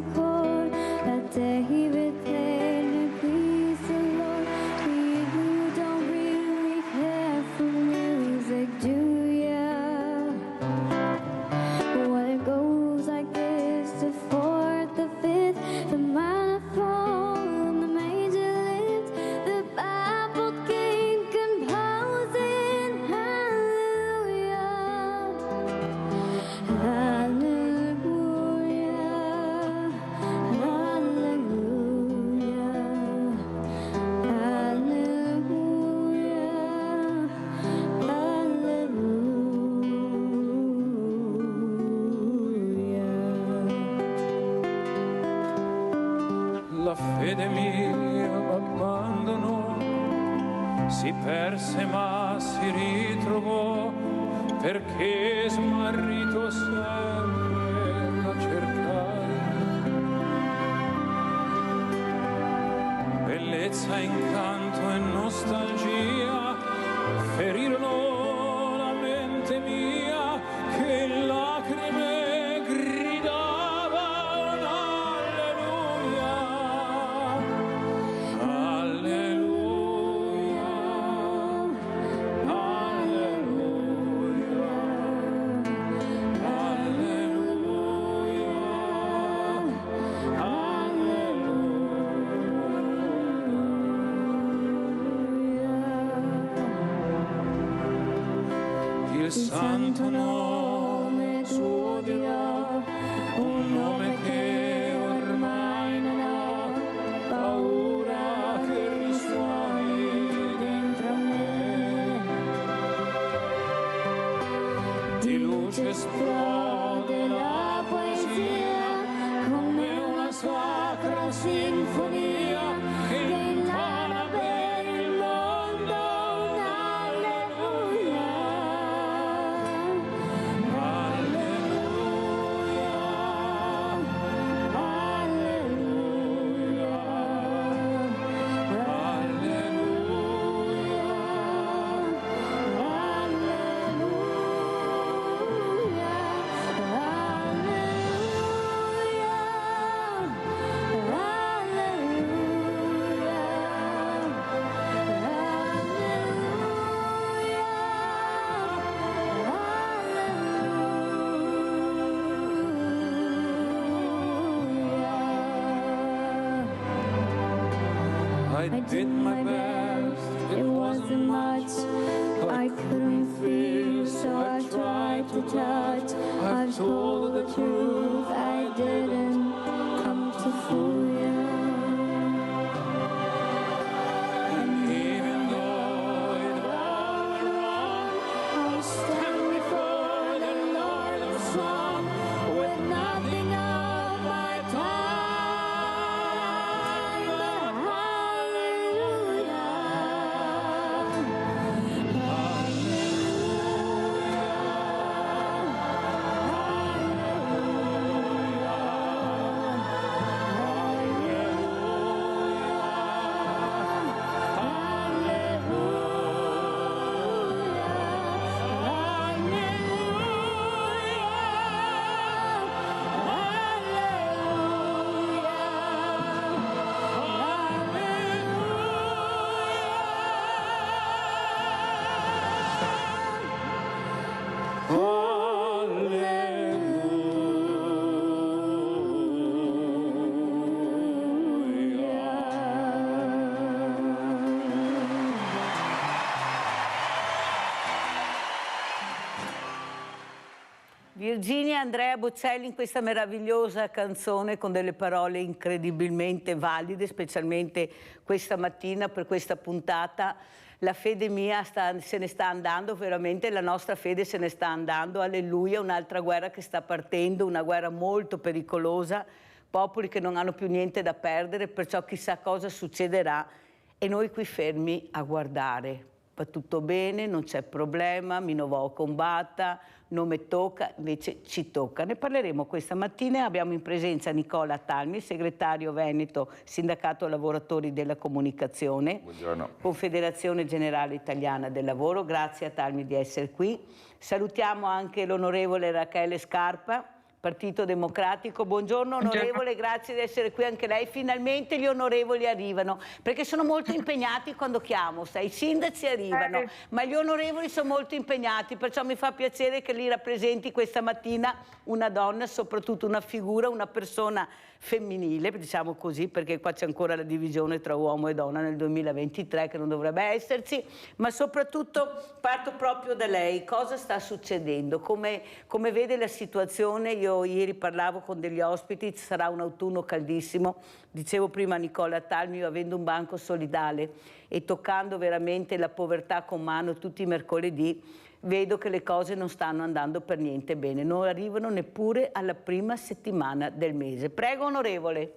accord that David played and pleased the Lord. You don't really care for music, do ya? Well, it goes like this: the fourth, the fifth, the minor fall, and the major lift, the baffled king composing hallelujah, hallelujah, hallelujah, La fede mia abbandonò, si perse ma si ritrovò, perché smarrito sempre la cercai. Bellezza, incanto e nostalgia ferirono la mente mia, che in lacrime gridava un alleluia, alleluia, alleluia, alleluia. Il santo nome suo dirò, un nome che ormai non ho paura che risuoni dentro a me. Di luce esplode la poesia come una sacra sinfonia che intona per il mondo un alleluia. Alleluia, alleluia, I did my best, it wasn't much, I couldn't feel, so I tried to touch. I've told the truth, I didn't come to fool you. And even though it all went wrong, I'll stand before the Lord of Song with nothing of my time. Virginia Andrea Bocelli in questa meravigliosa canzone con delle parole incredibilmente valide, specialmente questa mattina per questa puntata. La fede mia se ne sta andando, veramente la nostra fede se ne sta andando, alleluia, un'altra guerra che sta partendo, una guerra molto pericolosa, popoli che non hanno più niente da perdere, perciò chissà cosa succederà e noi qui fermi a guardare. Va tutto bene, non c'è problema, mi non vo combatta, non mi tocca, invece ci tocca. Ne parleremo questa mattina, abbiamo in presenza Nicola Talmi, segretario veneto, Sindacato Lavoratori della Comunicazione, buongiorno. Confederazione Generale Italiana del Lavoro, grazie a Talmi di essere qui. Salutiamo anche l'onorevole Rachele Scarpa, Partito Democratico. Buongiorno onorevole, grazie di essere qui anche lei. Finalmente gli onorevoli arrivano, perché sono molto impegnati quando chiamo, sai, i sindaci arrivano, ma gli onorevoli sono molto impegnati, perciò mi fa piacere che li rappresenti questa mattina una donna, soprattutto una figura, una persona femminile, diciamo così, perché qua c'è ancora la divisione tra uomo e donna nel 2023 che non dovrebbe esserci, ma soprattutto parto proprio da lei. Cosa sta succedendo? Come vede la situazione? Io ieri parlavo con degli ospiti, ci sarà un autunno caldissimo, dicevo prima a Nicola Talmi, io avendo un banco solidale e toccando veramente la povertà con mano tutti i mercoledì, vedo che le cose non stanno andando per niente bene, non arrivano neppure alla prima settimana del mese. Prego onorevole.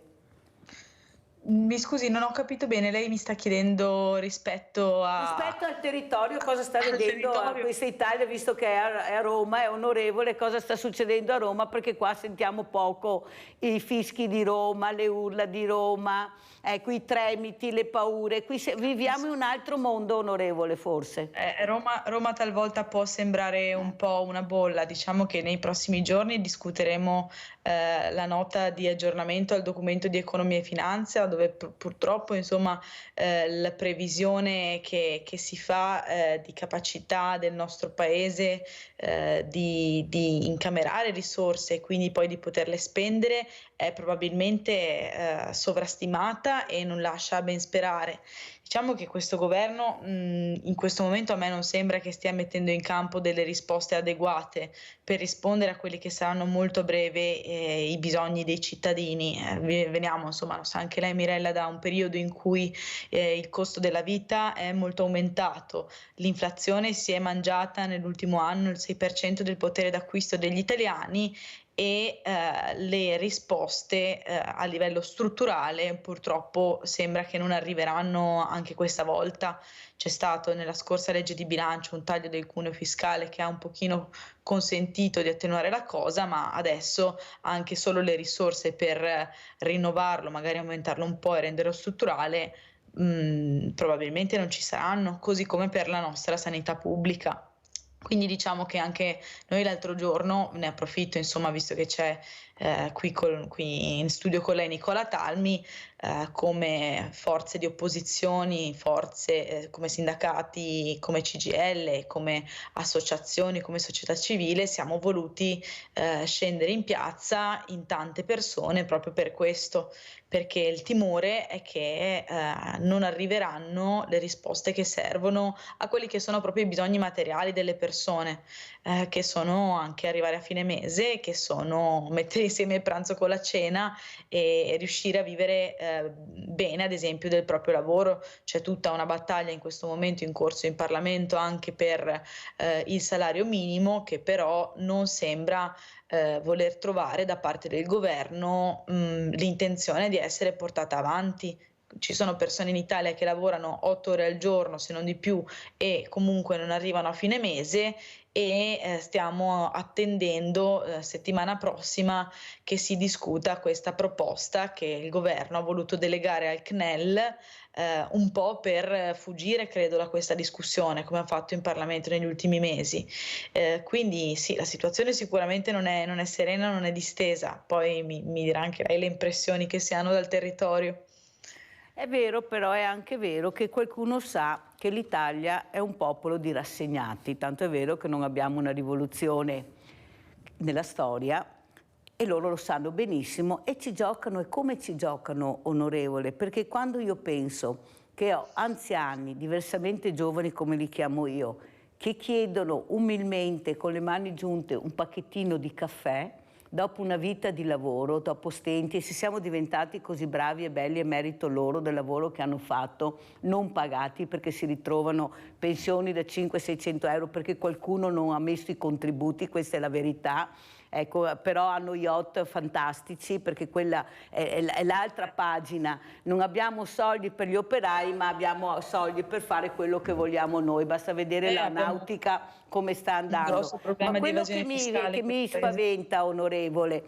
Mi scusi, non ho capito bene, lei mi sta chiedendo rispetto al territorio, cosa sta vedendo a questa Italia, visto che è a Roma, è onorevole, cosa sta succedendo a Roma, perché qua sentiamo poco i fischi di Roma, le urla di Roma, ecco, i tremiti, le paure. Qui viviamo in un altro mondo, onorevole, forse. Roma talvolta può sembrare un po' una bolla. Diciamo che nei prossimi giorni discuteremo la nota di aggiornamento al documento di economia e finanza, dove purtroppo insomma la previsione che si fa di capacità del nostro paese di incamerare risorse e quindi poi di poterle spendere è probabilmente sovrastimata e non lascia ben sperare. Diciamo che questo governo in questo momento a me non sembra che stia mettendo in campo delle risposte adeguate per rispondere a quelli che saranno molto a breve i bisogni dei cittadini. Veniamo, insomma, lo sa anche lei Mirella, da un periodo in cui il costo della vita è molto aumentato, l'inflazione si è mangiata nell'ultimo anno il 6% del potere d'acquisto degli italiani e le risposte a livello strutturale purtroppo sembra che non arriveranno anche questa volta. C'è stato nella scorsa legge di bilancio un taglio del cuneo fiscale che ha un pochino consentito di attenuare la cosa, ma adesso anche solo le risorse per rinnovarlo, magari aumentarlo un po' e renderlo strutturale, probabilmente non ci saranno, così come per la nostra sanità pubblica. Quindi diciamo che anche noi l'altro giorno, ne approfitto insomma visto che c'è qui in studio con lei Nicola Talmi, come forze di opposizioni, forze come sindacati, come CGIL, come associazioni, come società civile, siamo voluti scendere in piazza in tante persone proprio per questo, perché il timore è che non arriveranno le risposte che servono a quelli che sono proprio i bisogni materiali delle persone, che sono anche arrivare a fine mese, che sono mettere insieme il pranzo con la cena e riuscire a vivere bene, ad esempio, del proprio lavoro. C'è tutta una battaglia in questo momento in corso in Parlamento anche per il salario minimo, che però non sembra voler trovare da parte del governo l'intenzione di essere portata avanti. Ci sono persone in Italia che lavorano 8 ore al giorno, se non di più, e comunque non arrivano a fine mese e stiamo attendendo settimana prossima che si discuta questa proposta che il governo ha voluto delegare al CNEL un po' per fuggire, credo, da questa discussione, come ha fatto in Parlamento negli ultimi mesi. Quindi sì, la situazione sicuramente non è serena, non è distesa. Poi mi dirà anche lei le impressioni che si hanno dal territorio. È vero, però è anche vero che qualcuno sa che l'Italia è un popolo di rassegnati, tanto è vero che non abbiamo una rivoluzione nella storia e loro lo sanno benissimo e ci giocano. E come ci giocano, onorevole? Perché quando io penso che ho anziani, diversamente giovani come li chiamo io, che chiedono umilmente con le mani giunte un pacchettino di caffè, dopo una vita di lavoro, dopo stenti, e se siamo diventati così bravi e belli è merito loro del lavoro che hanno fatto, non pagati, perché si ritrovano pensioni da 500-600 euro perché qualcuno non ha messo i contributi, questa è la verità. Ecco, però hanno yacht fantastici, perché quella è l'altra pagina. Non abbiamo soldi per gli operai, ma abbiamo soldi per fare quello che vogliamo noi. Basta vedere la nautica come sta andando. Ma quello che mi spaventa, onorevole,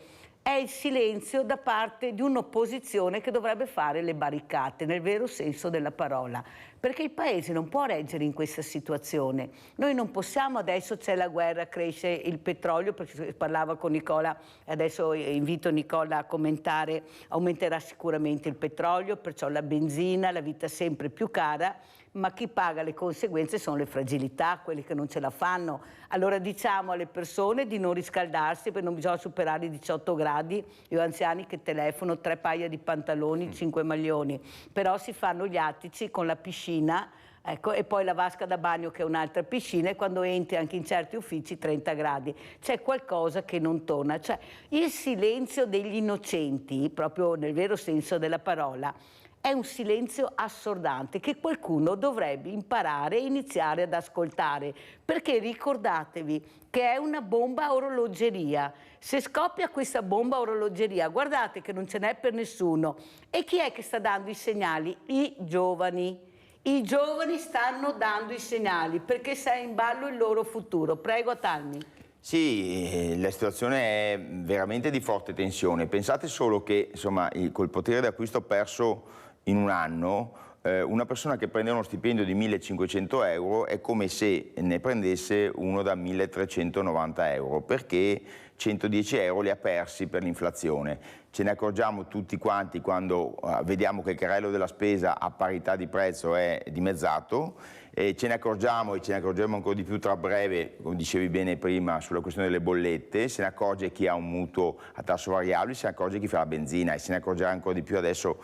è il silenzio da parte di un'opposizione che dovrebbe fare le barricate, nel vero senso della parola, perché il Paese non può reggere in questa situazione. Noi non possiamo, adesso c'è la guerra, cresce il petrolio, perché parlava con Nicola, adesso invito Nicola a commentare, aumenterà sicuramente il petrolio, perciò la benzina, la vita sempre più cara, ma chi paga le conseguenze sono le fragilità, quelli che non ce la fanno. Allora diciamo alle persone di non riscaldarsi, perché non bisogna superare i 18 gradi, io ho anziani che telefono 3 paia di pantaloni, 5 maglioni, però si fanno gli attici con la piscina, ecco, e poi la vasca da bagno che è un'altra piscina, e quando entri anche in certi uffici 30 gradi. C'è qualcosa che non torna, cioè il silenzio degli innocenti, proprio nel vero senso della parola, è un silenzio assordante che qualcuno dovrebbe imparare e iniziare ad ascoltare, perché ricordatevi che è una bomba a orologeria. Se scoppia questa bomba a orologeria, guardate che non ce n'è per nessuno. E chi è che sta dando i segnali? I giovani. I giovani stanno dando i segnali perché sta in ballo il loro futuro. Prego, Atalmi. Sì, la situazione è veramente di forte tensione. Pensate solo che, insomma, col potere d'acquisto perso in un anno, una persona che prende uno stipendio di 1.500 euro è come se ne prendesse uno da 1.390 euro, perché 110 euro li ha persi per l'inflazione. Ce ne accorgiamo tutti quanti quando vediamo che il carrello della spesa a parità di prezzo è dimezzato, e ce ne accorgiamo e ce ne accorgeremo ancora di più tra breve, come dicevi bene prima, sulla questione delle bollette. Se ne accorge chi ha un mutuo a tasso variabile, se ne accorge chi fa la benzina, e se ne accorgerà ancora di più adesso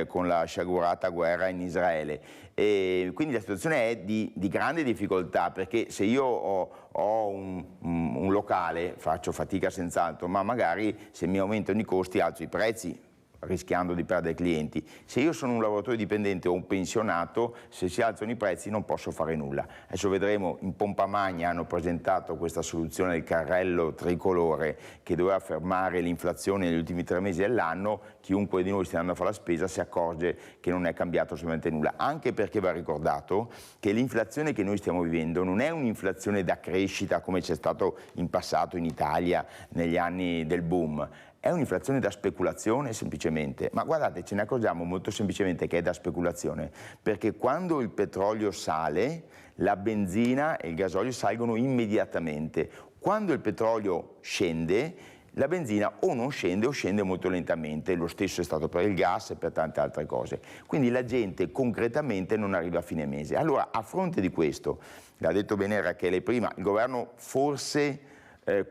con la sciagurata guerra in Israele. E quindi la situazione è di grande difficoltà, perché se io ho un locale, faccio fatica senz'altro, ma magari se mi aumentano i costi alzo i prezzi, rischiando di perdere clienti. Se io sono un lavoratore dipendente o un pensionato, se si alzano i prezzi non posso fare nulla. Adesso vedremo, in pompa magna hanno presentato questa soluzione del carrello tricolore che doveva fermare l'inflazione negli ultimi 3 mesi dell'anno. Chiunque di noi stia andando a fare la spesa si accorge che non è cambiato assolutamente nulla, anche perché va ricordato che l'inflazione che noi stiamo vivendo non è un'inflazione da crescita come c'è stato in passato in Italia negli anni del boom. È un'inflazione da speculazione semplicemente, ma guardate, ce ne accorgiamo molto semplicemente che è da speculazione, perché quando il petrolio sale, la benzina e il gasolio salgono immediatamente. Quando il petrolio scende, la benzina o non scende o scende molto lentamente. Lo stesso è stato per il gas e per tante altre cose. Quindi la gente concretamente non arriva a fine mese. Allora, a fronte di questo, l'ha detto bene Rachele prima, il governo forse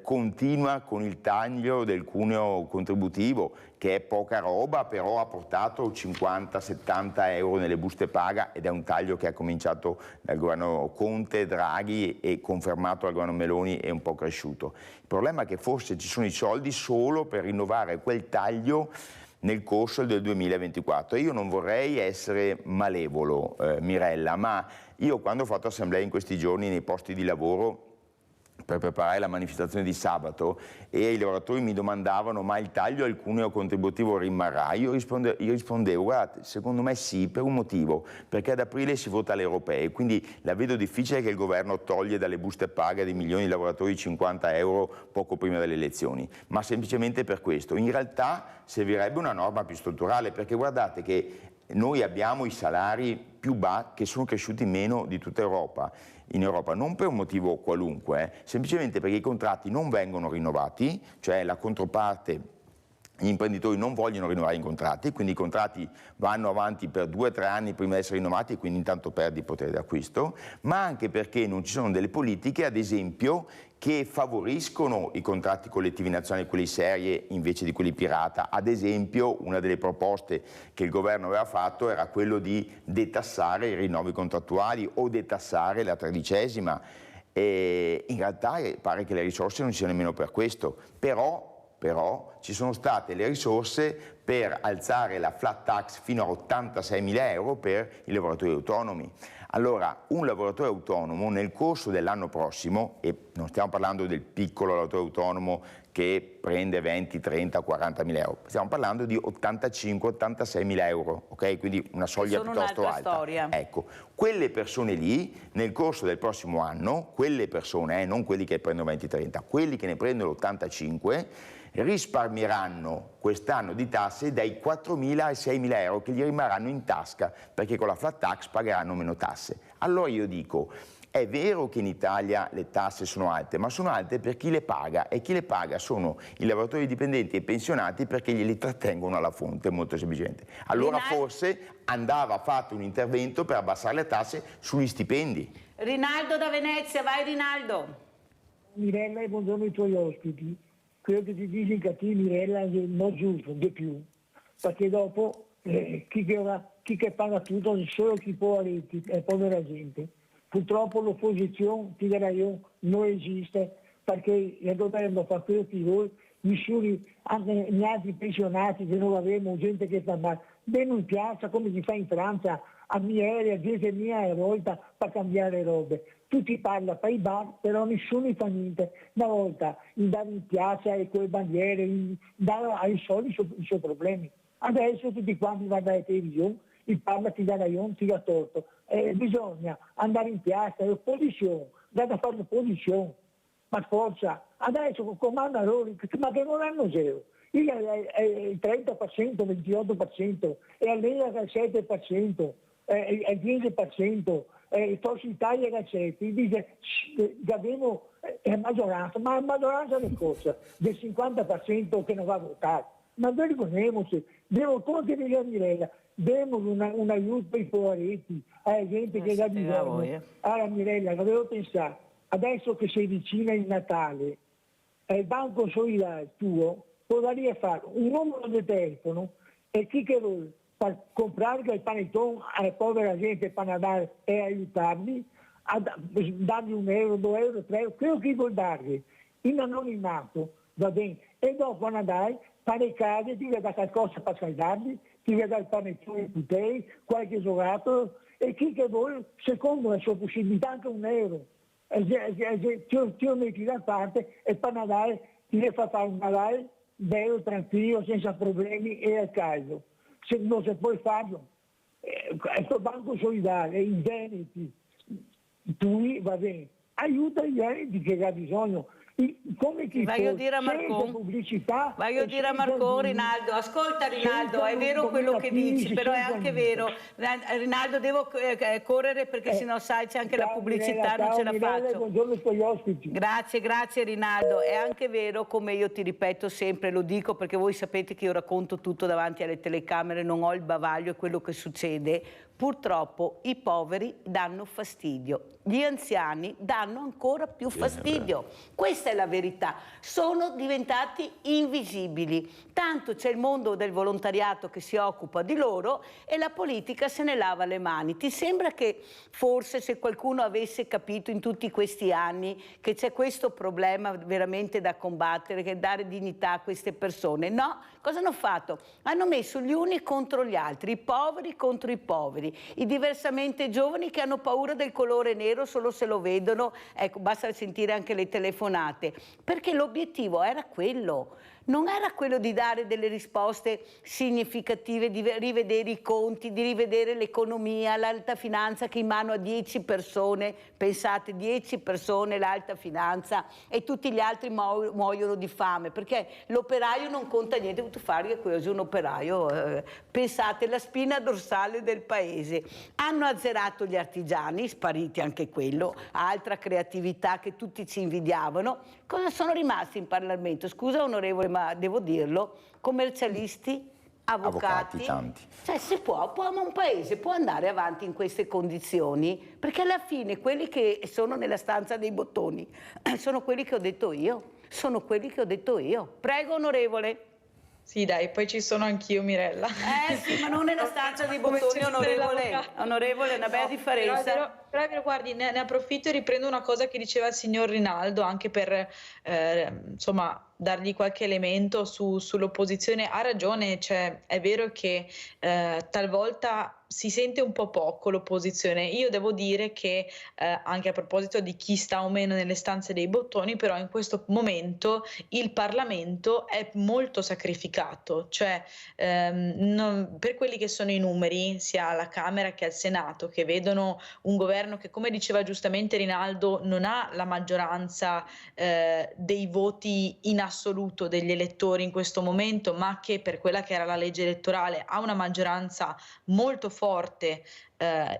continua con il taglio del cuneo contributivo, che è poca roba, però ha portato 50-70 euro nelle buste paga, ed è un taglio che ha cominciato dal governo Conte, Draghi, e confermato dal governo Meloni e un po' cresciuto. Il problema è che forse ci sono i soldi solo per rinnovare quel taglio nel corso del 2024. Io non vorrei essere malevolo, Mirella, ma io quando ho fatto assemblea in questi giorni nei posti di lavoro per preparare la manifestazione di sabato, e i lavoratori mi domandavano: ma il taglio al cuneo contributivo rimarrà? Io rispondevo: guardate, secondo me sì, per un motivo, perché ad aprile si vota alle europee, quindi la vedo difficile che il governo toglie dalle buste paga di milioni di lavoratori 50 euro poco prima delle elezioni, ma semplicemente per questo. In realtà servirebbe una norma più strutturale, perché guardate che noi abbiamo i salari più bassi, che sono cresciuti meno di tutta Europa. In Europa non per un motivo qualunque, semplicemente perché i contratti non vengono rinnovati, cioè la controparte, gli imprenditori non vogliono rinnovare i contratti, quindi i contratti vanno avanti per 2 o 3 anni prima di essere rinnovati, e quindi intanto perdi potere d'acquisto, ma anche perché non ci sono delle politiche, ad esempio, che favoriscono i contratti collettivi nazionali, quelli serie, invece di quelli pirata. Ad esempio, una delle proposte che il governo aveva fatto era quello di detassare i rinnovi contrattuali o detassare la 13ª. E in realtà pare che le risorse non ci siano nemmeno per questo, però ci sono state le risorse per alzare la flat tax fino a 86.000 euro per i lavoratori autonomi. Allora, un lavoratore autonomo nel corso dell'anno prossimo, e non stiamo parlando del piccolo lavoratore autonomo che prende 20, 30, 40 mila euro, stiamo parlando di 85, 86 mila euro, ok? Quindi una soglia piuttosto alta. Storia. Ecco, quelle persone lì, nel corso del prossimo anno, quelle persone, non quelli che prendono 20, 30, quelli che ne prendono 85, risparmieranno quest'anno di tasse dai 4.000 ai 6.000 euro che gli rimarranno in tasca, perché con la flat tax pagheranno meno tasse. Allora io dico, è vero che in Italia le tasse sono alte, ma sono alte per chi le paga, e chi le paga sono i lavoratori dipendenti e i pensionati, perché glieli trattengono alla fonte, molto semplicemente. Allora forse andava fatto un intervento per abbassare le tasse sugli stipendi. Rinaldo da Venezia, vai Rinaldo. Mirella, e buongiorno ai tuoi ospiti. Quello che ti dici cattivi, Mirella, è non giusto, di più, perché dopo chi che paga tutto è solo chi è povera gente. Purtroppo l'opposizione, ti direi io, non esiste, perché il governo fa quello che vuole, nessuno, anche gli altri pensionati che non avevamo, gente che sta male, bene in piazza come si fa in Francia, a miele, a gente mia a volta per cambiare robe. Tutti parlano per i bar, però nessuno fa niente. Una volta andare in piazza e con le bandiere, dare ai soldi i suoi problemi. Adesso tutti quanti vanno alla televisione, e parla, ti dà ragione, ti dà torto. Bisogna andare in piazza, l'opposizione, date a fare l'opposizione, ma forza. Adesso comanda loro, ma che non hanno zero. Il 30%, 28%, e all'ENA il 7%, il 15%, Forza Italia il 7%, dice abbiamo maggioranza, ma la maggioranza è cosa? Del 50% che non va a votare. Ma vergogniamoci, devo Conte di Mirella, diamo un aiuto per i poveretti, alla gente che ha bisogno. Allora Mirella, dovevo pensare, adesso che sei vicina il Natale, il banco solidale tuo potrebbe fare un numero di telefono e chi che vuole per comprare il panettone alla povera gente per andare e aiutarli, dargli 1 euro, 2 euro, 3 euro, quello che vuol dargli, in anonimato, va bene, e dopo andare, fare case, ti dà qualcosa per scaldarli, ti dà il panettone di te, qualche giocattolo, e chi che vuole, secondo la sua possibilità, anche 1 euro. Ti lo metti da parte e per Natale ti fa fare un Natale bello, tranquillo, senza problemi e al caldo. Se non si può farlo, questo banco solidale, i veneti, tu va bene, aiuta i veneti che ha bisogno. Come chi Voglio dire a Marco, pubblicità, Rinaldo, ascolta Rinaldo, è vero quello che dici, però è anche vero. Rinaldo, devo correre perché sennò sai c'è anche la pubblicità, non ce la faccio. Buongiorno ai tuoi ospiti. Grazie Rinaldo, è anche vero, come io ti ripeto sempre, lo dico perché voi sapete che io racconto tutto davanti alle telecamere, non ho il bavaglio, è quello che succede. Purtroppo i poveri danno fastidio, gli anziani danno ancora più fastidio. Questa è la verità, sono diventati invisibili. Tanto c'è il mondo del volontariato che si occupa di loro e la politica se ne lava le mani. Ti sembra che forse se qualcuno avesse capito in tutti questi anni che c'è questo problema veramente da combattere, che è dare dignità a queste persone? No, cosa hanno fatto? Hanno messo gli uni contro gli altri, i poveri contro i poveri. I diversamente giovani che hanno paura del colore nero solo se lo vedono, ecco, basta sentire anche le telefonate, perché l'obiettivo era quello. Non era quello di dare delle risposte significative, di rivedere i conti, di rivedere l'economia, l'alta finanza che in mano a 10 persone, pensate 10 persone l'alta finanza e tutti gli altri muoiono di fame, perché l'operaio non conta niente, tu fare che così un operaio, pensate la spina dorsale del paese. Hanno azzerato gli artigiani, spariti anche quello, altra creatività che tutti ci invidiavano. Cosa sono rimasti in Parlamento? Scusa onorevole, ma devo dirlo, commercialisti, avvocati tanti. Cioè ma un paese può andare avanti in queste condizioni? Perché alla fine quelli che sono nella stanza dei bottoni sono quelli che ho detto io, Prego onorevole. Sì, dai, poi ci sono anch'io, Mirella. Sì, ma non nella stanza dei bottoni, onorevole, una bella differenza. Però guardi, ne approfitto e riprendo una cosa che diceva il signor Rinaldo, anche per insomma dargli qualche elemento sull'opposizione. Ha ragione, cioè, è vero che talvolta si sente un po' poco l'opposizione. Io devo dire che anche a proposito di chi sta o meno nelle stanze dei bottoni, però in questo momento il Parlamento è molto sacrificato, cioè per quelli che sono i numeri, sia alla Camera che al Senato, che vedono un governo che, come diceva giustamente Rinaldo, non ha la maggioranza dei voti in assoluto degli elettori in questo momento, ma che per quella che era la legge elettorale ha una maggioranza molto forte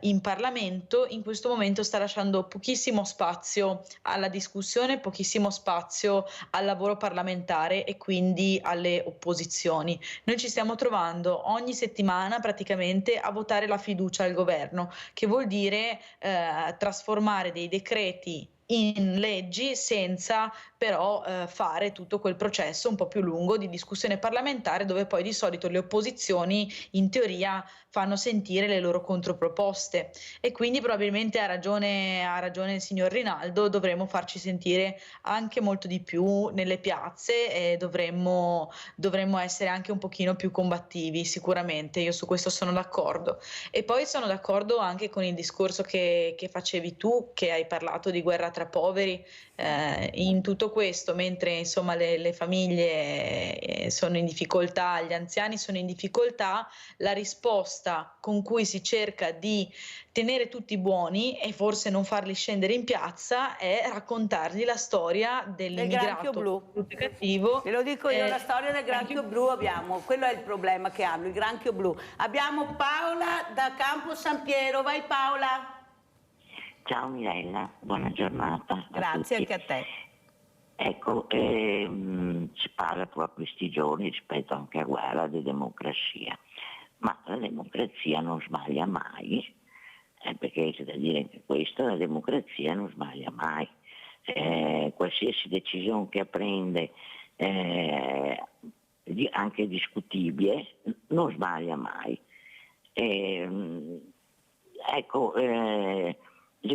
in Parlamento, in questo momento sta lasciando pochissimo spazio alla discussione, pochissimo spazio al lavoro parlamentare e quindi alle opposizioni. Noi ci stiamo trovando ogni settimana praticamente a votare la fiducia al governo, che vuol dire trasformare dei decreti in leggi senza però fare tutto quel processo un po' più lungo di discussione parlamentare, dove poi di solito le opposizioni in teoria fanno sentire le loro controproposte, e quindi probabilmente ha ragione il signor Rinaldo, dovremmo farci sentire anche molto di più nelle piazze e dovremmo essere anche un pochino più combattivi, sicuramente. Io su questo sono d'accordo. E poi sono d'accordo anche con il discorso che facevi tu, che hai parlato di guerra tra poveri. In tutto questo, mentre insomma le famiglie sono in difficoltà, gli anziani sono in difficoltà, la risposta con cui si cerca di tenere tutti buoni e forse non farli scendere in piazza è raccontargli la storia dell'immigrato brutto e cattivo. Ve lo dico io, la storia del granchio blu abbiamo, quello è il problema che hanno, il granchio blu. Abbiamo Paola da Campo San Piero, vai Paola. Ciao Mirella, buona giornata. Grazie anche a te. Ecco, si parla proprio questi giorni rispetto anche a guerra di democrazia, ma la democrazia non sbaglia mai, perché c'è da dire anche questo, la democrazia non sbaglia mai. Qualsiasi decisione che prende, anche discutibile, non sbaglia mai. Ecco,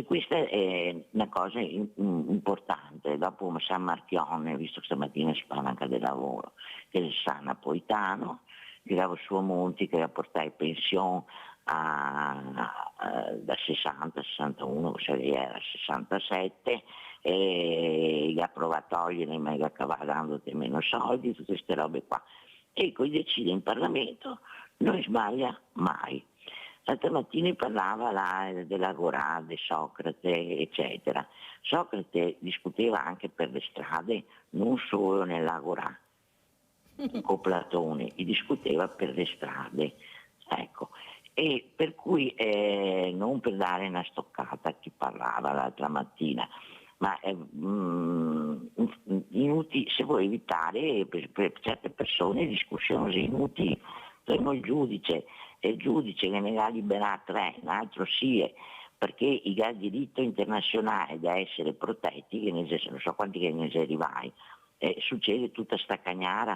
questa è una cosa importante. Dopo San Marchione, visto che stamattina si parla anche del lavoro, che è il San Napolitano, che dava il suo Monti, che era portato in pensione da 60 a 61, se lei era 67, e gli ha provato a togliere in mega cavallando meno soldi, tutte queste robe qua. E poi decide in Parlamento, non sbaglia mai. L'altra mattina parlava dell'Agorà, di Socrate, eccetera. Socrate discuteva anche per le strade, non solo nell'Agorà, con Platone, discuteva per le strade. Ecco. E per cui, non per dare una stoccata a chi parlava l'altra mattina, ma inutili, se vuoi evitare per certe persone discussioni inutili. Primo il giudice che ne ha liberato 3, un altro sì, perché il diritto internazionale da essere protetti, che non so quanti che ne arrivai, succede tutta sta cagnara,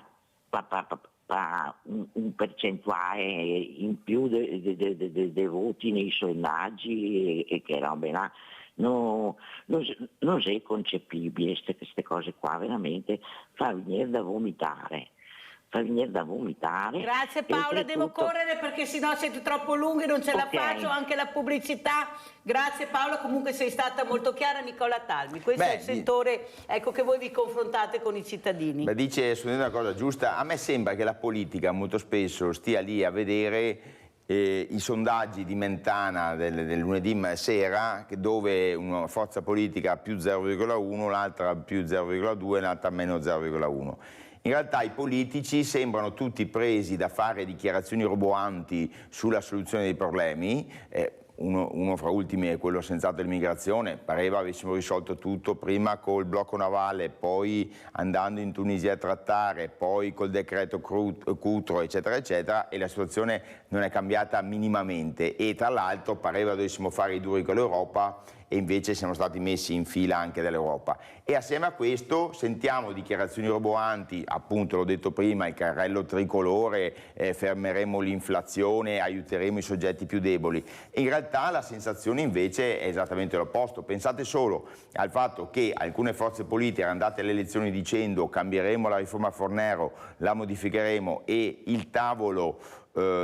un percentuale in più dei voti nei sondaggi e che robe là. Non è concepibile queste cose qua, veramente fa venire da vomitare. Grazie Paola, devo correre perché sennò siete troppo lunghi, non ce la faccio, anche la pubblicità. Grazie Paola, comunque sei stata molto chiara. Nicola Talmi, questo è il settore, ecco, che voi vi confrontate con i cittadini. Dice una cosa giusta, a me sembra che la politica molto spesso stia lì a vedere i sondaggi di Mentana del lunedì sera, dove una forza politica ha più 0,1, l'altra più 0,2 e l'altra meno 0,1. In realtà i politici sembrano tutti presi da fare dichiarazioni roboanti sulla soluzione dei problemi. Uno fra ultimi è quello senz'altro dell'immigrazione. Pareva avessimo risolto tutto prima col blocco navale, poi andando in Tunisia a trattare, poi col decreto Cutro, eccetera, eccetera, e la situazione non è cambiata minimamente. E tra l'altro pareva dovessimo fare i duri con l'Europa, e invece siamo stati messi in fila anche dall'Europa. E assieme a questo sentiamo dichiarazioni roboanti, appunto l'ho detto prima, il carrello tricolore, fermeremo l'inflazione, aiuteremo i soggetti più deboli. E in realtà la sensazione invece è esattamente l'opposto. Pensate solo al fatto che alcune forze politiche erano andate alle elezioni dicendo cambieremo la riforma Fornero, la modificheremo, e il tavolo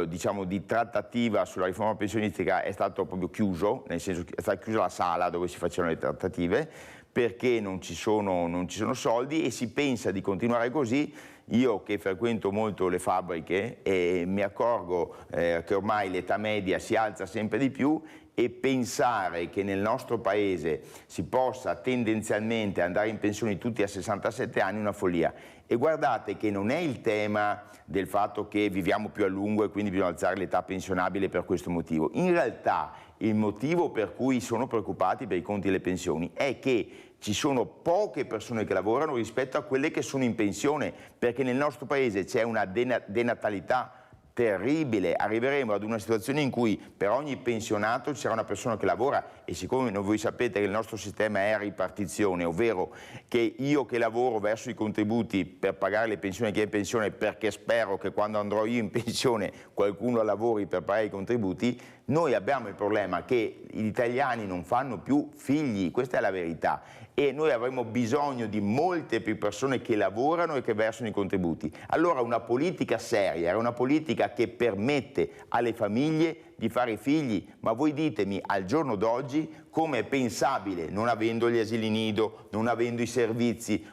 diciamo, di trattativa sulla riforma pensionistica è stato proprio chiuso, nel senso che è stata chiusa la sala dove si facevano le trattative, perché non ci sono soldi e si pensa di continuare così. Io che frequento molto le fabbriche e mi accorgo che ormai l'età media si alza sempre di più, e pensare che nel nostro paese si possa tendenzialmente andare in pensione tutti a 67 anni è una follia. E guardate che non è il tema del fatto che viviamo più a lungo e quindi bisogna alzare l'età pensionabile per questo motivo. In realtà il motivo per cui sono preoccupati per i conti delle pensioni è che ci sono poche persone che lavorano rispetto a quelle che sono in pensione, perché nel nostro paese c'è una denatalità terribile. Arriveremo ad una situazione in cui per ogni pensionato ci sarà una persona che lavora, e siccome voi sapete che il nostro sistema è a ripartizione, ovvero che io che lavoro verso i contributi per pagare le pensioni a chi è in pensione, perché spero che quando andrò io in pensione qualcuno lavori per pagare i contributi, noi abbiamo il problema che gli italiani non fanno più figli, questa è la verità, e noi avremo bisogno di molte più persone che lavorano e che versano i contributi. Allora una politica seria era una politica che permette alle famiglie di fare figli, ma voi ditemi al giorno d'oggi come è pensabile, non avendo gli asili nido, non avendo i servizi,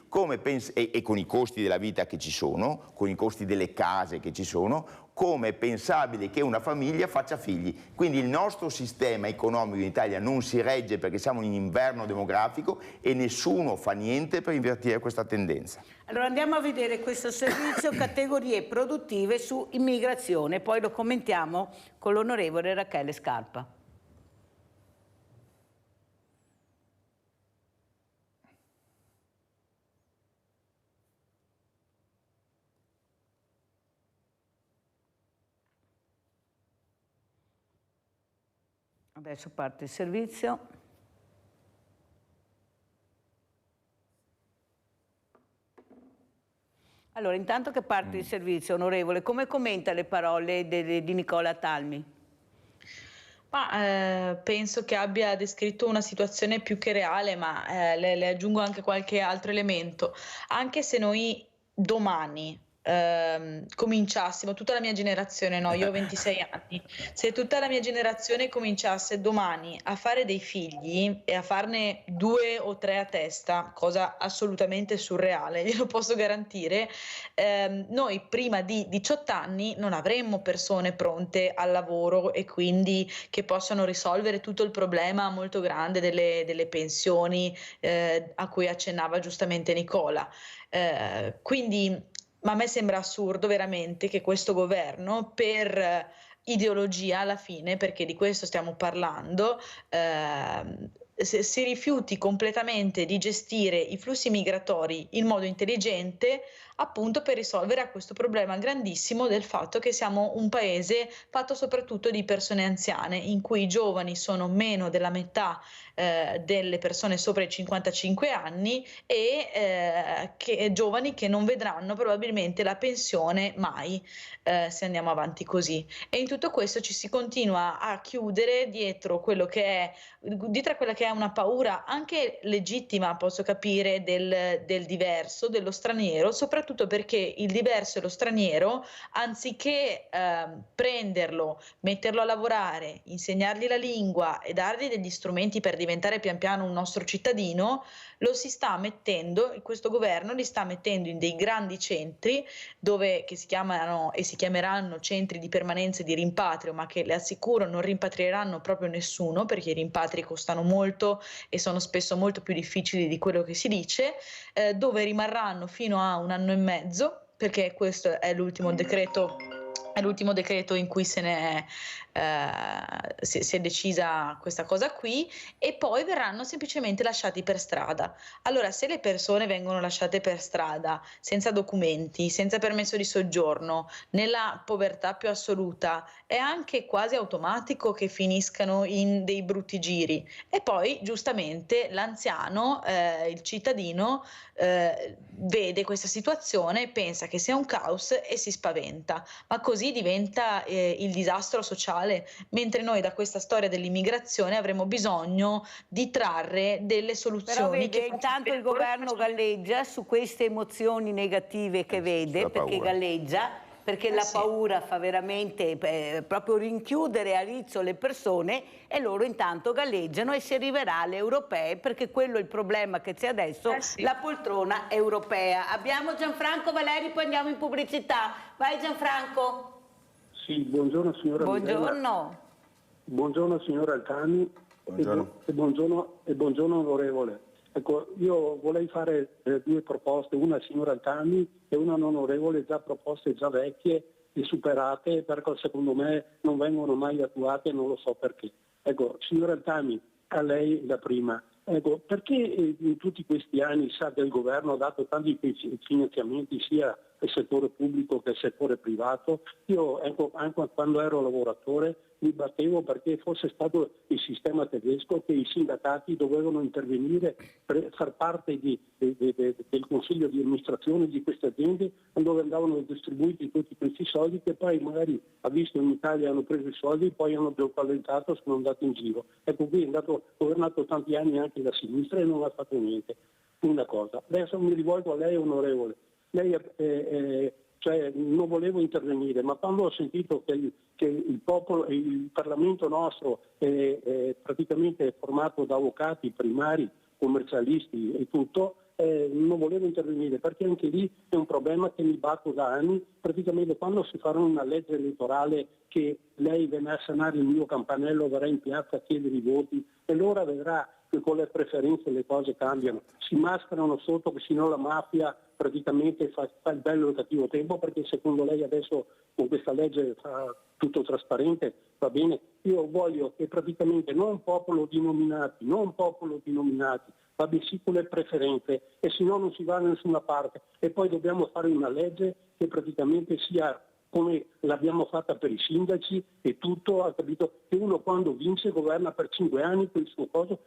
e con i costi della vita che ci sono, con i costi delle case che ci sono, come è pensabile che una famiglia faccia figli. Quindi il nostro sistema economico in Italia non si regge perché siamo in inverno demografico e nessuno fa niente per invertire questa tendenza. Allora andiamo a vedere questo servizio categorie produttive su immigrazione, poi lo commentiamo con l'onorevole Rachele Scarpa. Adesso parte il servizio. Allora, intanto che parte il servizio, onorevole, come commenta le parole di Nicola Talmi? Penso che abbia descritto una situazione più che reale, ma le aggiungo anche qualche altro elemento. Anche se noi domani cominciassimo, tutta la mia generazione, no, io ho 26 anni, se tutta la mia generazione cominciasse domani a fare dei figli e a farne 2 o 3 a testa, cosa assolutamente surreale, glielo posso garantire, noi prima di 18 anni non avremmo persone pronte al lavoro e quindi che possano risolvere tutto il problema molto grande delle pensioni a cui accennava giustamente Nicola. Quindi ma a me sembra assurdo veramente che questo governo, per ideologia alla fine, perché di questo stiamo parlando, si rifiuti completamente di gestire i flussi migratori in modo intelligente, appunto per risolvere a questo problema grandissimo del fatto che siamo un paese fatto soprattutto di persone anziane, in cui i giovani sono meno della metà delle persone sopra i 55 anni e giovani che non vedranno probabilmente la pensione mai se andiamo avanti così. E in tutto questo ci si continua a chiudere dietro quella che è una paura anche legittima, posso capire, del diverso, dello straniero, soprattutto perché il diverso e lo straniero, anziché prenderlo, metterlo a lavorare, insegnargli la lingua e dargli degli strumenti per diventare pian piano un nostro cittadino, lo si sta mettendo, questo governo li sta mettendo in dei grandi centri che si chiamano e si chiameranno centri di permanenza e di rimpatrio, ma che le assicuro non rimpatrieranno proprio nessuno, perché i rimpatri costano molto e sono spesso molto più difficili di quello che si dice, dove rimarranno fino a 1 anno e mezzo, perché questo è l'ultimo decreto in cui si è decisa questa cosa qui, e poi verranno semplicemente lasciati per strada. Allora, se le persone vengono lasciate per strada senza documenti, senza permesso di soggiorno, nella povertà più assoluta, è anche quasi automatico che finiscano in dei brutti giri. E poi giustamente l'anziano, il cittadino, vede questa situazione, pensa che sia un caos e si spaventa, ma così diventa il disastro sociale, mentre noi da questa storia dell'immigrazione avremo bisogno di trarre delle soluzioni. Però vede, intanto il governo galleggia su queste emozioni negative che vede, perché galleggia, perché la paura fa veramente proprio rinchiudere a rizzo le persone, e loro intanto galleggiano e si arriverà alle europee, perché quello è il problema che c'è adesso, la poltrona europea. Abbiamo Gianfranco Valeri, poi andiamo in pubblicità. Vai Gianfranco. Sì, buongiorno signora Buongiorno. Mirella. Buongiorno signora Altani. Buongiorno. E buongiorno onorevole. Ecco, io vorrei fare due proposte, una signora Altani e una non onorevole, già proposte, già vecchie e superate, perché secondo me non vengono mai attuate e non lo so perché. Ecco, signora Altani, a lei la prima. Ecco, perché in tutti questi anni sa che il governo ha dato tanti finanziamenti sia al settore pubblico che al settore privato? Io anche quando ero lavoratore mi battevo perché fosse stato il sistema tedesco che i sindacati dovevano intervenire per far parte del consiglio di amministrazione di queste aziende, dove andavano distribuiti tutti questi soldi che poi magari ha visto in Italia hanno preso i soldi, poi hanno geopallentato, sono andati in giro. Ecco, qui è andato governato tanti anni anche da sinistra e non ha fatto niente. Una cosa. Adesso mi rivolgo a lei onorevole. Lei cioè non volevo intervenire, ma quando ho sentito che il popolo, il Parlamento nostro è praticamente formato da avvocati, primari, commercialisti e tutto, non volevo intervenire perché anche lì è un problema che mi batto da anni. Praticamente quando si farà una legge elettorale che lei verrà a sanare il mio campanello, verrà in piazza a chiedere i voti e allora vedrà che con le preferenze le cose cambiano, si mascherano sotto che sennò la mafia praticamente fa il bello e il cattivo tempo, perché secondo lei adesso con questa legge fa tutto trasparente, va bene? Io voglio che praticamente non popolo di nominati, va bensì con le preferenze e se no non si va da nessuna parte e poi dobbiamo fare una legge che praticamente sia come l'abbiamo fatta per i sindaci e tutto, ha capito che uno quando vince governa per 5 anni per il suo coso,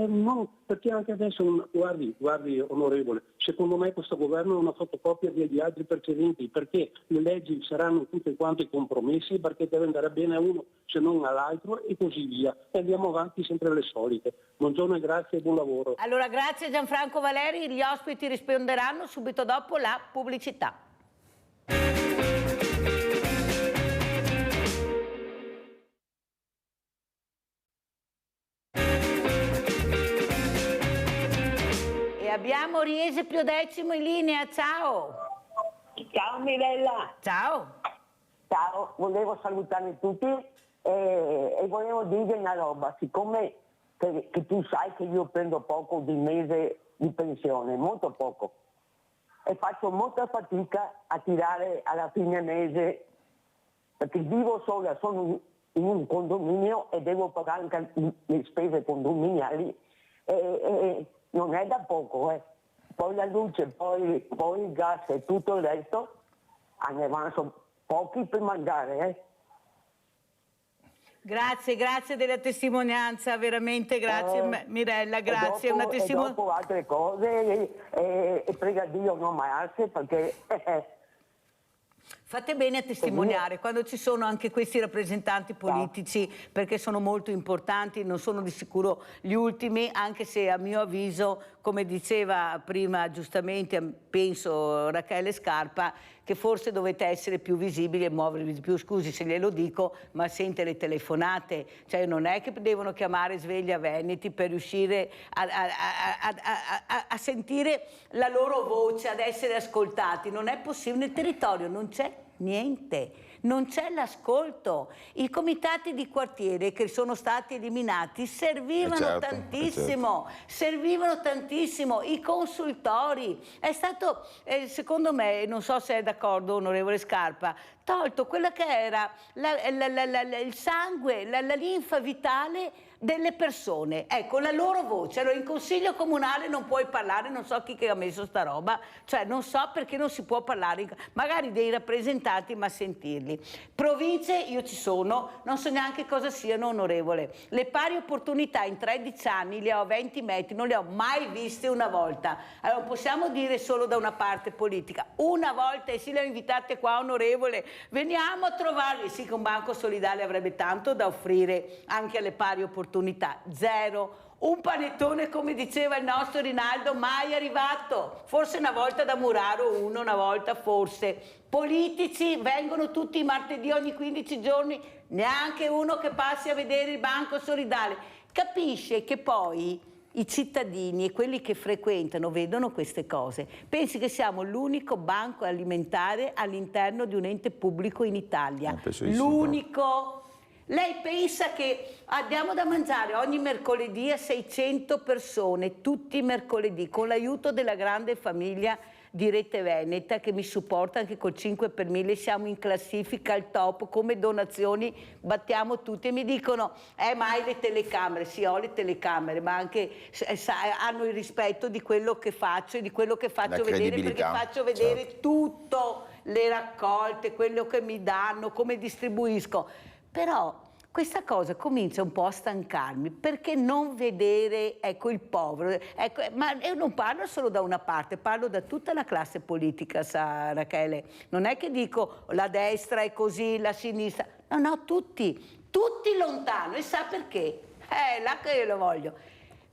no, perché anche adesso, guardi onorevole, secondo me questo governo è una fotocopia degli altri precedenti, perché le leggi saranno tutte quante compromesse, perché deve andare bene a uno se non all'altro e così via, e andiamo avanti sempre le solite. Buongiorno e grazie e buon lavoro. Allora grazie Gianfranco Valeri, gli ospiti risponderanno subito dopo la pubblicità. Abbiamo Riese Piodecimo in linea, ciao! Ciao Mirella! Ciao! Ciao, volevo salutare tutti e volevo dire una roba, siccome che tu sai che io prendo poco di mese di pensione, molto poco, e faccio molta fatica a tirare alla fine mese, perché vivo sola, sono in un condominio e devo pagare anche le spese condominiali e non è da poco, Poi la luce, poi il gas e tutto il resto, ne avanzo pochi per mangiare, Grazie della testimonianza, veramente grazie Mirella, grazie. Dopo, una testimonianza. Dopo altre cose e prega Dio non ammalarsi perché... Fate bene a testimoniare quando ci sono anche questi rappresentanti politici, perché sono molto importanti, non sono di sicuro gli ultimi, anche se a mio avviso, come diceva prima giustamente, penso Rachele Scarpa, che forse dovete essere più visibili e muovervi di più. Scusi se glielo dico, ma sente le telefonate, cioè non è che devono chiamare Sveglia Veneti per riuscire a sentire la loro voce, ad essere ascoltati. Non è possibile, nel territorio non c'è niente, non c'è l'ascolto. I comitati di quartiere che sono stati eliminati servivano tantissimo, servivano tantissimo, i consultori. È stato, secondo me, non so se è d'accordo onorevole Scarpa, tolto quella che era il sangue, la linfa vitale delle persone, ecco, la loro voce. Allora in consiglio comunale non puoi parlare, non so chi che ha messo sta roba, cioè non so perché non si può parlare, magari dei rappresentanti, ma sentirli. Province, io ci sono, non so neanche cosa siano, onorevole. Le pari opportunità in 13 anni, le ho a 20 metri, non le ho mai viste una volta. Allora non possiamo dire solo da una parte politica, una volta, e sì, le ho invitate qua, onorevole, veniamo a trovarvi. Sì che un banco solidale avrebbe tanto da offrire anche alle pari opportunità. Zero. Un panettone, come diceva il nostro Rinaldo, mai arrivato. Forse una volta da Muraro uno, una volta forse. Politici vengono tutti i martedì ogni 15 giorni, neanche uno che passi a vedere il banco solidale. Capisce che poi i cittadini e quelli che frequentano vedono queste cose. Pensi che siamo l'unico banco alimentare all'interno di un ente pubblico in Italia. L'unico. Lei pensa che diamo da mangiare ogni mercoledì a 600 persone, tutti i mercoledì, con l'aiuto della grande famiglia di Rete Veneta che mi supporta anche col 5 per 1000, siamo in classifica al top, come donazioni battiamo tutti e mi dicono ma hai le telecamere, sì ho le telecamere, ma anche hanno il rispetto di quello che faccio e di quello che faccio vedere, perché faccio vedere tutto, le raccolte, quello che mi danno, come distribuisco. Però questa cosa comincia un po' a stancarmi, perché non vedere, ecco, il povero, ecco, ma io non parlo solo da una parte, parlo da tutta la classe politica, sa Rachele, non è che dico la destra è così, la sinistra, no, tutti lontano, e sa perché? Là che io lo voglio,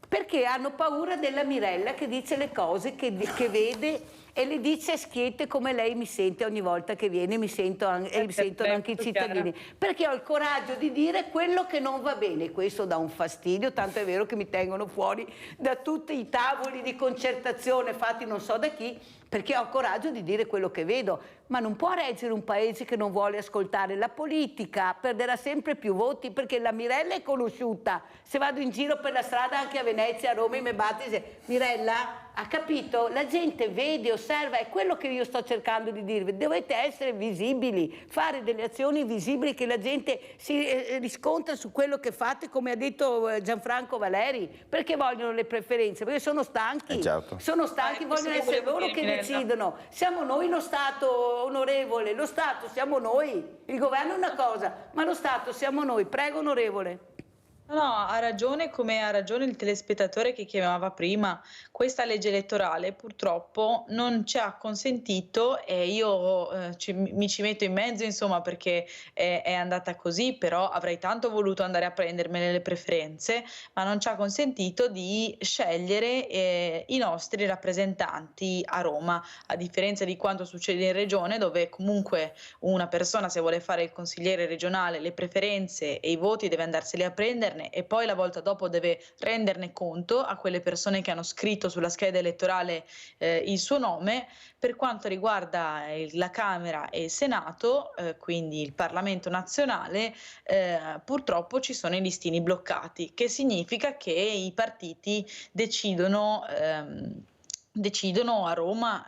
perché hanno paura della Mirella che dice le cose che vede e le dice a schiette, come lei mi sente ogni volta che viene, mi sentono anche i cittadini, perché ho il coraggio di dire quello che non va bene. Questo dà un fastidio, tanto è vero che mi tengono fuori da tutti i tavoli di concertazione fatti non so da chi, perché ho coraggio di dire quello che vedo. Ma non può reggere un paese che non vuole ascoltare la politica, perderà sempre più voti, perché la Mirella è conosciuta. Se vado in giro per la strada anche a Venezia, a Roma, mi batte e dice Mirella, ha capito? La gente vede, osserva, è quello che io sto cercando di dirvi. Dovete essere visibili, fare delle azioni visibili che la gente si riscontra su quello che fate, come ha detto Gianfranco Valeri, perché vogliono le preferenze, perché sono stanchi, sono stanchi, vogliono essere loro che decidono. Siamo noi lo Stato, onorevole, lo Stato siamo noi, il governo è una cosa, ma lo Stato siamo noi. Prego, onorevole. No, ha ragione, come ha ragione il telespettatore che chiamava prima. Questa legge elettorale purtroppo non ci ha consentito, e io mi ci metto in mezzo, insomma, perché è andata così, però avrei tanto voluto andare a prendermele le preferenze, ma non ci ha consentito di scegliere i nostri rappresentanti a Roma, a differenza di quanto succede in Regione, dove comunque una persona, se vuole fare il consigliere regionale, le preferenze e i voti deve andarseli a prenderne, e poi la volta dopo deve renderne conto a quelle persone che hanno scritto sulla scheda elettorale il suo nome. Per quanto riguarda la Camera e il Senato, quindi il Parlamento nazionale, purtroppo ci sono i listini bloccati, che significa che i partiti decidono a Roma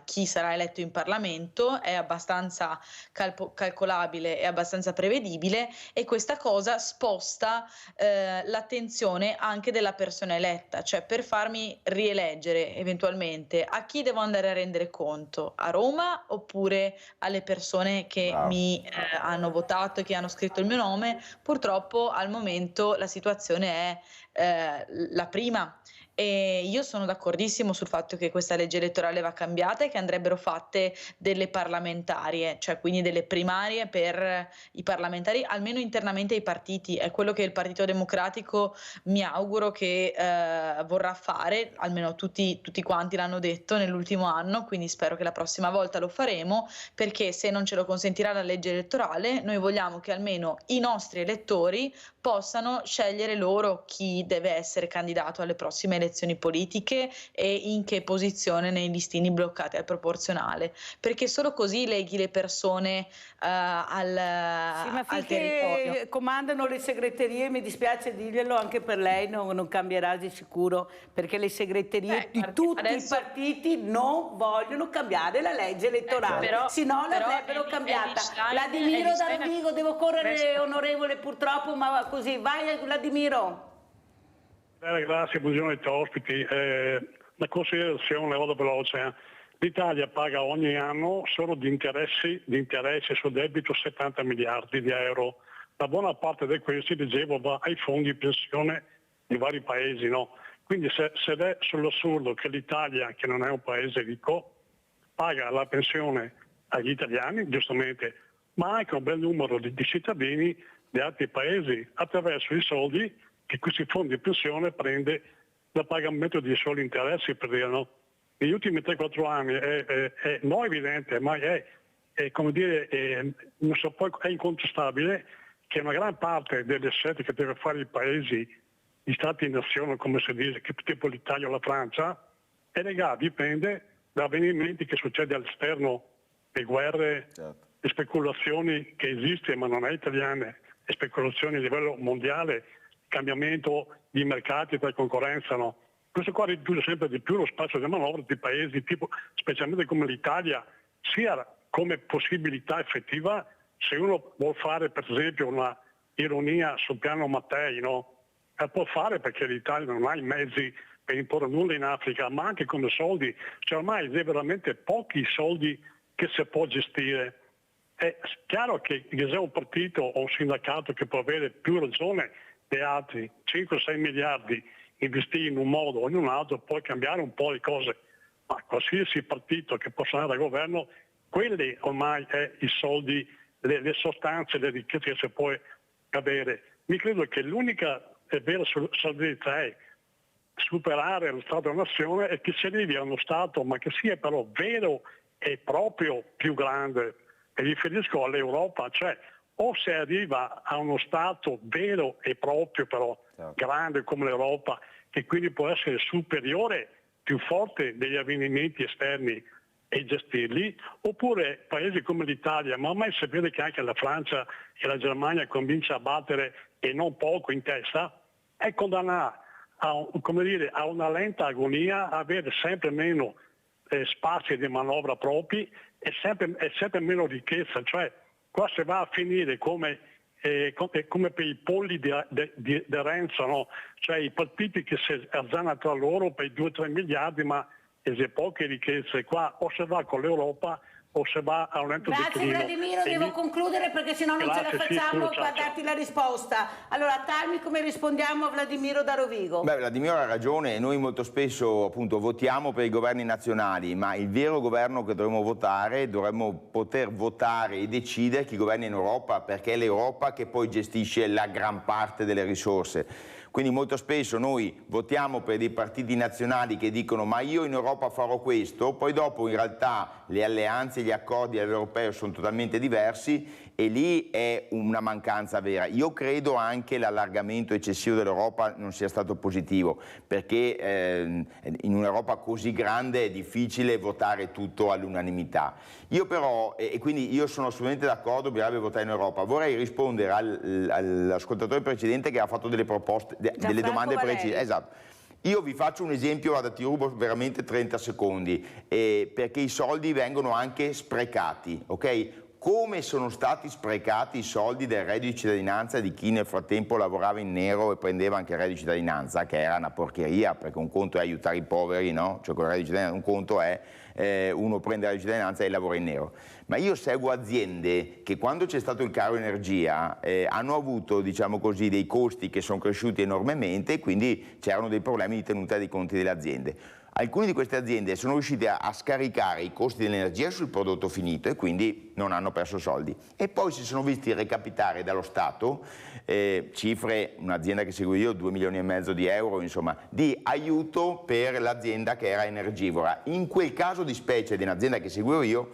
chi sarà eletto in Parlamento, è abbastanza calcolabile e abbastanza prevedibile, e questa cosa sposta l'attenzione anche della persona eletta, cioè per farmi rieleggere eventualmente a chi devo andare a rendere conto, a Roma oppure alle persone che mi hanno votato e che hanno scritto il mio nome. Purtroppo al momento la situazione è la prima. E io sono d'accordissimo sul fatto che questa legge elettorale va cambiata e che andrebbero fatte delle parlamentarie, cioè quindi delle primarie per i parlamentari, almeno internamente ai partiti. È quello che il Partito Democratico mi auguro che vorrà fare, almeno tutti quanti l'hanno detto nell'ultimo anno, quindi spero che la prossima volta lo faremo, perché se non ce lo consentirà la legge elettorale, noi vogliamo che almeno i nostri elettori possano scegliere loro chi deve essere candidato alle prossime elezioni politiche e in che posizione nei listini bloccati al proporzionale, perché solo così leghi le persone al territorio. Finché comandano le segreterie, mi dispiace dirglielo, anche per lei non cambierà di sicuro, perché le segreterie di tutti i partiti non vogliono cambiare la legge elettorale, se no l'avrebbero cambiata. Vladimiro da Rovigo, devo correre, onorevole, purtroppo, ma così, vai Vladimiro. Grazie, buongiorno ai tuoi ospiti. La considerazione, vado veloce. L'Italia paga ogni anno solo di interessi sul debito 70 miliardi di euro. La buona parte di questi, dicevo, va ai fondi pensione di vari paesi, no? Quindi se è sull'assurdo che l'Italia, che non è un paese ricco, paga la pensione agli italiani, giustamente, ma anche un bel numero di cittadini di altri paesi attraverso i soldi che questi fondi di pensione prende dal pagamento di soli interessi, per dire, no? Negli ultimi 3-4 anni è non evidente, ma come dire, non so, poi è incontestabile che una gran parte delle scelte che deve fare i paesi, gli stati in nazione, come si dice, tipo l'Italia o la Francia, è legata, dipende da avvenimenti che succede all'esterno, le guerre, certo, le speculazioni che esistono, ma non è italiane, le speculazioni a livello mondiale, cambiamento di mercati per concorrenza, no? Questo qua riduce sempre di più lo spazio di manovra di paesi tipo, specialmente come l'Italia, sia come possibilità effettiva, se uno vuol fare per esempio una ironia sul piano Mattei, no? Può fare, perché l'Italia non ha i mezzi per imporre nulla in Africa, ma anche come soldi, cioè ormai è veramente pochi soldi che si può gestire. È chiaro che se è un partito o un sindacato che può avere più ragione di altri, 5-6 miliardi investiti in un modo o in un altro, può cambiare un po' le cose, ma qualsiasi partito che possa andare al governo, quelli ormai è i soldi, le sostanze, le ricchezze che si può avere. Mi credo che l'unica vera solidarietà è superare lo Stato-nazione e che si arrivi a uno Stato, ma che sia però vero e proprio più grande. Mi riferisco all'Europa, cioè o si arriva a uno Stato vero e proprio però grande come l'Europa, che quindi può essere superiore, più forte degli avvenimenti esterni e gestirli, oppure paesi come l'Italia, ma ormai sapete che anche la Francia e la Germania comincia a battere e non poco in testa, è condannata a una lenta agonia, a avere sempre meno spazi di manovra propri e sempre meno ricchezza, cioè qua si va a finire come per i polli di Renzo, no? Cioè i partiti che si azzanano tra loro per 2-3 miliardi, ma c'è poche ricchezze. Qua o si va con l'Europa o se va a un lento declino. Grazie Vladimiro, devo concludere perché sennò non ce la facciamo a darti la risposta. Allora Talmi, come rispondiamo a Vladimiro da Rovigo? Beh, Vladimiro ha ragione, noi molto spesso appunto votiamo per i governi nazionali, ma il vero governo che dovremmo poter votare e decidere chi governa in Europa, perché è l'Europa che poi gestisce la gran parte delle risorse. Quindi molto spesso noi votiamo per dei partiti nazionali che dicono ma io in Europa farò questo, poi dopo in realtà le alleanze e gli accordi a livello europeo sono totalmente diversi e lì è una mancanza vera. Io credo anche l'allargamento eccessivo dell'Europa non sia stato positivo, perché in un'Europa così grande è difficile votare tutto all'unanimità. Io però, e quindi io sono assolutamente d'accordo, bisognerebbe votare in Europa. Vorrei rispondere all'ascoltatore precedente che ha fatto delle proposte, delle domande precise. Esatto. Io vi faccio un esempio, guarda, ti rubo veramente 30 secondi, perché i soldi vengono anche sprecati, ok? Come sono stati sprecati i soldi del reddito di cittadinanza di chi nel frattempo lavorava in nero e prendeva anche il reddito di cittadinanza, che era una porcheria, perché un conto è aiutare i poveri, no? Cioè con il reddito di cittadinanza, un conto è uno prende il reddito di cittadinanza e lavora in nero. Ma io seguo aziende che quando c'è stato il caro energia hanno avuto, diciamo così, dei costi che sono cresciuti enormemente e quindi c'erano dei problemi di tenuta dei conti delle aziende. Alcune di queste aziende sono riuscite a scaricare i costi dell'energia sul prodotto finito e quindi non hanno perso soldi. E poi si sono visti recapitare dallo Stato cifre, un'azienda che seguo io, 2,5 milioni di euro, insomma, di aiuto per l'azienda che era energivora. In quel caso di specie di un'azienda che seguo io,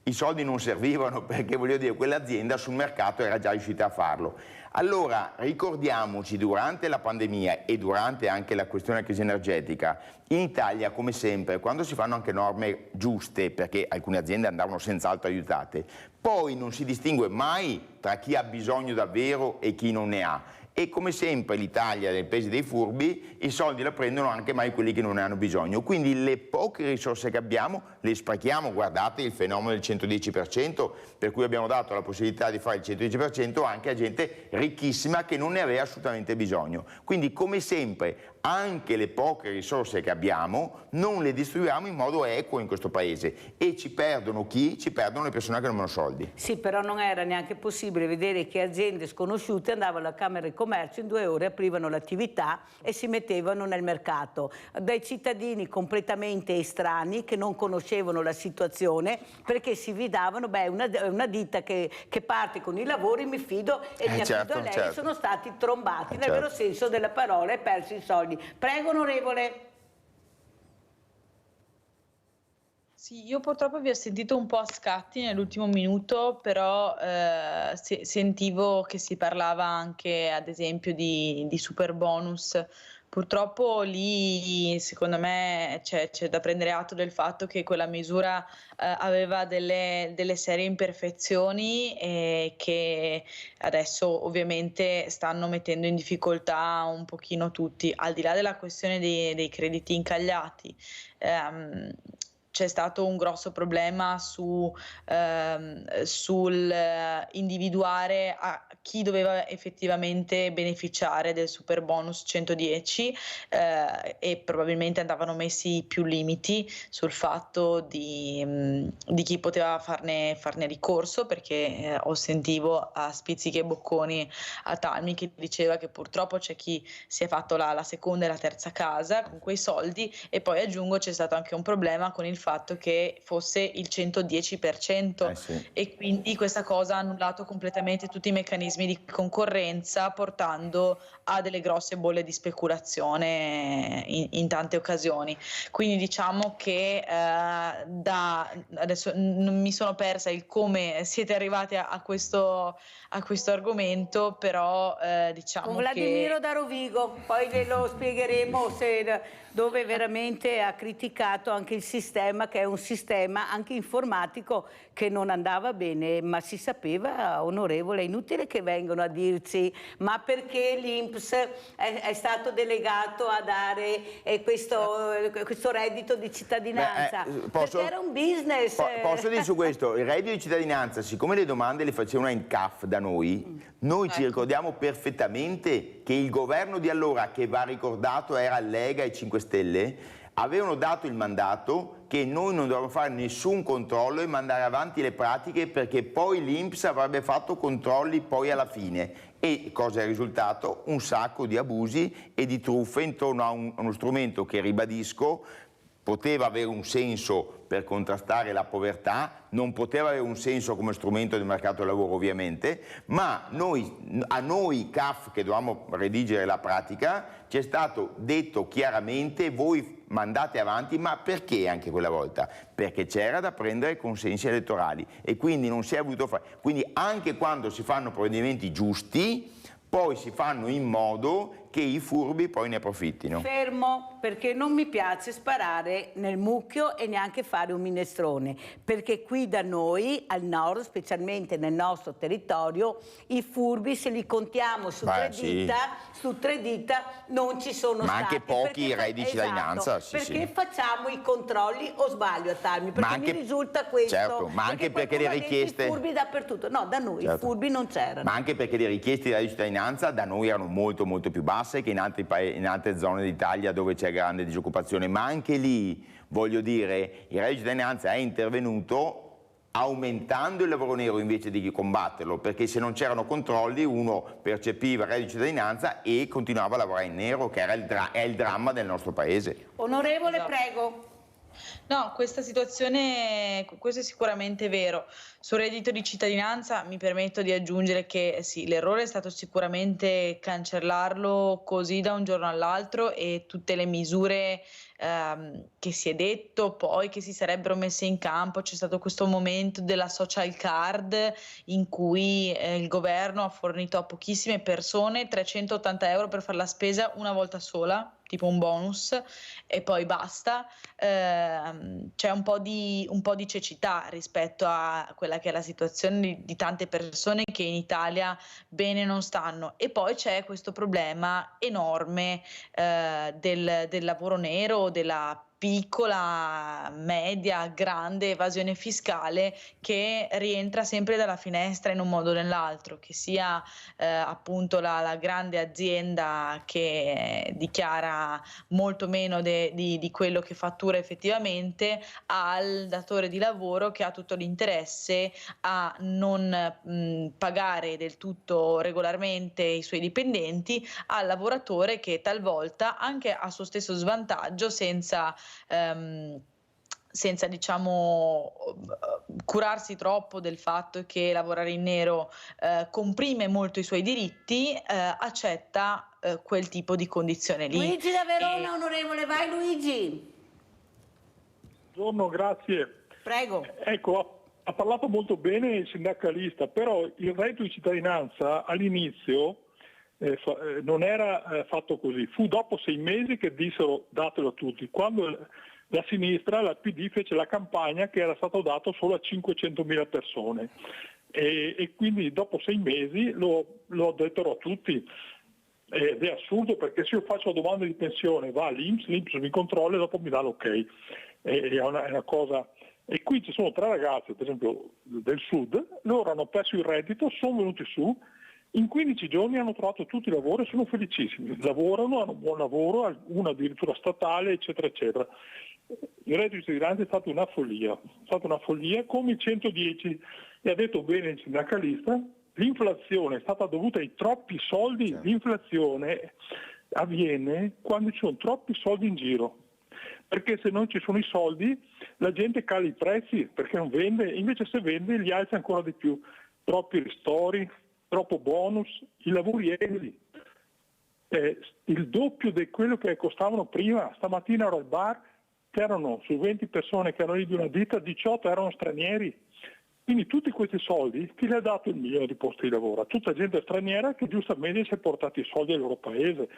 i soldi non servivano perché, voglio dire, quell'azienda sul mercato era già riuscita a farlo. Allora ricordiamoci, durante la pandemia e durante anche la questione della crisi energetica, in Italia come sempre quando si fanno anche norme giuste, perché alcune aziende andavano senz'altro aiutate, poi non si distingue mai tra chi ha bisogno davvero e chi non ne ha. E come sempre l'Italia è il paese dei furbi, i soldi la prendono anche mai quelli che non ne hanno bisogno. Quindi le poche risorse che abbiamo le sprechiamo. Guardate il fenomeno del 110%, per cui abbiamo dato la possibilità di fare il 110% anche a gente ricchissima che non ne aveva assolutamente bisogno. Quindi come sempre anche le poche risorse che abbiamo non le distribuiamo in modo equo in questo paese e ci perdono chi? Ci perdono le persone che non hanno soldi. Sì, però non era neanche possibile vedere che aziende sconosciute andavano alla Camera di Commercio, in 2 ore aprivano l'attività e si mettevano nel mercato. Dai cittadini completamente estranei che non conoscevano la situazione perché si fidavano, beh, una ditta che parte con i lavori, mi fido e mi affido a lei, sono stati trombati nel vero senso della parola e persi i soldi. Prego, onorevole. Sì, io purtroppo vi ho sentito un po' a scatti nell'ultimo minuto, però sentivo che si parlava anche, ad esempio, di super bonus. Purtroppo lì, secondo me, c'è da prendere atto del fatto che quella misura aveva delle serie imperfezioni e che adesso ovviamente stanno mettendo in difficoltà un pochino tutti, al di là della questione dei crediti incagliati. C'è stato un grosso problema sul individuare a chi doveva effettivamente beneficiare del super bonus 110 e probabilmente andavano messi più limiti sul fatto di chi poteva farne ricorso, perché ho sentivo a spizzichi e bocconi a Talmi che diceva che purtroppo c'è chi si è fatto la seconda e la terza casa con quei soldi, e poi aggiungo c'è stato anche un problema con il fatto che fosse il 110% sì. E quindi questa cosa ha annullato completamente tutti i meccanismi di concorrenza, portando a delle grosse bolle di speculazione in tante occasioni. Quindi diciamo che adesso non mi sono persa il come siete arrivati a questo argomento, però diciamo con Vladimiro da Rovigo, poi ve lo spiegheremo dove veramente ha criticato anche il sistema, che è un sistema anche informatico che non andava bene, ma si sapeva, onorevole, è inutile che vengano a dirci ma perché l'INPS è stato delegato a dare questo reddito di cittadinanza, perché era un business. Posso dire su questo, il reddito di cittadinanza, siccome le domande le facevano in CAF da noi ci ricordiamo perfettamente che il governo di allora, che va ricordato era Lega e 5 Stelle, avevano dato il mandato che noi non dovevamo fare nessun controllo e mandare avanti le pratiche, perché poi l'INPS avrebbe fatto controlli poi alla fine. E cosa è risultato? Un sacco di abusi e di truffe intorno a uno strumento che, ribadisco, poteva avere un senso per contrastare la povertà, non poteva avere un senso come strumento del mercato del lavoro ovviamente, ma a noi CAF, che dovevamo redigere la pratica, ci è stato detto chiaramente: voi mandate avanti. Ma perché anche quella volta? Perché c'era da prendere consensi elettorali e quindi non si è voluto fare. Quindi anche quando si fanno provvedimenti giusti, poi si fanno in modo che i furbi poi ne approfittino. Fermo, perché non mi piace sparare nel mucchio e neanche fare un minestrone, perché qui da noi, al nord, specialmente nel nostro territorio, i furbi, se li contiamo su tre dita, non ci sono stati. Ma anche pochi redditi di cittadinanza. Perché facciamo i controlli, o sbaglio a Talmi? Perché mi risulta questo. Certo, ma anche perché le richieste... I furbi dappertutto. No, da noi i furbi non c'erano. Ma anche perché le richieste di reddito di cittadinanza da noi erano molto molto più basse che in altre zone d'Italia dove c'è grande disoccupazione, ma anche lì, voglio dire, il reddito di cittadinanza è intervenuto aumentando il lavoro nero invece di combatterlo, perché se non c'erano controlli uno percepiva il reddito di cittadinanza e continuava a lavorare in nero, che è il dramma del nostro paese. Onorevole, prego. No, questa situazione, questo è sicuramente vero. Sul reddito di cittadinanza mi permetto di aggiungere che sì, l'errore è stato sicuramente cancellarlo così da un giorno all'altro, e tutte le misure che si è detto poi che si sarebbero messe in campo. C'è stato questo momento della social card in cui il governo ha fornito a pochissime persone 380 euro per fare la spesa una volta sola, tipo un bonus, e poi basta. C'è un po' di cecità rispetto a quella che è la situazione di tante persone che in Italia bene non stanno. E poi c'è questo problema enorme del lavoro nero, della piccola, media, grande evasione fiscale che rientra sempre dalla finestra in un modo o nell'altro, che sia appunto la grande azienda che dichiara molto meno di quello che fattura effettivamente, al datore di lavoro che ha tutto l'interesse a non pagare del tutto regolarmente i suoi dipendenti, al lavoratore che talvolta, anche a suo stesso svantaggio, senza diciamo curarsi troppo del fatto che lavorare in nero comprime molto i suoi diritti, accetta quel tipo di condizione lì. Luigi da Verona, onorevole, vai Luigi. Buongiorno, grazie. Prego. Ecco, ha parlato molto bene il sindacalista, però il reddito di cittadinanza all'inizio non era fatto così. Fu dopo 6 mesi che dissero datelo a tutti, quando la sinistra, la PD, fece la campagna che era stato dato solo a 500.000 persone e quindi dopo 6 mesi lo dettero a tutti. Ed è assurdo, perché se io faccio la domanda di pensione va all'INPS, l'INPS mi controlla e dopo mi dà l'ok. È una cosa. E qui ci sono 3 ragazzi, per esempio del sud, loro hanno perso il reddito, sono venuti su, in 15 giorni hanno trovato tutti i lavori e sono felicissimi. Lavorano, hanno un buon lavoro, uno addirittura statale, eccetera, eccetera. Il reddito di cittadinanza è stata una follia, come il 110, e ha detto bene il sindacalista, l'inflazione è stata dovuta ai troppi soldi, certo. L'inflazione avviene quando ci sono troppi soldi in giro, perché se non ci sono i soldi la gente cala i prezzi perché non vende, invece se vende li alza ancora di più. Troppi ristori, troppo bonus, i lavori edili, il doppio di quello che costavano prima. Stamattina ero al bar, c'erano su 20 persone che erano lì di una ditta, 18 erano stranieri. Quindi tutti questi soldi chi li ha dato il milione di posti di lavoro? A tutta gente straniera che giustamente si è portati i soldi al loro paese.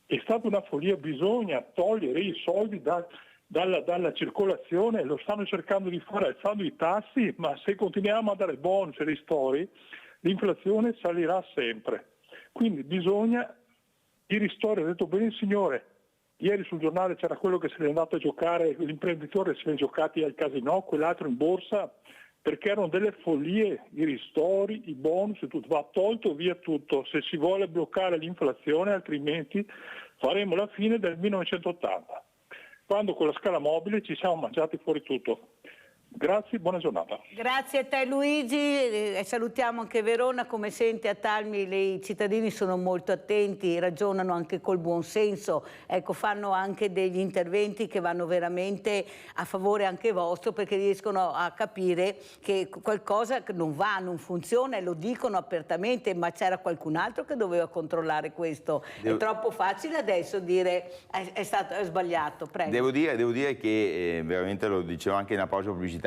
È stata una follia, bisogna togliere i soldi dalla circolazione, lo stanno cercando di fare alzando i tassi, ma se continuiamo a dare bonus e ristori, l'inflazione salirà sempre. Quindi bisogna i ristori, ha detto bene il signore. Ieri sul giornale c'era quello che se n'è andato a giocare, l'imprenditore se ne è giocati al casino, quell'altro in borsa, perché erano delle follie, i ristori, i bonus, tutto. Va tolto via tutto se si vuole bloccare l'inflazione, altrimenti faremo la fine del 1980, quando con la scala mobile ci siamo mangiati fuori tutto. Grazie, buona giornata. Grazie a te Luigi, e salutiamo anche Verona. Come sente a Talmi i cittadini sono molto attenti, ragionano anche col buon senso, ecco, fanno anche degli interventi che vanno veramente a favore anche vostro, perché riescono a capire che qualcosa non va, non funziona, e lo dicono apertamente, ma c'era qualcun altro che doveva controllare questo. È troppo facile adesso dire è sbagliato. Prego. Devo dire che veramente lo dicevo anche in una pausa pubblicitaria,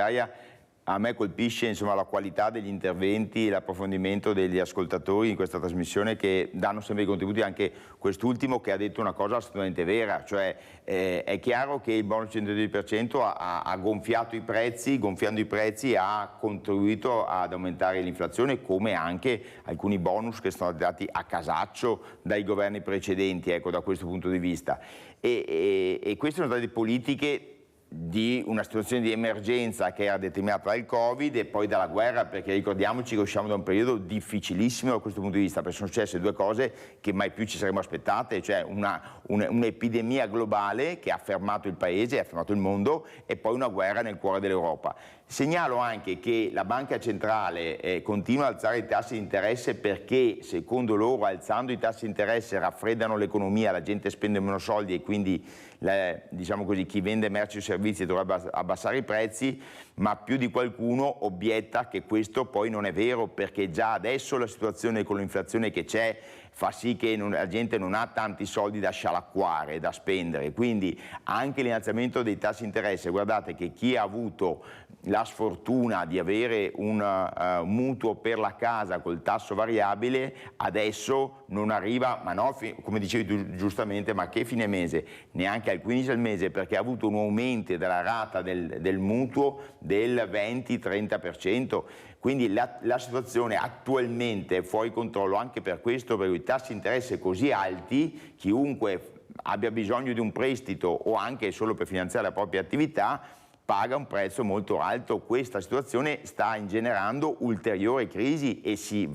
a me colpisce insomma la qualità degli interventi, l'approfondimento degli ascoltatori in questa trasmissione, che danno sempre i contributi, anche quest'ultimo che ha detto una cosa assolutamente vera, cioè è chiaro che il bonus 110% ha gonfiato i prezzi, gonfiando i prezzi ha contribuito ad aumentare l'inflazione, come anche alcuni bonus che sono dati a casaccio dai governi precedenti, ecco, da questo punto di vista. E queste sono state politiche di una situazione di emergenza che era determinata dal Covid e poi dalla guerra, perché ricordiamoci che usciamo da un periodo difficilissimo da questo punto di vista, perché sono successe 2 cose che mai più ci saremmo aspettate, cioè un'epidemia globale che ha fermato il paese, ha fermato il mondo, e poi una guerra nel cuore dell'Europa. Segnalo anche che la Banca Centrale continua ad alzare i tassi di interesse perché, secondo loro, alzando i tassi di interesse raffreddano l'economia, la gente spende meno soldi e quindi diciamo così, chi vende merci o servizi dovrebbe abbassare i prezzi, ma più di qualcuno obietta che questo poi non è vero, perché già adesso la situazione con l'inflazione che c'è fa sì che la gente non ha tanti soldi da scialacquare, da spendere, quindi anche l'innalzamento dei tassi di interesse, guardate che chi ha avuto la sfortuna di avere un mutuo per la casa col tasso variabile adesso non arriva, ma no, come dicevi tu giustamente, ma che fine mese? Neanche al 15 al mese, perché ha avuto un aumento della rata del mutuo del 20-30%. Quindi la situazione attualmente è fuori controllo, anche per questo, perché i tassi di interesse così alti, chiunque abbia bisogno di un prestito o anche solo per finanziare la propria attività, paga un prezzo molto alto. Questa situazione sta ingenerando ulteriori crisi e si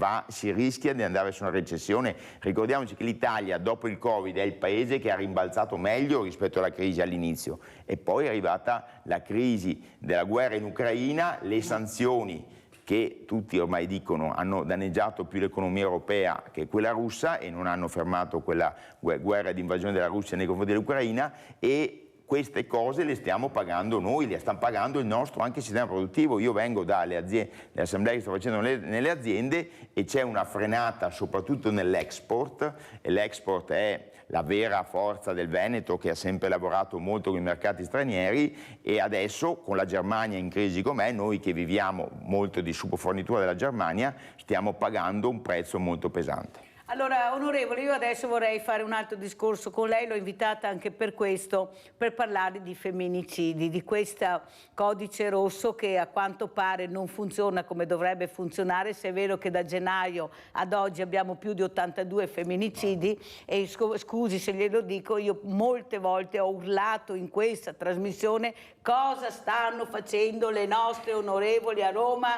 rischia di andare su una recessione. Ricordiamoci che l'Italia dopo il Covid è il paese che ha rimbalzato meglio rispetto alla crisi all'inizio, e poi è arrivata la crisi della guerra in Ucraina, le sanzioni che tutti ormai dicono hanno danneggiato più l'economia europea che quella russa e non hanno fermato quella guerra di invasione della Russia nei confronti dell'Ucraina, e queste cose le stiamo pagando noi, le sta pagando il nostro anche sistema produttivo. Io vengo dalle aziende, le assemblee che sto facendo nelle aziende, e c'è una frenata soprattutto nell'export, e l'export è la vera forza del Veneto, che ha sempre lavorato molto con i mercati stranieri, e adesso con la Germania in crisi com'è, noi che viviamo molto di subfornitura della Germania stiamo pagando un prezzo molto pesante. Allora, onorevole, io adesso vorrei fare un altro discorso con lei, l'ho invitata anche per questo, per parlare di femminicidi, di questo codice rosso che a quanto pare non funziona come dovrebbe funzionare, se è vero che da gennaio ad oggi abbiamo più di 82 femminicidi, e scusi se glielo dico, io molte volte ho urlato in questa trasmissione cosa stanno facendo le nostre onorevoli a Roma.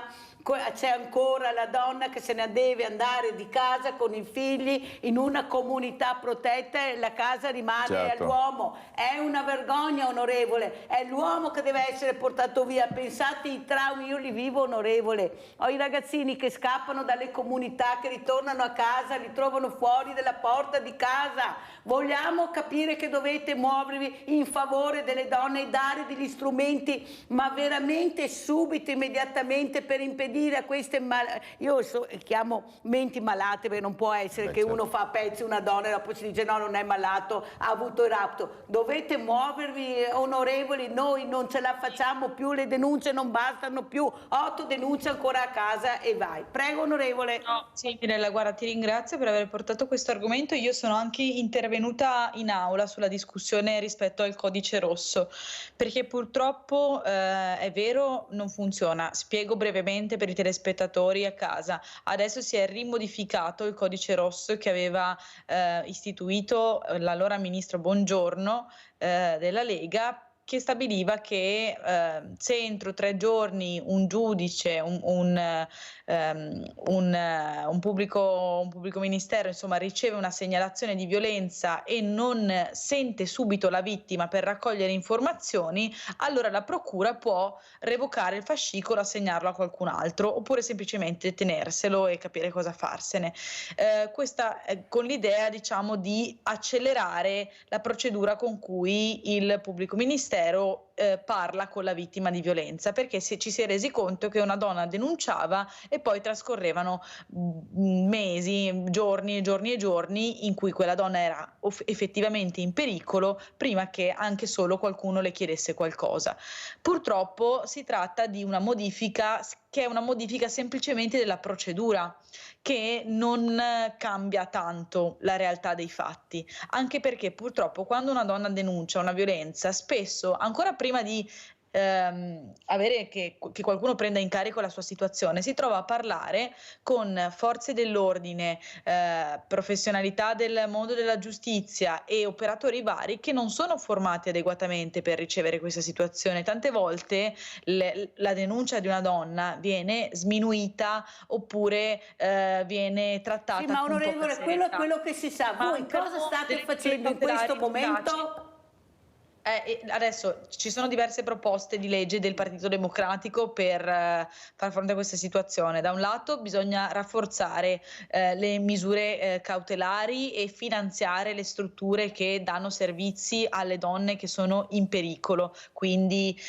C'è ancora la donna che se ne deve andare di casa con i figli in una comunità protetta e la casa rimane all'uomo. È una vergogna, onorevole, è l'uomo che deve essere portato via. Pensate ai traumi, io li vivo, onorevole. Ho i ragazzini che scappano dalle comunità, che ritornano a casa, li trovano fuori dalla porta di casa. Vogliamo capire che dovete muovervi in favore delle donne e dare degli strumenti, ma veramente subito, immediatamente, per impedire a queste io chiamo menti malate, perché non può essere che uno fa a pezzi una donna e dopo si dice no, non è malato, ha avuto il rapto. Dovete muovervi, onorevoli, noi non ce la facciamo più, le denunce non bastano più, 8 denunce ancora a casa e vai. Prego, onorevole. No, sì, Mirella, guarda, ti ringrazio per aver portato questo argomento. Io sono anche intervenuta in aula sulla discussione rispetto al codice rosso, perché purtroppo è vero, non funziona. Spiego brevemente per i telespettatori a casa. Adesso si è rimodificato il codice rosso che aveva istituito l'allora ministro Bongiorno della Lega, che stabiliva che se entro 3 giorni un giudice, un pubblico ministero, insomma, riceve una segnalazione di violenza e non sente subito la vittima per raccogliere informazioni, allora la procura può revocare il fascicolo, assegnarlo a qualcun altro, oppure semplicemente tenerselo e capire cosa farsene. Questa con l'idea, diciamo, di accelerare la procedura con cui il pubblico ministero parla con la vittima di violenza, perché ci si è resi conto che una donna denunciava e poi trascorrevano mesi, giorni e giorni e giorni in cui quella donna era effettivamente in pericolo prima che anche solo qualcuno le chiedesse qualcosa. Purtroppo si tratta di una modifica che è una modifica semplicemente della procedura, che non cambia tanto la realtà dei fatti, anche perché purtroppo quando una donna denuncia una violenza, spesso ancora prima di avere che qualcuno prenda in carico la sua situazione, si trova a parlare con forze dell'ordine, professionalità del mondo della giustizia e operatori vari che non sono formati adeguatamente per ricevere questa situazione. Tante volte la denuncia di una donna viene sminuita oppure viene trattata. Sì, ma onorevole, quello è quello che si sa. Voi cosa state facendo in questo momento? Adesso ci sono diverse proposte di legge del Partito Democratico per far fronte a questa situazione. Da un lato bisogna rafforzare le misure cautelari e finanziare le strutture che danno servizi alle donne che sono in pericolo, quindi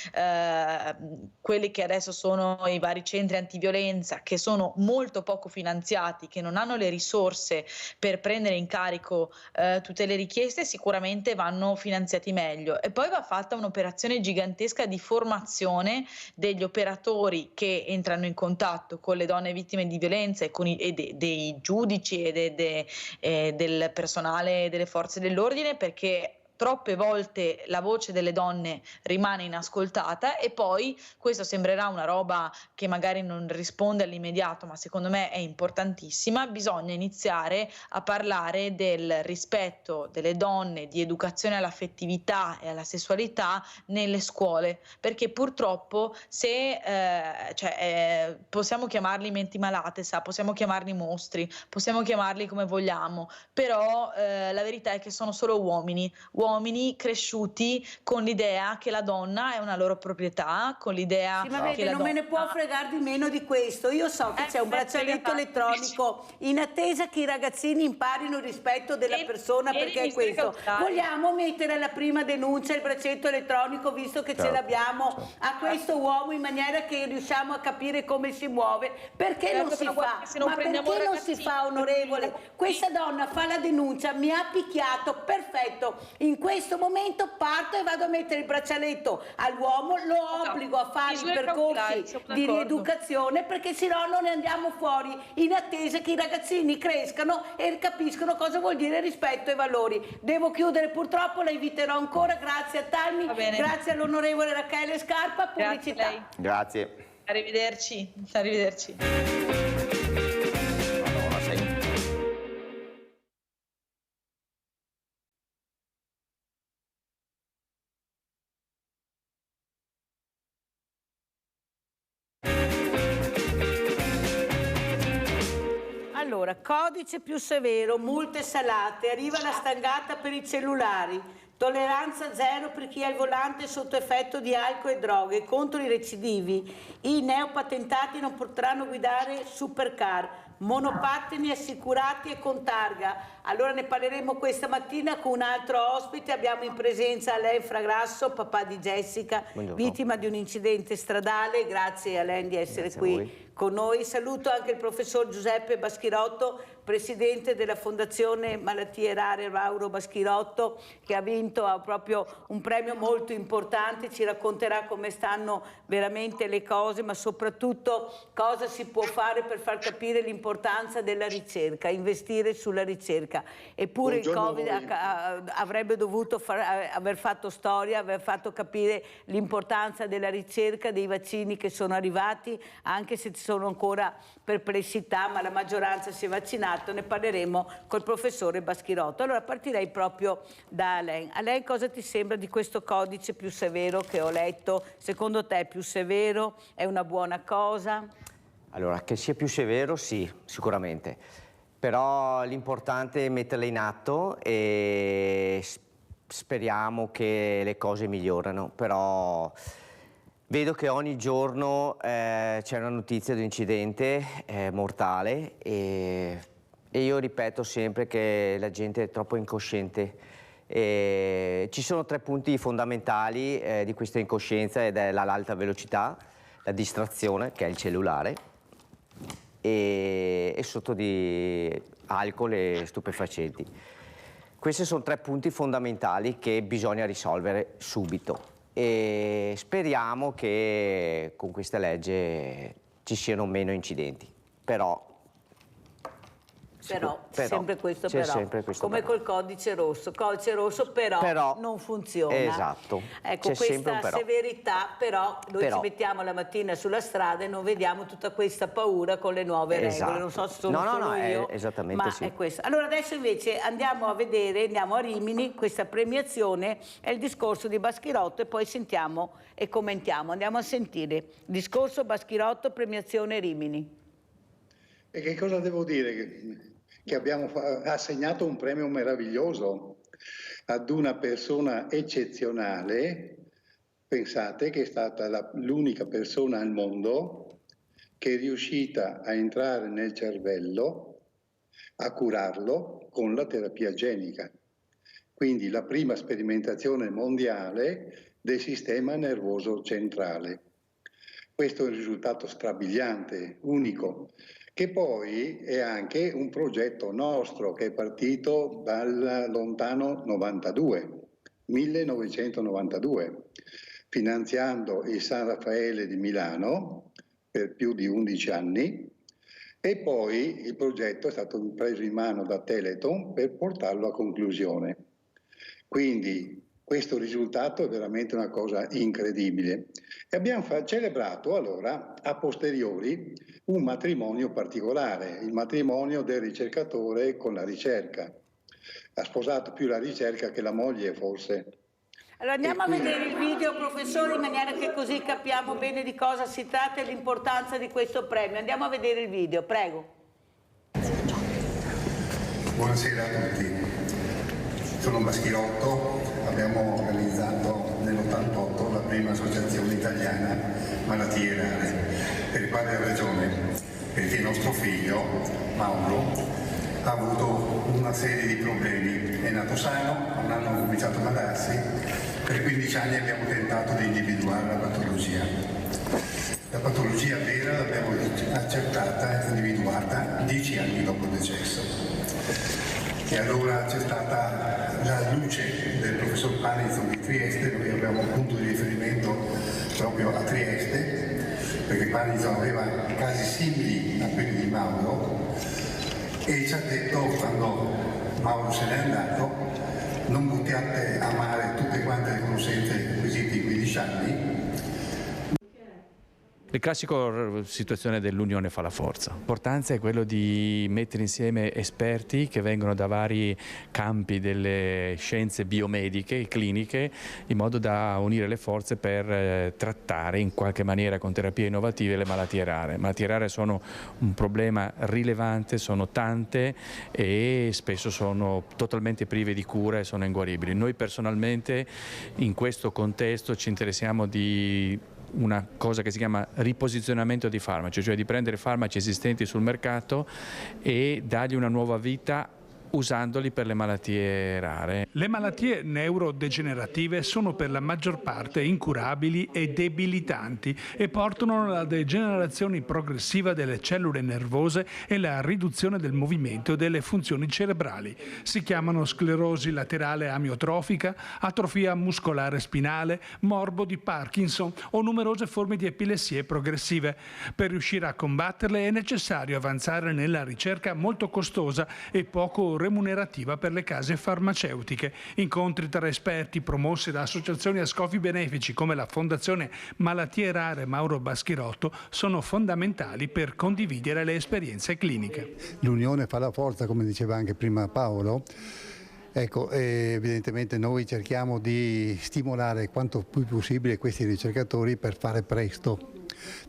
quelli che adesso sono i vari centri antiviolenza, che sono molto poco finanziati, che non hanno le risorse per prendere in carico tutte le richieste, sicuramente vanno finanziati meglio. E poi va fatta un'operazione gigantesca di formazione degli operatori che entrano in contatto con le donne vittime di violenza e dei giudici e del personale delle forze dell'ordine, perché troppe volte la voce delle donne rimane inascoltata, e poi questo sembrerà una roba che magari non risponde all'immediato, ma secondo me è importantissima. Bisogna iniziare a parlare del rispetto delle donne, di educazione all'affettività e alla sessualità nelle scuole, perché purtroppo se possiamo chiamarli menti malate, possiamo chiamarli mostri, possiamo chiamarli come vogliamo, però la verità è che sono solo uomini cresciuti con l'idea che la donna è una loro proprietà, con l'idea Sì, ma che vede, la non me ne donna... può fregare di meno di questo. Io so che c'è un braccialetto elettronico in attesa che i ragazzini imparino il rispetto della persona, perché è questo. Vogliamo mettere alla prima denuncia il braccetto elettronico, visto che ce l'abbiamo, a questo uomo, in maniera che riusciamo a capire come si muove? Perché non si fa? Ma perché non si fa, onorevole? Questa donna fa la denuncia, mi ha picchiato, perfetto. In questo momento parto e vado a mettere il braccialetto all'uomo, lo obbligo a fare i percorsi di rieducazione, perché sennò non ne andiamo fuori, in attesa che i ragazzini crescano e capiscono cosa vuol dire rispetto ai valori. Devo chiudere, purtroppo, la inviterò ancora. Grazie a Talmi, grazie all'onorevole Rachele Scarpa. Pubblicità. Grazie. Arrivederci. Arrivederci. Allora, codice più severo, multe salate, arriva la stangata per i cellulari, tolleranza zero per chi ha il volante sotto effetto di alcol e droghe, contro i recidivi, i neopatentati non potranno guidare supercar, monopattini assicurati e con targa. Allora ne parleremo questa mattina con un altro ospite. Abbiamo in presenza Alain Fragrasso, papà di Jessica, vittima di un incidente stradale. Grazie Alain di essere qui con noi. Saluto anche il professor Giuseppe Baschirotto, presidente della Fondazione Malattie Rare Mauro Baschirotto, che ha vinto proprio un premio molto importante. Ci racconterà come stanno veramente le cose, ma soprattutto cosa si può fare per far capire l'importanza della ricerca, investire sulla ricerca. Eppure il Covid avrebbe dovuto aver fatto storia, aver fatto capire l'importanza della ricerca, dei vaccini che sono arrivati, anche se ci sono ancora perplessità, ma la maggioranza si è vaccinata. Ne parleremo col professore Baschirotto. Allora partirei proprio da Alain. Alain, cosa ti sembra di questo codice più severo che ho letto? Secondo te è più severo? È una buona cosa? Allora, che sia più severo, sì, sicuramente. Però l'importante è metterla in atto e speriamo che le cose migliorano. Però vedo che ogni giorno c'è una notizia di un incidente mortale e io ripeto sempre che la gente è troppo incosciente. Ci sono 3 punti fondamentali di questa incoscienza, ed è l'alta velocità, la distrazione, che è il cellulare, e sotto di alcol e stupefacenti. Questi sono 3 punti fondamentali che bisogna risolvere subito e speriamo che con questa legge ci siano meno incidenti. Però sempre questo come col codice rosso. Codice rosso però non funziona. Esatto. Ecco, questa severità, però noi ci mettiamo la mattina sulla strada e non vediamo tutta questa paura con le nuove regole. Non so se sono solo io, esattamente, ma è questo. Allora adesso invece andiamo a vedere, andiamo a Rimini, questa premiazione è il discorso di Baschirotto e poi sentiamo e commentiamo. Andiamo a sentire. Discorso Baschirotto, premiazione Rimini. E che cosa devo dire? Che abbiamo assegnato un premio meraviglioso ad una persona eccezionale, pensate che è stata l'unica persona al mondo che è riuscita a entrare nel cervello, a curarlo con la terapia genica. Quindi la prima sperimentazione mondiale del sistema nervoso centrale. Questo è un risultato strabiliante, unico, che poi è anche un progetto nostro che è partito dal lontano 1992, finanziando il San Raffaele di Milano per più di 11 anni, e poi il progetto è stato preso in mano da Teleton per portarlo a conclusione. Quindi questo risultato è veramente una cosa incredibile. E abbiamo celebrato allora a posteriori un matrimonio particolare, il matrimonio del ricercatore con la ricerca. Ha sposato più la ricerca che la moglie forse. Allora andiamo a vedere il video, professore, in maniera che così capiamo bene di cosa si tratta e l'importanza di questo premio. Andiamo a vedere il video, prego. Buonasera a tutti, sono Baschirotto, abbiamo organizzato nell'88 la prima associazione italiana malattie rare. Per quale ragione? Perché nostro figlio, Mauro, ha avuto una serie di problemi, è nato sano, un anno ha cominciato a malarsi, per 15 anni abbiamo tentato di individuare la patologia. La patologia vera l'abbiamo accertata e individuata 10 anni dopo il decesso. E allora c'è stata la luce del professor Panizzo di Trieste, noi abbiamo un punto di riferimento proprio a Trieste, perché Panizzo aveva casi simili a quelli di Mauro, e ci ha detto, quando Mauro se n'è andato, non buttiate a mare tutte quante le conoscenze acquisite in 15 anni. La classica situazione dell'unione fa la forza. L'importanza è quello di mettere insieme esperti che vengono da vari campi delle scienze biomediche e cliniche, in modo da unire le forze per trattare in qualche maniera con terapie innovative le malattie rare. Le malattie rare sono un problema rilevante, sono tante e spesso sono totalmente prive di cura e sono inguaribili. Noi personalmente in questo contesto ci interessiamo di una cosa che si chiama riposizionamento di farmaci, cioè di prendere farmaci esistenti sul mercato e dargli una nuova vita usandoli per le malattie rare. Le malattie neurodegenerative sono per la maggior parte incurabili e debilitanti e portano alla degenerazione progressiva delle cellule nervose e la riduzione del movimento e delle funzioni cerebrali. Si chiamano sclerosi laterale amiotrofica, atrofia muscolare spinale, morbo di Parkinson o numerose forme di epilessie progressive. Per riuscire a combatterle è necessario avanzare nella ricerca molto costosa e poco remunerativa per le case farmaceutiche. Incontri tra esperti promossi da associazioni a scopi benefici come la Fondazione Malattie Rare Mauro Baschirotto sono fondamentali per condividere le esperienze cliniche. L'unione fa la forza, come diceva anche prima Paolo. Ecco, evidentemente noi cerchiamo di stimolare quanto più possibile questi ricercatori per fare presto.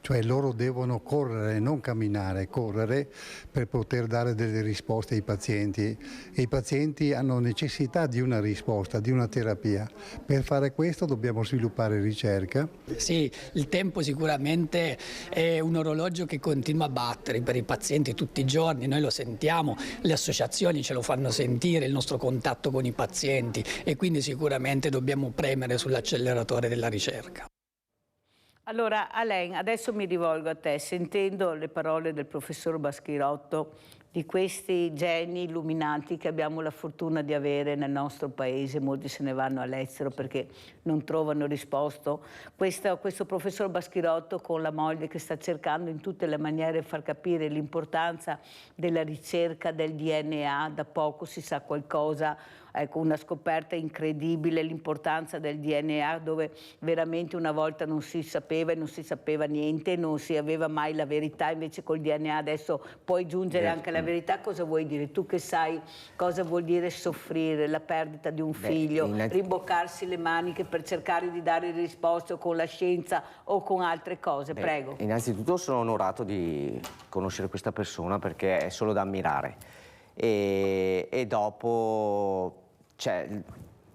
Cioè loro devono correre, non camminare, correre per poter dare delle risposte ai pazienti e i pazienti hanno necessità di una risposta, di una terapia. Per fare questo dobbiamo sviluppare ricerca. Sì, il tempo sicuramente è un orologio che continua a battere per i pazienti tutti i giorni, noi lo sentiamo, le associazioni ce lo fanno sentire, il nostro contatto con i pazienti e quindi sicuramente dobbiamo premere sull'acceleratore della ricerca. Allora, Alain, adesso mi rivolgo a te, sentendo le parole del professor Baschirotto, di questi geni illuminanti che abbiamo la fortuna di avere nel nostro paese, molti se ne vanno all'estero perché non trovano risposta. Questo professor Baschirotto con la moglie che sta cercando in tutte le maniere di far capire l'importanza della ricerca del DNA, da poco si sa qualcosa, ecco, una scoperta incredibile, l'importanza del DNA, dove veramente una volta non si sapeva e non si sapeva niente, non si aveva mai la verità, invece col DNA adesso puoi giungere anche alla verità. Cosa vuoi dire? Tu che sai cosa vuol dire soffrire la perdita di un figlio, rimboccarsi le maniche per cercare di dare risposte o con la scienza o con altre cose, prego. Innanzitutto sono onorato di conoscere questa persona perché è solo da ammirare e dopo c'è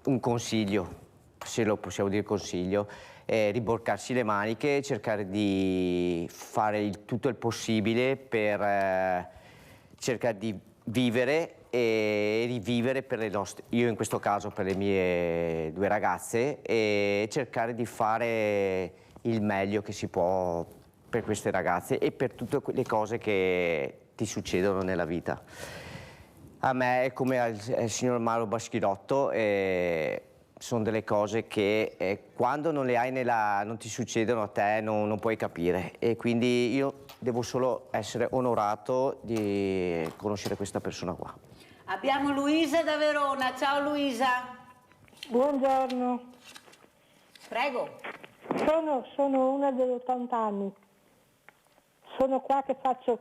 un consiglio, se lo possiamo dire consiglio, è rimboccarsi le maniche e cercare di fare tutto il possibile per cercare di vivere e rivivere per le nostre, io in questo caso per le mie due ragazze, e cercare di fare il meglio che si può per queste ragazze e per tutte le cose che ti succedono nella vita. A me, come al signor Mauro Baschirotto, sono delle cose che quando non le hai non ti succedono a te non puoi capire, e quindi io devo solo essere onorato di conoscere questa persona qua. Abbiamo Luisa da Verona, ciao Luisa. Buongiorno. Prego. Sono una degli 80 anni. Sono qua che faccio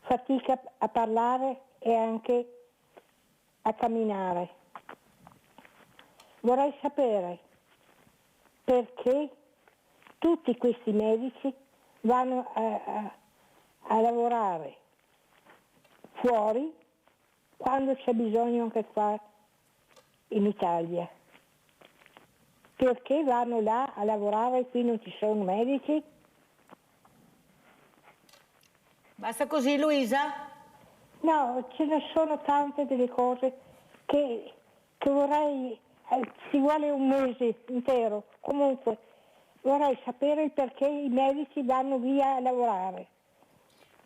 fatica a parlare e anche a camminare. Vorrei sapere perché tutti questi medici vanno a lavorare fuori quando c'è bisogno anche qua in Italia. Perché vanno là a lavorare e qui non ci sono medici? Basta così, Luisa? No, ce ne sono tante delle cose che vorrei, ci vuole un mese intero. Comunque vorrei sapere il perché i medici vanno via a lavorare.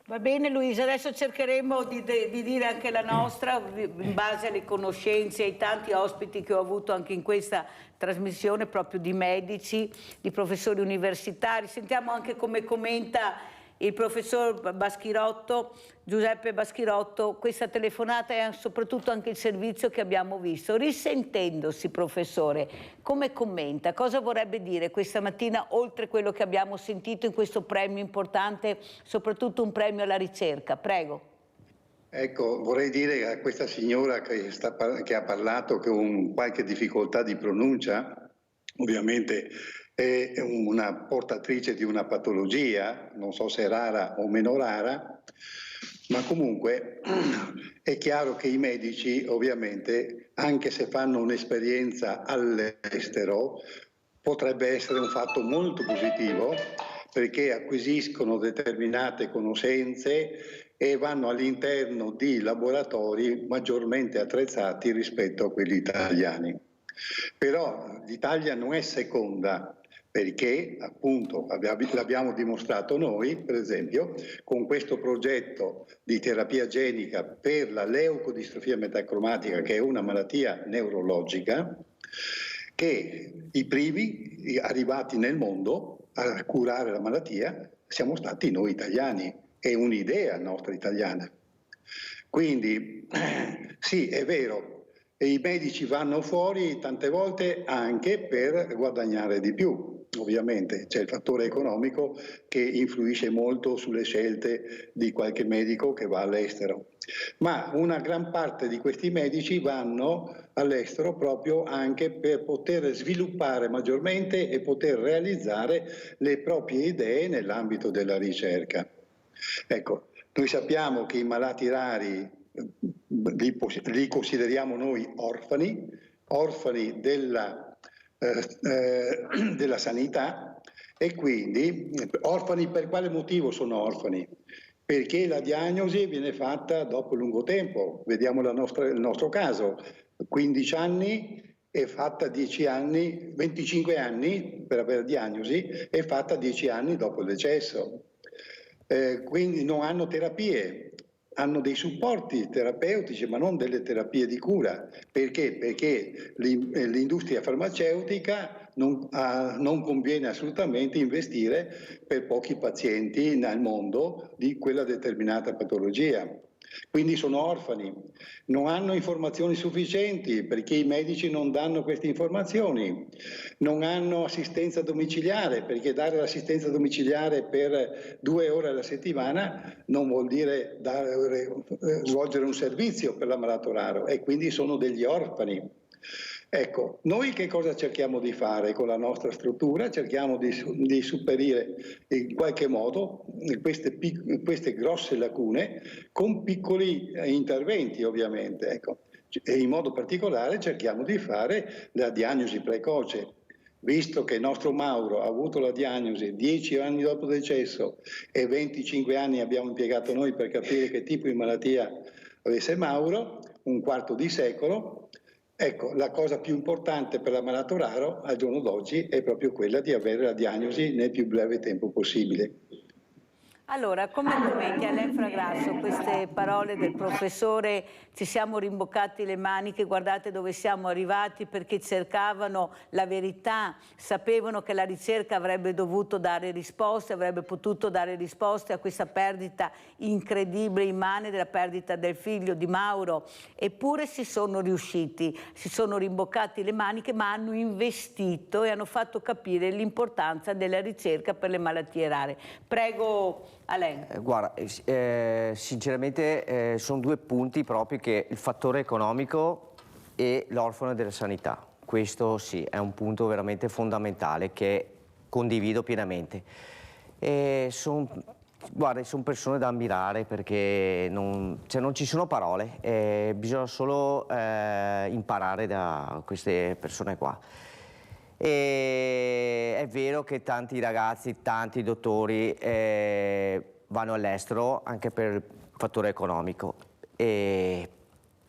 Va bene Luisa, adesso cercheremo di dire anche la nostra in base alle conoscenze e ai tanti ospiti che ho avuto anche in questa trasmissione proprio di medici, di professori universitari. Sentiamo anche come commenta il professor Baschirotto, Giuseppe Baschirotto, questa telefonata e soprattutto anche il servizio che abbiamo visto. Risentendosi, professore, come commenta? Cosa vorrebbe dire questa mattina, oltre quello che abbiamo sentito in questo premio importante, soprattutto un premio alla ricerca? Prego. Ecco, vorrei dire a questa signora che ha parlato con qualche difficoltà di pronuncia, ovviamente è una portatrice di una patologia, non so se rara o meno rara, ma comunque è chiaro che i medici ovviamente, anche se fanno un'esperienza all'estero, potrebbe essere un fatto molto positivo perché acquisiscono determinate conoscenze e vanno all'interno di laboratori maggiormente attrezzati rispetto a quelli italiani. Però l'Italia non è seconda, perché appunto l'abbiamo dimostrato noi, per esempio, con questo progetto di terapia genica per la leucodistrofia metacromatica, che è una malattia neurologica, che i primi arrivati nel mondo a curare la malattia siamo stati noi italiani, è un'idea nostra italiana. Quindi sì, è vero. E i medici vanno fuori tante volte anche per guadagnare di più. Ovviamente c'è il fattore economico che influisce molto sulle scelte di qualche medico che va all'estero. Ma una gran parte di questi medici vanno all'estero proprio anche per poter sviluppare maggiormente e poter realizzare le proprie idee nell'ambito della ricerca. Ecco, noi sappiamo che i malati rari li consideriamo noi orfani della sanità, e quindi orfani per quale motivo sono orfani? Perché la diagnosi viene fatta dopo lungo tempo. Vediamo il nostro caso, 15 anni è fatta 10 anni, 25 anni per avere diagnosi è fatta 10 anni dopo il decesso. Quindi non hanno terapie. Hanno dei supporti terapeutici, ma non delle terapie di cura. Perché? Perché l'industria farmaceutica non conviene assolutamente investire per pochi pazienti nel mondo di quella determinata patologia. Quindi sono orfani, non hanno informazioni sufficienti perché i medici non danno queste informazioni, non hanno assistenza domiciliare perché dare l'assistenza domiciliare per 2 ore alla settimana non vuol dire svolgere un servizio per l'ammalato raro, e quindi sono degli orfani. Ecco, noi che cosa cerchiamo di fare con la nostra struttura? Cerchiamo di superare in qualche modo queste grosse lacune con piccoli interventi, ovviamente. Ecco. E in modo particolare cerchiamo di fare la diagnosi precoce. Visto che il nostro Mauro ha avuto la diagnosi 10 anni dopo il decesso e 25 anni abbiamo impiegato noi per capire che tipo di malattia avesse Mauro, un quarto di secolo. Ecco, la cosa più importante per l'ammalato raro al giorno d'oggi è proprio quella di avere la diagnosi nel più breve tempo possibile. Allora, come commenti Alain Fragrasso queste parole del professore? Ci siamo rimboccati le maniche, guardate dove siamo arrivati, perché cercavano la verità, sapevano che la ricerca avrebbe dovuto dare risposte, avrebbe potuto dare risposte a questa perdita incredibile, immane, della perdita del figlio di Mauro, eppure ci sono riusciti, si sono rimboccati le maniche, ma hanno investito e hanno fatto capire l'importanza della ricerca per le malattie rare. Prego Alain. Guarda, sinceramente sono due punti proprio, che il fattore economico e l'orfano della sanità. Questo sì, è un punto veramente fondamentale che condivido pienamente. Guarda, sono persone da ammirare, perché non ci sono parole, bisogna solo imparare da queste persone qua. E è vero che tanti ragazzi, tanti dottori vanno all'estero anche per il fattore economico, e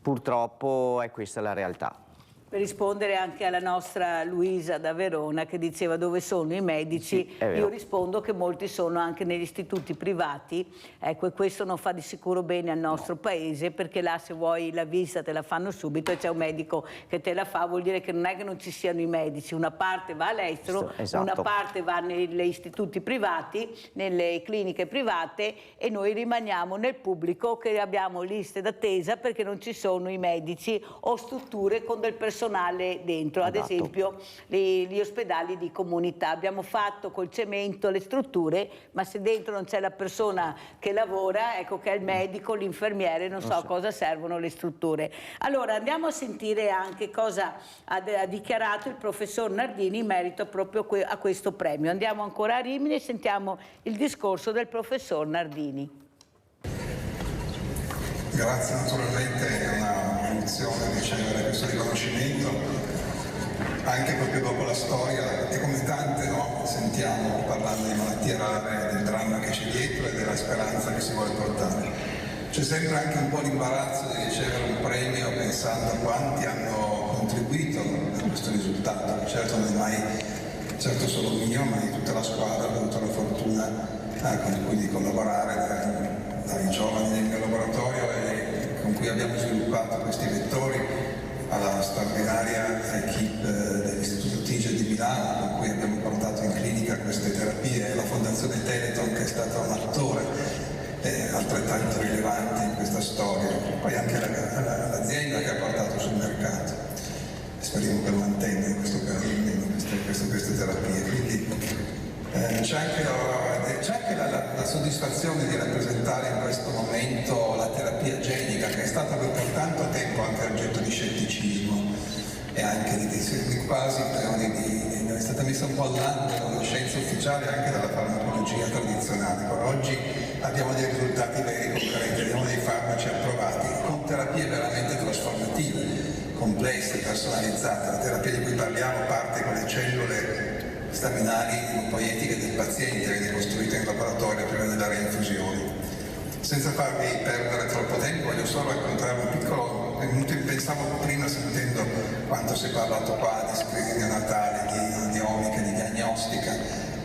purtroppo è questa la realtà. Per rispondere anche alla nostra Luisa da Verona, che diceva dove sono i medici, sì, io rispondo che molti sono anche negli istituti privati, ecco, e questo non fa di sicuro bene al nostro paese, perché là se vuoi la visita te la fanno subito e c'è un medico che te la fa, vuol dire che non è che non ci siano i medici, una parte va all'estero, esatto. Una parte va negli istituti privati, nelle cliniche private, e noi rimaniamo nel pubblico che abbiamo liste d'attesa perché non ci sono i medici o strutture con del personale dentro, ad esempio gli ospedali di comunità. Abbiamo fatto col cemento le strutture, ma se dentro non c'è la persona che lavora, ecco che è il medico, l'infermiere, non so a cosa servono le strutture. Allora andiamo a sentire anche cosa ha dichiarato il professor Nardini in merito proprio a questo premio. Andiamo ancora a Rimini e sentiamo il discorso del professor Nardini. Grazie, naturalmente è un'emozione ricevere questo riconoscimento, anche proprio dopo la storia, e come tante sentiamo parlando di malattie rare, del dramma che c'è dietro e della speranza che si vuole portare. C'è sempre anche un po' l'imbarazzo di ricevere un premio pensando a quanti hanno contribuito a questo risultato, certo non è mai solo mio, ma di tutta la squadra. Ho avuto la fortuna con cui di collaborare dai giovani del mio laboratorio e con cui abbiamo sviluppato questi vettori, alla straordinaria equipe dell'Istituto Tige di Milano con cui abbiamo portato in clinica queste terapie, e la Fondazione Teleton, che è stata un attore altrettanto rilevante in questa storia, poi anche l'azienda che ha portato sul mercato. Speriamo che lo mantenga in questo caso almeno queste terapie. Quindi c'è anche la soddisfazione di rappresentare in questo momento la terapia genica, che è stata per tanto tempo anche oggetto di scetticismo e anche di quasi è stata messa un po' all'angolo dalla scienza ufficiale, anche dalla farmacologia tradizionale. Per oggi abbiamo dei risultati veri, concreti, abbiamo dei farmaci approvati con terapie veramente trasformative, complesse, personalizzate. La terapia di cui parliamo parte con le cellule staminali poietiche del paziente, viene costruita in laboratorio prima della reinfusione. Senza farvi perdere troppo tempo, voglio solo raccontare un piccolo. Pensavo prima, sentendo quanto si è parlato qua di screening neonatale, di omica, di diagnostica.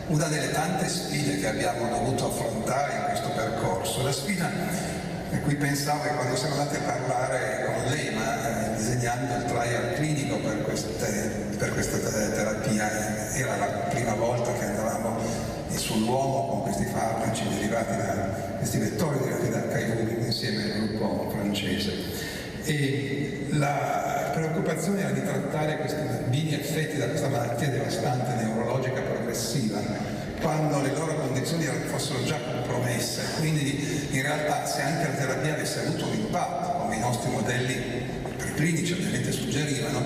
Una delle tante sfide che abbiamo dovuto affrontare in questo percorso, la sfida a cui pensavo quando siamo andati a parlare con l'EMA, disegnando il trial clinico per questa terapia, era la prima volta che andavamo sull'uomo con questi farmaci derivati questi vettori derivati da HIV insieme al gruppo francese. E la preoccupazione era di trattare questi bambini affetti da questa malattia devastante neurologica progressiva quando le loro condizioni fossero già compromesse. Quindi in realtà, se anche la terapia avesse avuto un impatto, come i nostri modelli preclinici ovviamente suggerivano,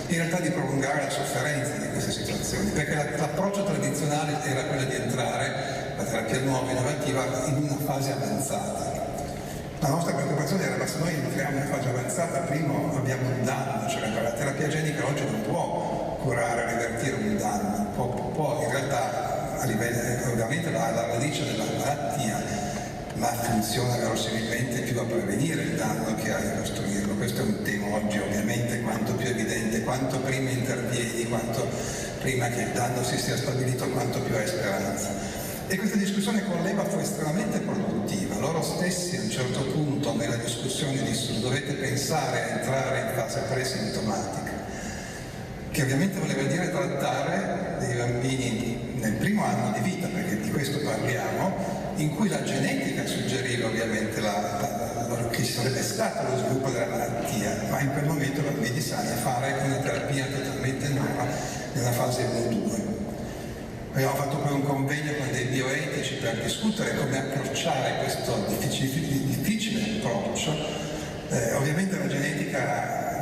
in realtà di prolungare la sofferenza di queste situazioni, perché l'approccio tradizionale era quello di entrare, la terapia nuova innovativa, in una fase avanzata. La nostra preoccupazione era, ma se noi entriamo in fase avanzata, primo abbiamo un danno, cioè la terapia genica oggi non può curare, revertire un danno, può in realtà, a livello, ovviamente la radice della malattia, ma funziona verosimilmente più a prevenire il danno che a ricostruirlo. Questo è un tema oggi ovviamente quanto più evidente, quanto prima intervieni, quanto prima che il danno si sia stabilito, quanto più hai speranza. E questa discussione con l'EBA fu estremamente produttiva. Loro stessi a un certo punto nella discussione dissero: dovete pensare a entrare in fase presintomatica, che ovviamente voleva dire trattare dei bambini nel primo anno di vita, perché di questo parliamo, in cui la genetica suggeriva ovviamente che sarebbe stato lo sviluppo della malattia, ma in quel momento i bambini sani a fare una terapia totalmente nuova nella fase 1-2. Abbiamo fatto poi un convegno con dei bioetici per discutere come approcciare questo difficile approccio. Ovviamente la genetica,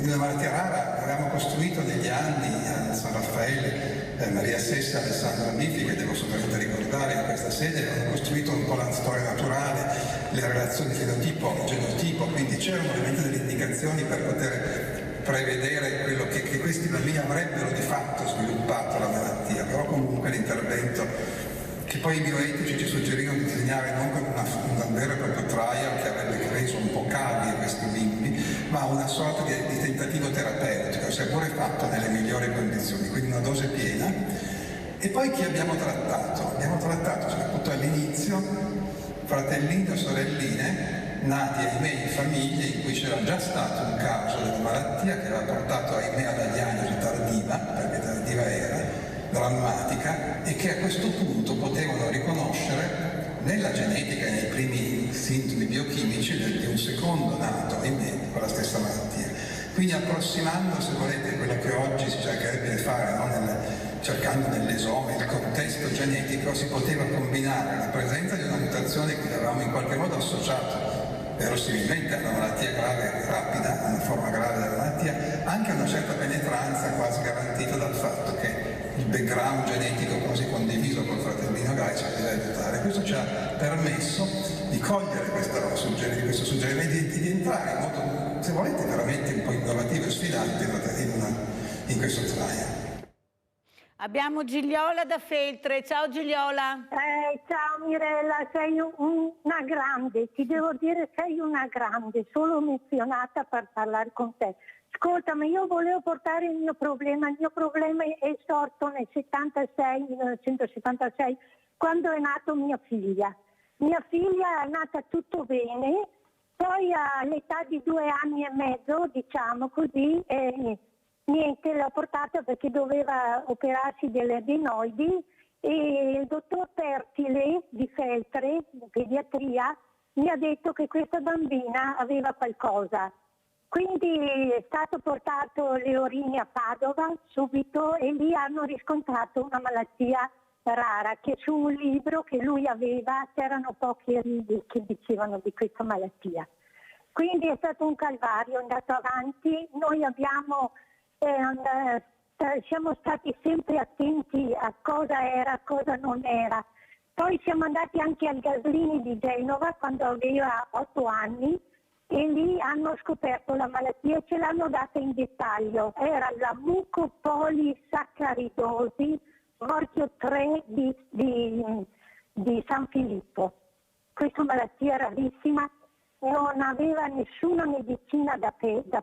una malattia rara, avevamo costruito negli anni a San Raffaele, Maria Sessa e Alessandra Biffi, che devo assolutamente ricordare in questa sede, hanno costruito un po' la storia naturale, le relazioni fenotipo-genotipo, quindi c'erano ovviamente delle indicazioni per poter prevedere quello che questi bambini avrebbero di fatto sviluppato la malattia, però comunque l'intervento che poi i bioetici ci suggerivano di disegnare non come un vero e proprio trial che avrebbe reso un po' cavi a questi bimbi, ma una sorta di tentativo terapeutico, seppure fatto nelle migliori condizioni, quindi una dose piena. E poi chi abbiamo trattato? Abbiamo trattato soprattutto all'inizio fratellini o sorelline nati ahimè in famiglie in cui c'era già stato un caso della malattia che aveva portato ahimè alla diagnosi tardiva, perché tardiva era, drammatica, e che a questo punto potevano riconoscere nella genetica e nei primi sintomi biochimici di un secondo nato ahimè con la stessa malattia. Quindi approssimando, se volete, quello che oggi si cercherebbe di fare, no? Cercando nell'esome il contesto genetico, si poteva combinare la presenza di una mutazione che avevamo in qualche modo associato verosimilmente a una malattia grave rapida, a una forma grave della malattia, anche una certa penetranza quasi garantita dal fatto che il background genetico quasi condiviso col fratellino Gai ci poteva aiutare. Questo ci ha permesso di cogliere questo suggerimento, di entrare in modo, se volete, veramente un po' innovativo e sfidante in questo trial. Abbiamo Gigliola da Feltre. Ciao Gigliola. Ciao Mirella, sei una grande, ti devo dire sei una grande, sono emozionata per parlare con te. Ascoltami, io volevo portare il mio problema è sorto nel 1976, quando è nato mia figlia. Mia figlia è nata tutto bene, poi all'età di 2 anni e mezzo, diciamo così, niente, l'ho portata perché doveva operarsi delle adenoidi e il dottor Pertile di Feltre, pediatria, mi ha detto che questa bambina aveva qualcosa. Quindi è stato portato Leorini a Padova subito e lì hanno riscontrato una malattia rara che su un libro che lui aveva c'erano pochi righe che dicevano di questa malattia. Quindi è stato un calvario, è andato avanti, noi abbiamo siamo stati sempre attenti a cosa era, cosa non era. Poi siamo andati anche al Gaslini di Genova quando aveva 8 anni e lì hanno scoperto la malattia e ce l'hanno data in dettaglio. Era la mucopolisaccharidosi morchio 3 di San Filippo. Questa malattia rarissima, non aveva nessuna medicina da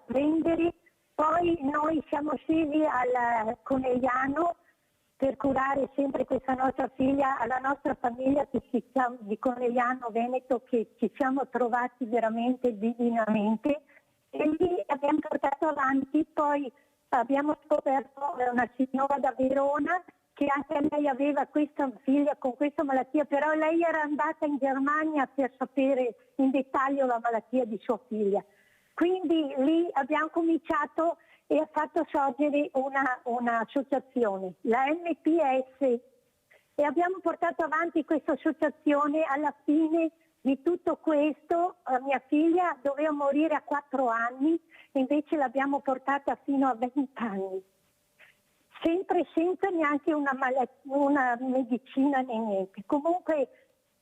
prendere. Poi noi siamo scesi al Conegliano per curare sempre questa nostra figlia, alla nostra famiglia di Conegliano Veneto, che ci siamo trovati veramente divinamente e lì abbiamo portato avanti. Poi abbiamo scoperto una signora da Verona che anche lei aveva questa figlia con questa malattia, però lei era andata in Germania per sapere in dettaglio la malattia di sua figlia. Quindi lì abbiamo cominciato e ha fatto sorgere un'associazione, la MPS, e abbiamo portato avanti questa associazione. Alla fine di tutto questo mia figlia doveva morire a 4 anni, invece l'abbiamo portata fino a 20 anni, sempre senza neanche una medicina né niente. Comunque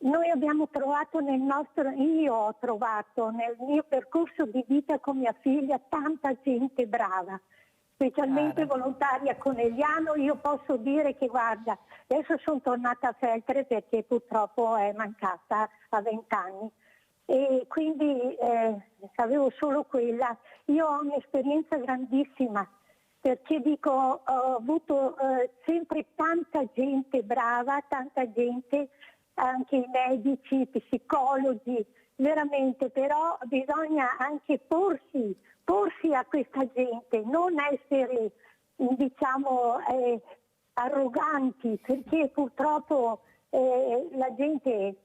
noi abbiamo trovato io ho trovato nel mio percorso di vita con mia figlia tanta gente brava, specialmente volontaria a Conegliano. Io posso dire che guarda, adesso sono tornata a Feltre perché purtroppo è mancata a 20 anni e quindi avevo solo quella. Io ho un'esperienza grandissima perché dico, ho avuto sempre tanta gente brava, tanta gente, anche i medici, i psicologi, veramente, però bisogna anche porsi a questa gente, non essere, diciamo, arroganti, perché purtroppo la gente,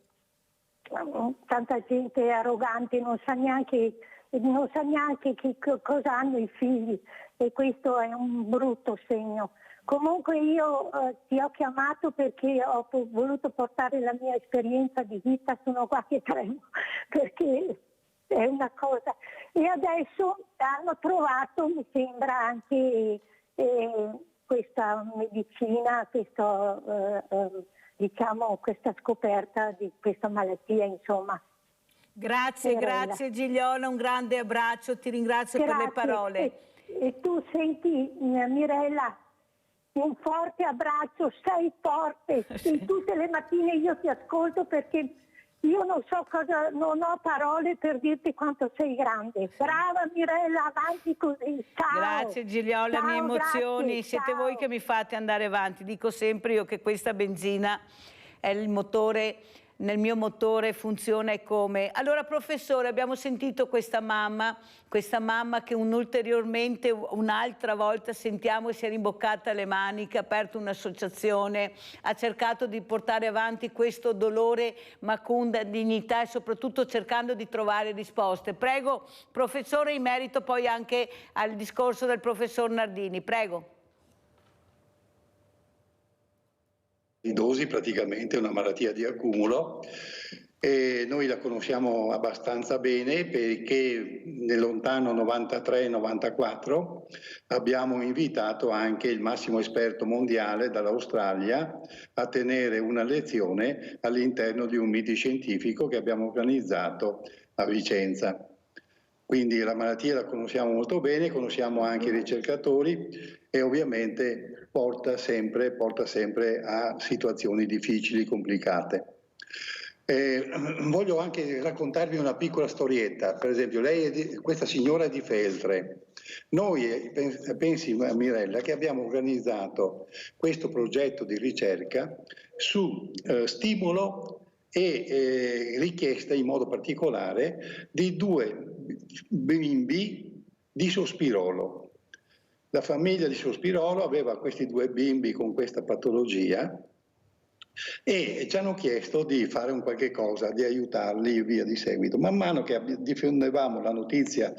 tanta gente è arrogante, non sa neanche cosa hanno i figli, e questo è un brutto segno. Comunque io ti ho chiamato perché ho voluto portare la mia esperienza di vita, sono qua che tremo, perché è una cosa. E adesso hanno trovato, mi sembra, anche questa medicina, diciamo, questa scoperta di questa malattia, insomma. Grazie, grazie Gigliona, un grande abbraccio, ti ringrazio per le parole. E tu senti, Mirella, un forte abbraccio, sei forte, e tutte le mattine io ti ascolto perché io non so cosa, non ho parole per dirti quanto sei grande. Brava Mirella, avanti così, ciao. Grazie Gigliola, Ciao, mie emozioni, grazie, siete ciao. voi che mi fate andare avanti. Dico sempre io che questa benzina è il motore, nel mio motore funziona come. Allora professore, abbiamo sentito questa mamma che ulteriormente un'altra volta sentiamo e si è rimboccata le maniche, ha aperto un'associazione, ha cercato di portare avanti questo dolore ma con dignità e soprattutto cercando di trovare risposte. Prego professore, in merito poi anche al discorso del professor Nardini, prego. Dosi praticamente è una malattia di accumulo e noi la conosciamo abbastanza bene perché nel lontano 93-94 abbiamo invitato anche il massimo esperto mondiale dall'Australia a tenere una lezione all'interno di un meeting scientifico che abbiamo organizzato a Vicenza. Quindi la malattia la conosciamo molto bene, conosciamo anche i ricercatori e ovviamente porta sempre a situazioni difficili, complicate. Voglio anche raccontarvi una piccola storietta. Per esempio, questa signora è di Feltre. Noi, pensi Mirella, che abbiamo organizzato questo progetto di ricerca su stimolo e richiesta in modo particolare di 2 bimbi di Sospirolo. La famiglia di Sospirolo aveva questi 2 bimbi con questa patologia e ci hanno chiesto di fare un qualche cosa, di aiutarli e via di seguito. Man mano che diffondevamo la notizia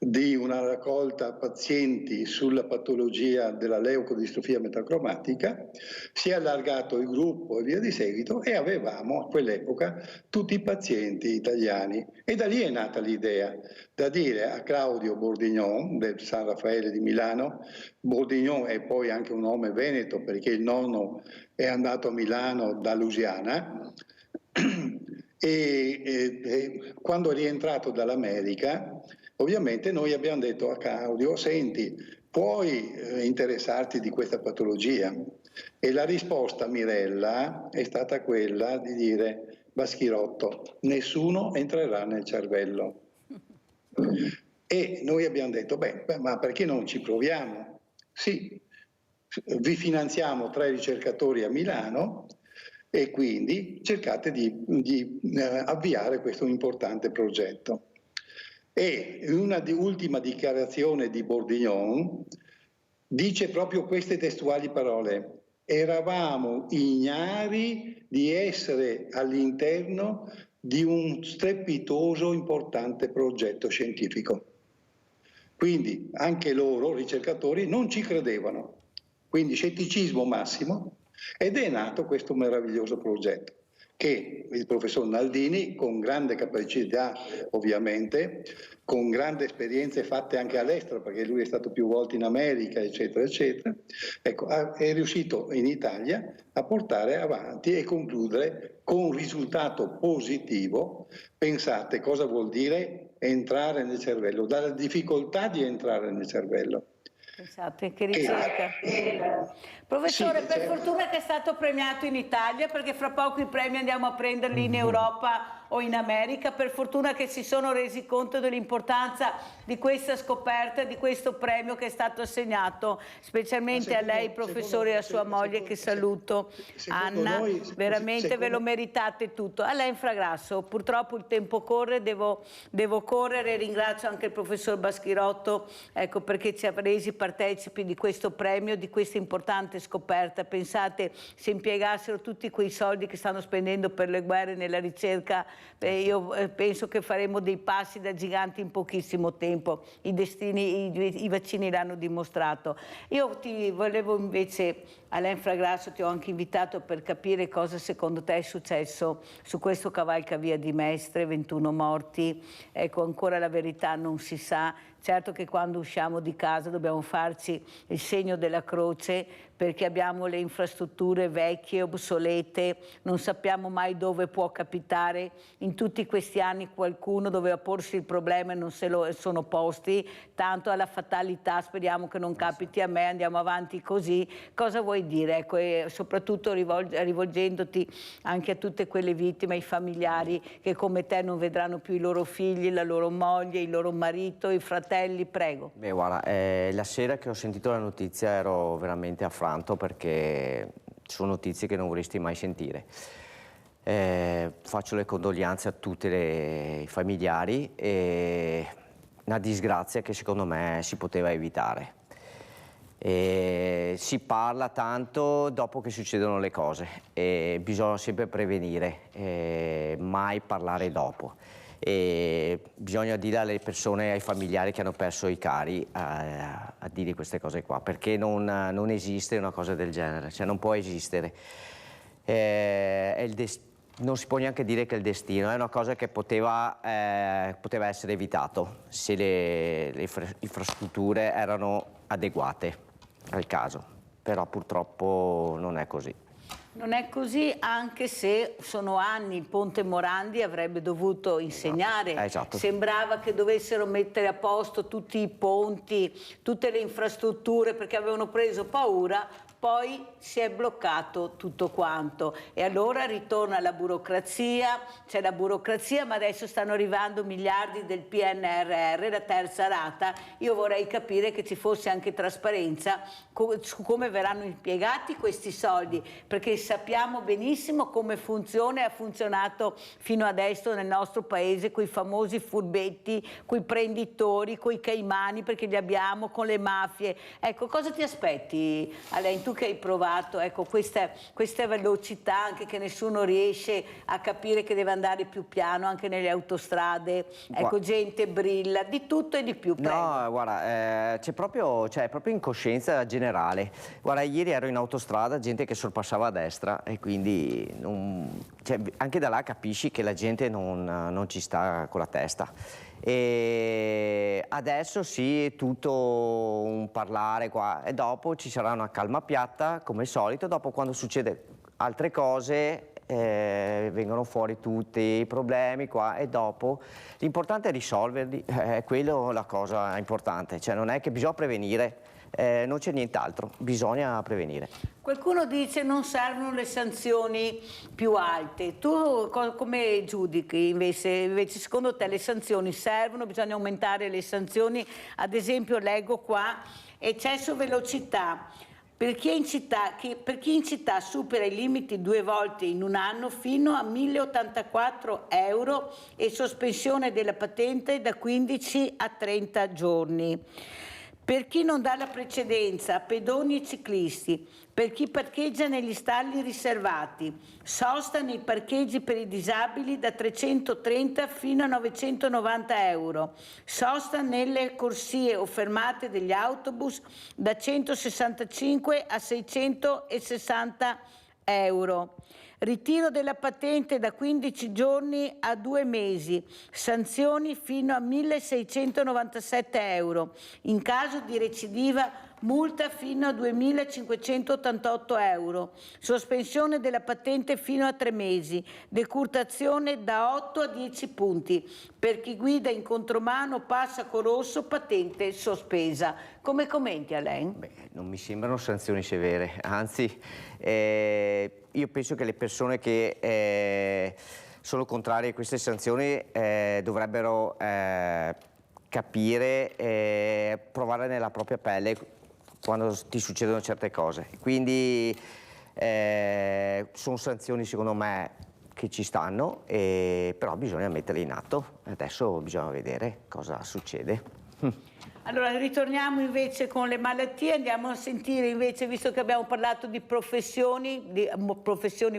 di una raccolta pazienti sulla patologia della leucodistrofia metacromatica, si è allargato il gruppo e via di seguito e avevamo a quell'epoca tutti i pazienti italiani e da lì è nata l'idea da dire a Claudio Bordignon del San Raffaele di Milano. Bordignon è poi anche un nome veneto perché il nonno è andato a Milano da Lusiana e quando è rientrato dall'America ovviamente noi abbiamo detto a Claudio: senti, puoi interessarti di questa patologia? E la risposta, Mirella, è stata quella di dire: Baschirotto, nessuno entrerà nel cervello. E noi abbiamo detto: beh, ma perché non ci proviamo? Sì, vi finanziamo 3 ricercatori a Milano e quindi cercate di avviare questo importante progetto. E in una ultima dichiarazione di Bordignon dice proprio queste testuali parole: eravamo ignari di essere all'interno di un strepitoso importante progetto scientifico. Quindi anche loro, ricercatori, non ci credevano. Quindi scetticismo massimo, ed è nato questo meraviglioso progetto che il professor Nardini, con grande capacità ovviamente, con grandi esperienze fatte anche all'estero, perché lui è stato più volte in America, eccetera, eccetera, ecco, è riuscito in Italia a portare avanti e concludere con un risultato positivo. Pensate cosa vuol dire entrare nel cervello, dalla difficoltà di entrare nel cervello. Pensate, che ricerca. Professore, sì, per fortuna che è stato premiato in Italia, perché fra poco i premi andiamo a prenderli in Europa o in America, per fortuna che si sono resi conto dell'importanza di questa scoperta, di questo premio che è stato assegnato specialmente a lei, professore, e a sua moglie, che saluto, Anna, veramente ve lo meritate tutto. Alain Fragrasso, purtroppo il tempo corre, devo correre, ringrazio anche il professor Baschirotto, ecco, perché ci ha resi partecipi di questo premio, di questa importante scoperta. Pensate, se impiegassero tutti quei soldi che stanno spendendo per le guerre nella ricerca, io penso che faremo dei passi da giganti in pochissimo tempo. I vaccini l'hanno dimostrato. Io ti volevo invece, Alain Fragrasso, ti ho anche invitato per capire cosa secondo te è successo su questo cavalcavia di Mestre, 21 morti, ecco, ancora la verità non si sa. Certo che quando usciamo di casa dobbiamo farci il segno della croce, perché abbiamo le infrastrutture vecchie, obsolete, non sappiamo mai dove può capitare. In tutti questi anni qualcuno doveva porsi il problema e non se lo sono posti, tanto alla fatalità, speriamo che non capiti a me, andiamo avanti così. Cosa vuoi dire? Ecco, e soprattutto rivolgendoti anche a tutte quelle vittime, ai familiari che come te non vedranno più i loro figli, la loro moglie, il loro marito, i fratelli, prego. Beh, guarda, la sera che ho sentito la notizia ero veramente affranto, perché sono notizie che non vorresti mai sentire. Faccio le condoglianze a tutti i familiari, e una disgrazia che secondo me si poteva evitare. Si parla tanto dopo che succedono le cose, e bisogna sempre prevenire, mai parlare dopo. E bisogna dire alle persone, ai familiari che hanno perso i cari, a dire queste cose qua, perché non esiste una cosa del genere, cioè non può esistere. Non si può neanche dire che è il destino, è una cosa che poteva essere evitato se le infrastrutture erano adeguate al caso, però purtroppo non è così. Non è così, anche se sono anni il Ponte Morandi avrebbe dovuto insegnare. Esatto. Sembrava che dovessero mettere a posto tutti i ponti, tutte le infrastrutture, perché avevano preso paura. Poi si è bloccato tutto quanto e allora ritorna la burocrazia, c'è la burocrazia, ma adesso stanno arrivando miliardi del PNRR, la terza rata. Io vorrei capire che ci fosse anche trasparenza su come verranno impiegati questi soldi, perché sappiamo benissimo come funziona e ha funzionato fino adesso nel nostro paese, con i famosi furbetti, con i prenditori, con i caimani, perché li abbiamo, con le mafie. Ecco, cosa ti aspetti, Alain? Tu che hai provato, ecco, questa velocità, anche che nessuno riesce a capire che deve andare più piano anche nelle autostrade, ecco, gente brilla, di tutto e di più. Prego. No, guarda, c'è proprio incoscienza generale. Guarda, ieri ero in autostrada, gente che sorpassava a destra, e quindi anche da là capisci che la gente non ci sta con la testa. E adesso sì, è tutto un parlare qua, e dopo ci sarà una calma piatta come al solito. Dopo, quando succede altre cose, vengono fuori tutti i problemi qua, e dopo l'importante è risolverli, è quello la cosa importante, cioè non è che bisogna prevenire, non c'è nient'altro, bisogna prevenire. Qualcuno dice non servono le sanzioni più alte. Tu come giudichi invece secondo te le sanzioni servono? Bisogna aumentare le sanzioni? Ad esempio leggo qua eccesso velocità. Per chi in città supera i limiti 2 volte in un anno fino a 1.084 euro e sospensione della patente da 15 a 30 giorni. Per chi non dà la precedenza a pedoni e ciclisti, per chi parcheggia negli stalli riservati, sosta nei parcheggi per i disabili da 330 fino a 990 euro, sosta nelle corsie o fermate degli autobus da 165 a 660 euro. Ritiro della patente da 15 giorni a 2 mesi, sanzioni fino a 1.697 euro. In caso di recidiva, multa fino a 2.588 euro, sospensione della patente fino a 3 mesi, decurtazione da 8 a 10 punti. Per chi guida in contromano, passacco rosso, patente sospesa. Come commenti, Alain? Beh, non mi sembrano sanzioni severe, anzi io penso che le persone che sono contrari a queste sanzioni dovrebbero capire e provare nella propria pelle quando ti succedono certe cose. Quindi sono sanzioni secondo me che ci stanno, però bisogna metterle in atto. Adesso bisogna vedere cosa succede. Allora ritorniamo invece con le malattie, andiamo a sentire invece, visto che abbiamo parlato di professioni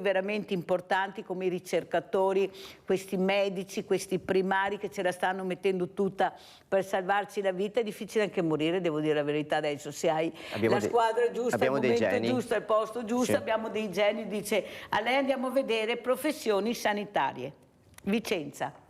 veramente importanti come i ricercatori, questi medici, questi primari che ce la stanno mettendo tutta per salvarci la vita. È difficile anche morire, devo dire la verità adesso, se hai la squadra giusta, il momento giusto, al posto giusto, sì. Abbiamo dei geni, dice a lei andiamo a vedere professioni sanitarie. Vicenza.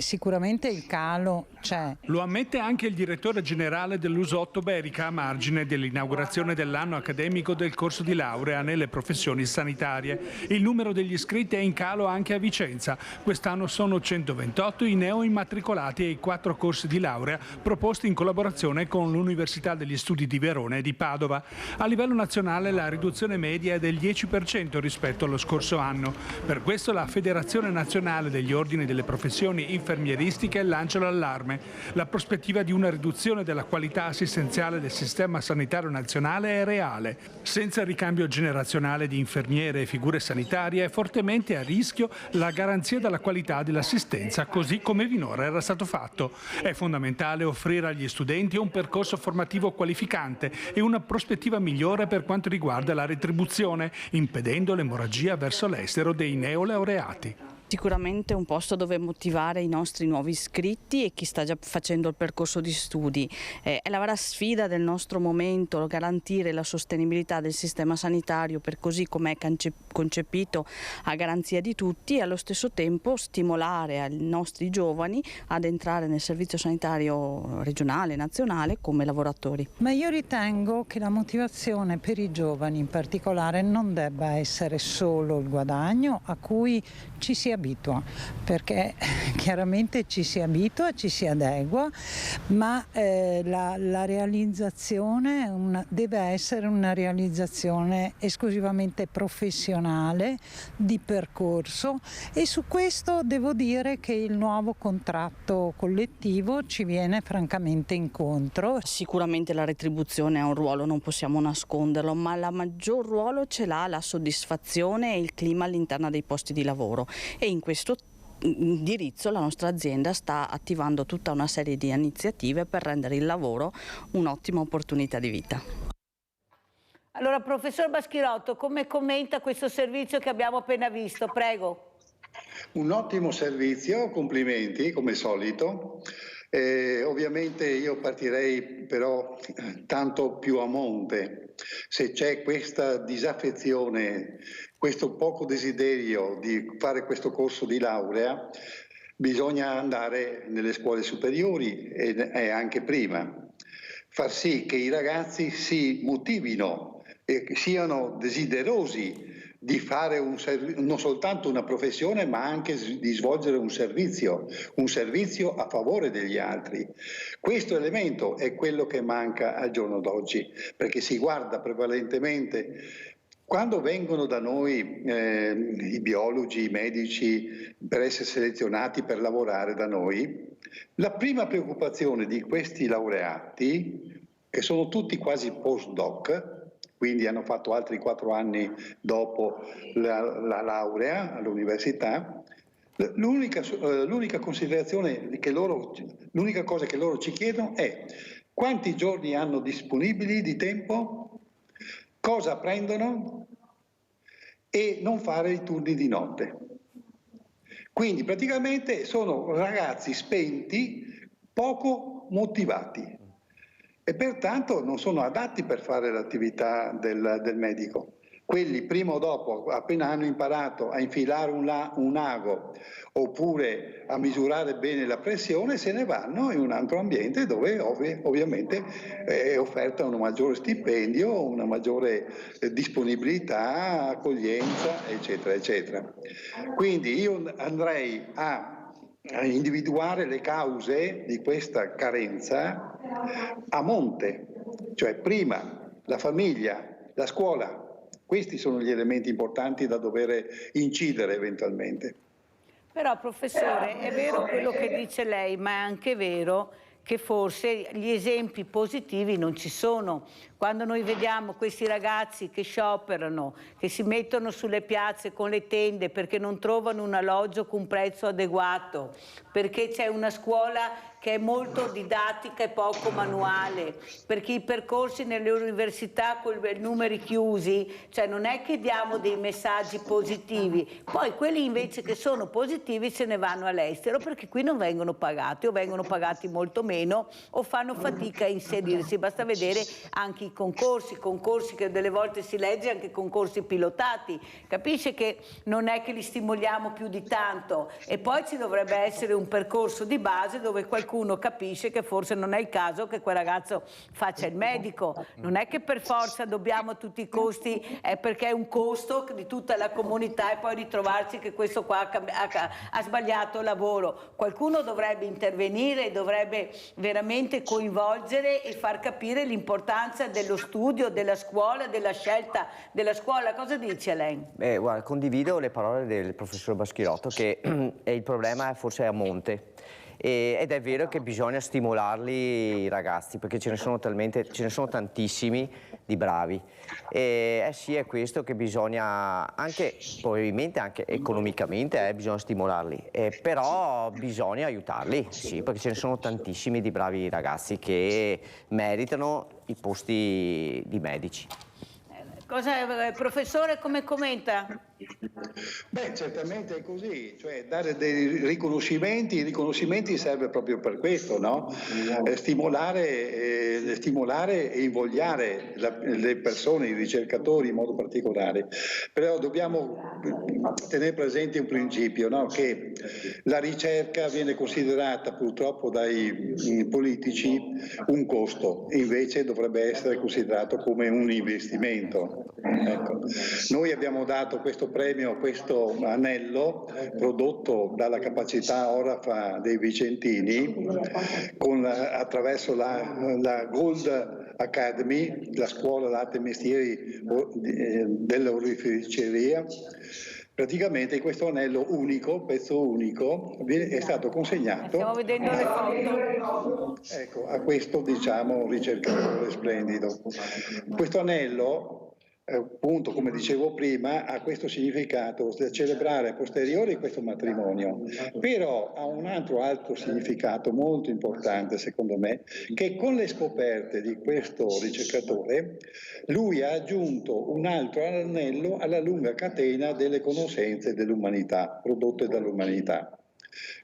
Sicuramente il calo c'è. Lo ammette anche il direttore generale dell'Usotto Berica a margine dell'inaugurazione dell'anno accademico del corso di laurea nelle professioni sanitarie. Il numero degli iscritti è in calo anche a Vicenza. Quest'anno sono 128 i neoimmatricolati ai 4 corsi di laurea proposti in collaborazione con l'Università degli Studi di Verona e di Padova. A livello nazionale la riduzione media è del 10% rispetto allo scorso anno. Per questo la Federazione Nazionale degli Ordini delle Professioni Infermieristiche lancia l'allarme. La prospettiva di una riduzione della qualità assistenziale del sistema sanitario nazionale è reale. Senza ricambio generazionale di infermiere e figure sanitarie è fortemente a rischio la garanzia della qualità dell'assistenza, così come finora era stato fatto. È fondamentale offrire agli studenti un percorso formativo qualificante e una prospettiva migliore per quanto riguarda la retribuzione, impedendo l'emorragia verso l'estero dei neolaureati. Sicuramente un posto dove motivare i nostri nuovi iscritti e chi sta già facendo il percorso di studi. È la vera sfida del nostro momento, garantire la sostenibilità del sistema sanitario per così come è concepito a garanzia di tutti e allo stesso tempo stimolare i nostri giovani ad entrare nel servizio sanitario regionale e nazionale come lavoratori. Ma io ritengo che la motivazione per i giovani in particolare non debba essere solo il guadagno a cui ci si abitua, perché chiaramente ci si abitua, ci si adegua, ma la realizzazione deve essere una realizzazione esclusivamente professionale, di percorso, e su questo devo dire che il nuovo contratto collettivo ci viene francamente incontro. Sicuramente la retribuzione ha un ruolo, non possiamo nasconderlo, ma la maggior ruolo ce l'ha la soddisfazione e il clima all'interno dei posti di lavoro. E in questo indirizzo la nostra azienda sta attivando tutta una serie di iniziative per rendere il lavoro un'ottima opportunità di vita. Allora, professor Baschirotto, come commenta questo servizio che abbiamo appena visto? Prego. Un ottimo servizio, complimenti come solito. Ovviamente io partirei però tanto più a monte. Se c'è questa disaffezione, questo poco desiderio di fare questo corso di laurea, bisogna andare nelle scuole superiori e anche prima, far sì che i ragazzi si motivino e siano desiderosi di fare non soltanto una professione, ma anche di svolgere un servizio a favore degli altri. Questo elemento è quello che manca al giorno d'oggi, perché si guarda prevalentemente, quando vengono da noi i biologi, i medici, per essere selezionati per lavorare da noi, la prima preoccupazione di questi laureati, che sono tutti quasi postdoc, quindi hanno fatto altri 4 anni dopo la laurea all'università, l'unica considerazione l'unica cosa che loro ci chiedono è quanti giorni hanno disponibili di tempo, cosa prendono e non fare i turni di notte. Quindi praticamente sono ragazzi spenti, poco motivati, e pertanto non sono adatti per fare l'attività del medico. Quelli prima o dopo, appena hanno imparato a infilare un ago oppure a misurare bene la pressione, se ne vanno in un altro ambiente dove ovviamente è offerta un maggiore stipendio, una maggiore disponibilità, accoglienza, eccetera, eccetera. Quindi io andrei a individuare le cause di questa carenza a monte, cioè prima la famiglia, la scuola. Questi sono gli elementi importanti da dover incidere eventualmente. Però, professore, è vero quello che dice lei, ma è anche vero che forse gli esempi positivi non ci sono. Quando noi vediamo questi ragazzi che scioperano, che si mettono sulle piazze con le tende perché non trovano un alloggio con un prezzo adeguato, perché c'è una scuola che è molto didattica e poco manuale, perché i percorsi nelle università con i numeri chiusi, cioè non è che diamo dei messaggi positivi, poi quelli invece che sono positivi se ne vanno all'estero perché qui non vengono pagati o vengono pagati molto meno o fanno fatica a inserirsi. Basta vedere anche i concorsi che delle volte si legge anche concorsi pilotati, capisce che non è che li stimoliamo più di tanto e poi ci dovrebbe essere un percorso di base dove qualcuno capisce che forse non è il caso che quel ragazzo faccia il medico, non è che per forza dobbiamo a tutti i costi, è perché è un costo di tutta la comunità e poi ritrovarci che questo qua ha sbagliato lavoro. Qualcuno dovrebbe intervenire, dovrebbe veramente coinvolgere e far capire l'importanza dello studio, della scuola, della scelta della scuola. Cosa dice lei? Guarda, condivido le parole del professor Baschirotto che il problema forse è a monte. Ed è vero che bisogna stimolarli i ragazzi perché ce ne sono tantissimi di bravi sì, è questo che bisogna anche probabilmente anche economicamente bisogna stimolarli però bisogna aiutarli, sì, perché ce ne sono tantissimi di bravi ragazzi che meritano i posti di medici. Professore, come commenta? Beh, certamente è così, cioè dare dei riconoscimenti, i riconoscimenti serve proprio per questo, no? Stimolare e invogliare le persone, i ricercatori in modo particolare, però dobbiamo tenere presente un principio, no? Che la ricerca viene considerata purtroppo dai politici un costo, invece dovrebbe essere considerato come un investimento. Ecco. Noi abbiamo dato questo premio, questo anello prodotto dalla capacità Orafa dei Vicentini attraverso la Gold Academy, la scuola d'arte e mestieri dell'oreficeria. Praticamente questo anello unico, pezzo unico, è stato consegnato Stiamo vedendo le foto. Ecco, a questo ricercatore splendido. Questo anello appunto, come dicevo prima, ha questo significato da celebrare a posteriori questo matrimonio, però ha un altro significato molto importante secondo me, che con le scoperte di questo ricercatore lui ha aggiunto un altro anello alla lunga catena delle conoscenze dell'umanità, prodotte dall'umanità.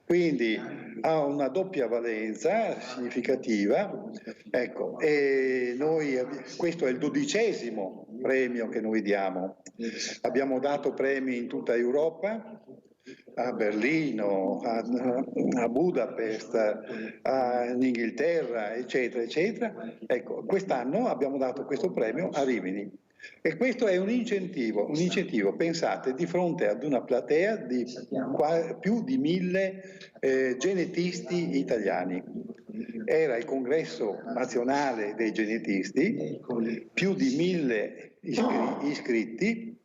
Quindi ha una doppia valenza significativa, ecco, e questo è il 12° premio che noi diamo. Abbiamo dato premi in tutta Europa, a Berlino, a Budapest, in Inghilterra, eccetera, eccetera. Ecco, quest'anno abbiamo dato questo premio a Rimini. E questo è un incentivo, pensate, di fronte ad una platea di più di 1000 genetisti italiani. Era il congresso nazionale dei genetisti, più di 1000 iscritti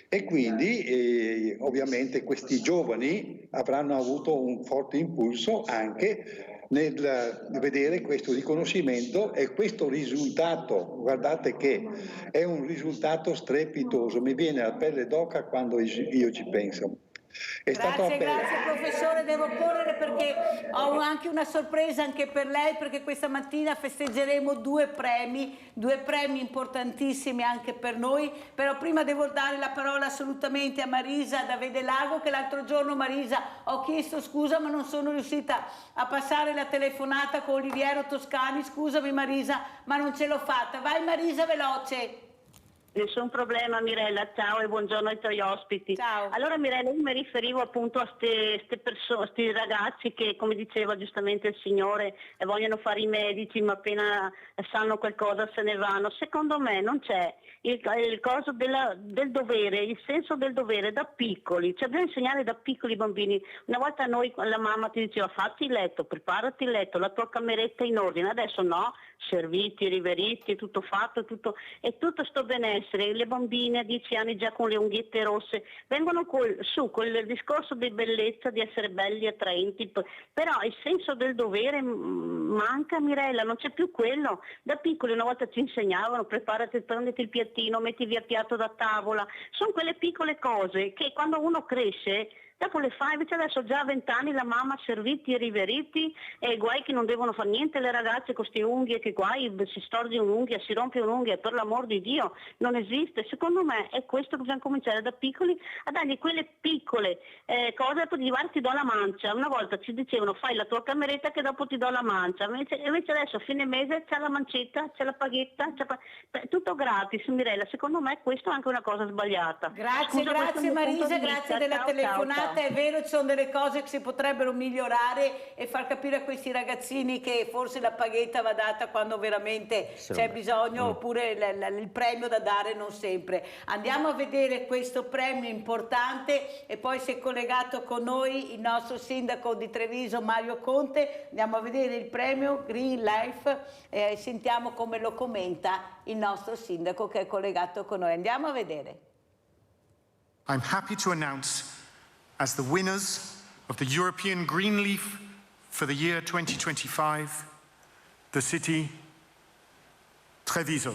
e quindi ovviamente questi giovani avranno avuto un forte impulso anche nel vedere questo riconoscimento e questo risultato. Guardate che è un risultato strepitoso, mi viene la pelle d'oca quando io ci penso. Grazie professore, devo correre perché ho anche una sorpresa anche per lei, perché questa mattina festeggeremo due premi importantissimi anche per noi, però prima devo dare la parola assolutamente a Marisa da Vedelago, che l'altro giorno Marisa ho chiesto scusa ma non sono riuscita a passare la telefonata con Oliviero Toscani, scusami Marisa ma non ce l'ho fatta. Vai Marisa, veloce. Nessun problema Mirella, ciao e buongiorno ai tuoi ospiti. Ciao. Allora Mirella, io mi riferivo appunto a questi ragazzi che, come diceva giustamente il signore, vogliono fare i medici ma appena sanno qualcosa se ne vanno. Secondo me non c'è il coso del dovere, il senso del dovere da piccoli, cioè bisogna insegnare da piccoli bambini. Una volta noi la mamma ti diceva fatti il letto, preparati il letto, la tua cameretta in ordine, adesso no, serviti, riveriti, tutto fatto, e tutto sto benessere. Le bambine a 10 anni già con le unghiette rosse vengono su quel discorso di bellezza, di essere belli, attraenti, però il senso del dovere manca Mirella, non c'è più quello. Da piccoli una volta ci insegnavano preparati, prenditi il piattino, metti via piatto da tavola, sono quelle piccole cose che quando uno cresce dopo le fai. Invece adesso già a 20 anni la mamma serviti e riveriti, e guai che non devono fare niente le ragazze con queste unghie, che guai si storge un'unghia, si rompe un'unghia, per l'amor di Dio non esiste. Secondo me è questo che bisogna cominciare da piccoli a dargli quelle piccole cose, poi di ti do la mancia. Una volta ci dicevano fai la tua cameretta che dopo ti do la mancia, invece adesso a fine mese c'è la mancetta, c'è la paghetta, tutto gratis. Mirella, secondo me questo è anche una cosa sbagliata. Grazie, grazie Marisa, grazie della telefonata. È vero, ci sono delle cose che si potrebbero migliorare e far capire a questi ragazzini che forse la paghetta va data quando veramente c'è bisogno, oppure il premio da dare non sempre. Andiamo a vedere questo premio importante e poi si è collegato con noi il nostro sindaco di Treviso Mario Conte. Andiamo a vedere il premio Green Life e sentiamo come lo commenta il nostro sindaco che è collegato con noi. Andiamo a vedere. I'm happy to announce as the winners of the European Green Leaf for the year 2025, the city Treviso.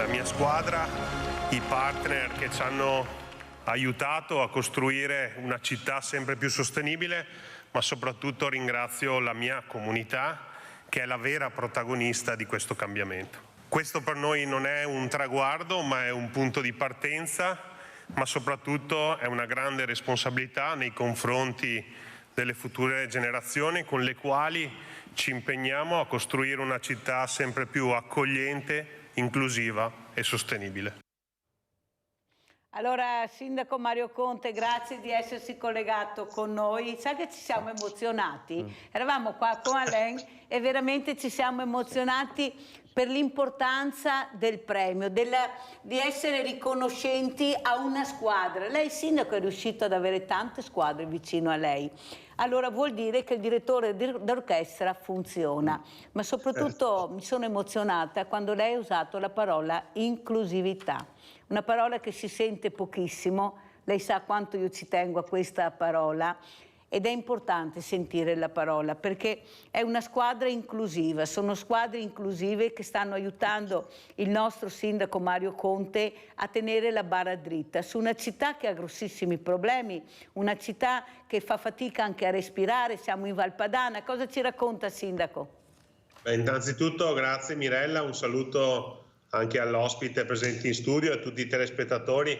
la mia squadra, i partner che ci hanno aiutato a costruire una città sempre più sostenibile, ma soprattutto ringrazio la mia comunità che è la vera protagonista di questo cambiamento. Questo per noi non è un traguardo, ma è un punto di partenza, ma soprattutto è una grande responsabilità nei confronti delle future generazioni con le quali ci impegniamo a costruire una città sempre più accogliente, inclusiva e sostenibile. Allora, Sindaco Mario Conte, grazie di essersi collegato con noi. Sa che ci siamo emozionati? Eravamo qua con Alain e veramente ci siamo emozionati per l'importanza del premio, di essere riconoscenti a una squadra. Lei, Sindaco, è riuscito ad avere tante squadre vicino a lei. Allora vuol dire che il direttore d'orchestra funziona, ma soprattutto mi sono emozionata quando lei ha usato la parola inclusività, una parola che si sente pochissimo, lei sa quanto io ci tengo a questa parola ed è importante sentire la parola perché è una squadra inclusiva, sono squadre inclusive che stanno aiutando il nostro sindaco Mario Conte a tenere la barra dritta su una città che ha grossissimi problemi, una città che fa fatica anche a respirare, siamo in Valpadana. Cosa ci racconta, sindaco? Innanzitutto grazie Mirella, un saluto anche all'ospite presente in studio e a tutti i telespettatori.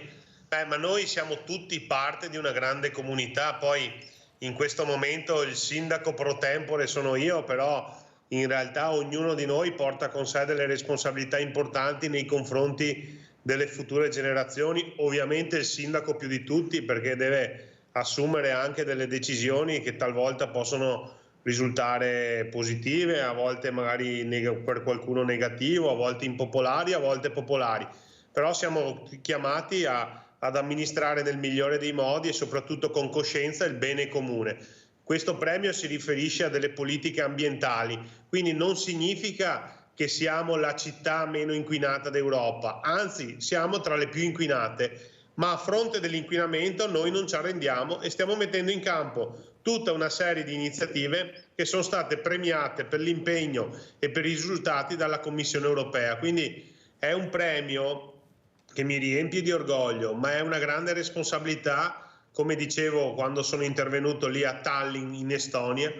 Ma noi siamo tutti parte di una grande comunità, poi in questo momento il sindaco pro tempore sono io, però in realtà ognuno di noi porta con sé delle responsabilità importanti nei confronti delle future generazioni, ovviamente il sindaco più di tutti perché deve assumere anche delle decisioni che talvolta possono risultare positive, a volte magari per qualcuno negativo, a volte impopolari, a volte popolari. però siamo chiamati ad amministrare nel migliore dei modi e soprattutto con coscienza il bene comune. Questo premio si riferisce a delle politiche ambientali, quindi non significa che siamo la città meno inquinata d'Europa, anzi siamo tra le più inquinate, ma a fronte dell'inquinamento noi non ci arrendiamo e stiamo mettendo in campo tutta una serie di iniziative che sono state premiate per l'impegno e per i risultati dalla Commissione europea. Quindi è un premio che mi riempie di orgoglio, ma è una grande responsabilità, come dicevo quando sono intervenuto lì a Tallinn in Estonia,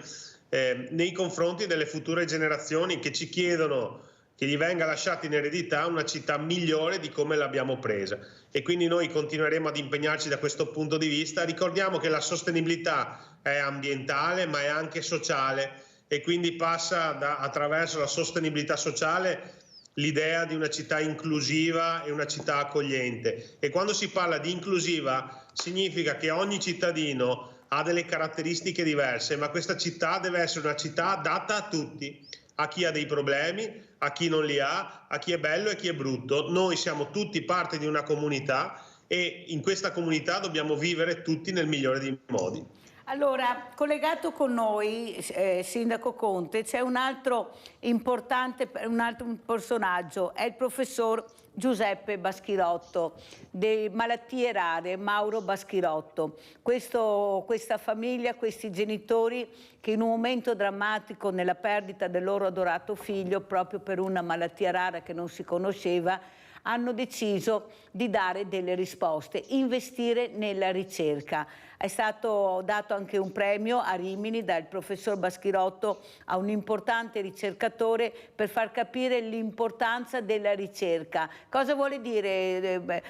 nei confronti delle future generazioni che ci chiedono che gli venga lasciata in eredità una città migliore di come l'abbiamo presa. E quindi noi continueremo ad impegnarci da questo punto di vista. Ricordiamo che la sostenibilità è ambientale ma è anche sociale e quindi passa attraverso la sostenibilità sociale l'idea di una città inclusiva e una città accogliente. E quando si parla di inclusiva significa che ogni cittadino ha delle caratteristiche diverse, ma questa città deve essere una città adatta a tutti, a chi ha dei problemi, a chi non li ha, a chi è bello e chi è brutto. Noi siamo tutti parte di una comunità e in questa comunità dobbiamo vivere tutti nel migliore dei modi. Allora, collegato con noi, Sindaco Conte, c'è un altro importante personaggio, è il professor Giuseppe Baschirotto, di Malattie Rare, Mauro Baschirotto. Questa famiglia, questi genitori che in un momento drammatico nella perdita del loro adorato figlio, proprio per una malattia rara che non si conosceva, hanno deciso di dare delle risposte, investire nella ricerca. È stato dato anche un premio a Rimini dal professor Baschirotto a un importante ricercatore per far capire l'importanza della ricerca. Cosa vuole dire,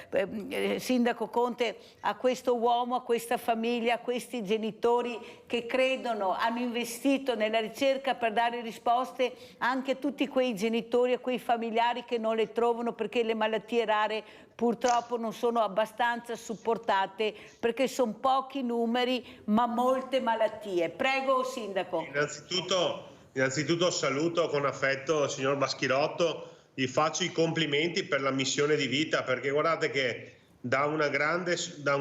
Sindaco Conte, a questo uomo, a questa famiglia, a questi genitori che credono, hanno investito nella ricerca per dare risposte anche a tutti quei genitori, a quei familiari che non le trovano perché le malattie rare purtroppo non sono abbastanza supportate perché sono pochi numeri ma molte malattie. Prego, Sindaco. Innanzitutto saluto con affetto il signor Baschirotto, gli faccio i complimenti per la missione di vita, perché guardate che da un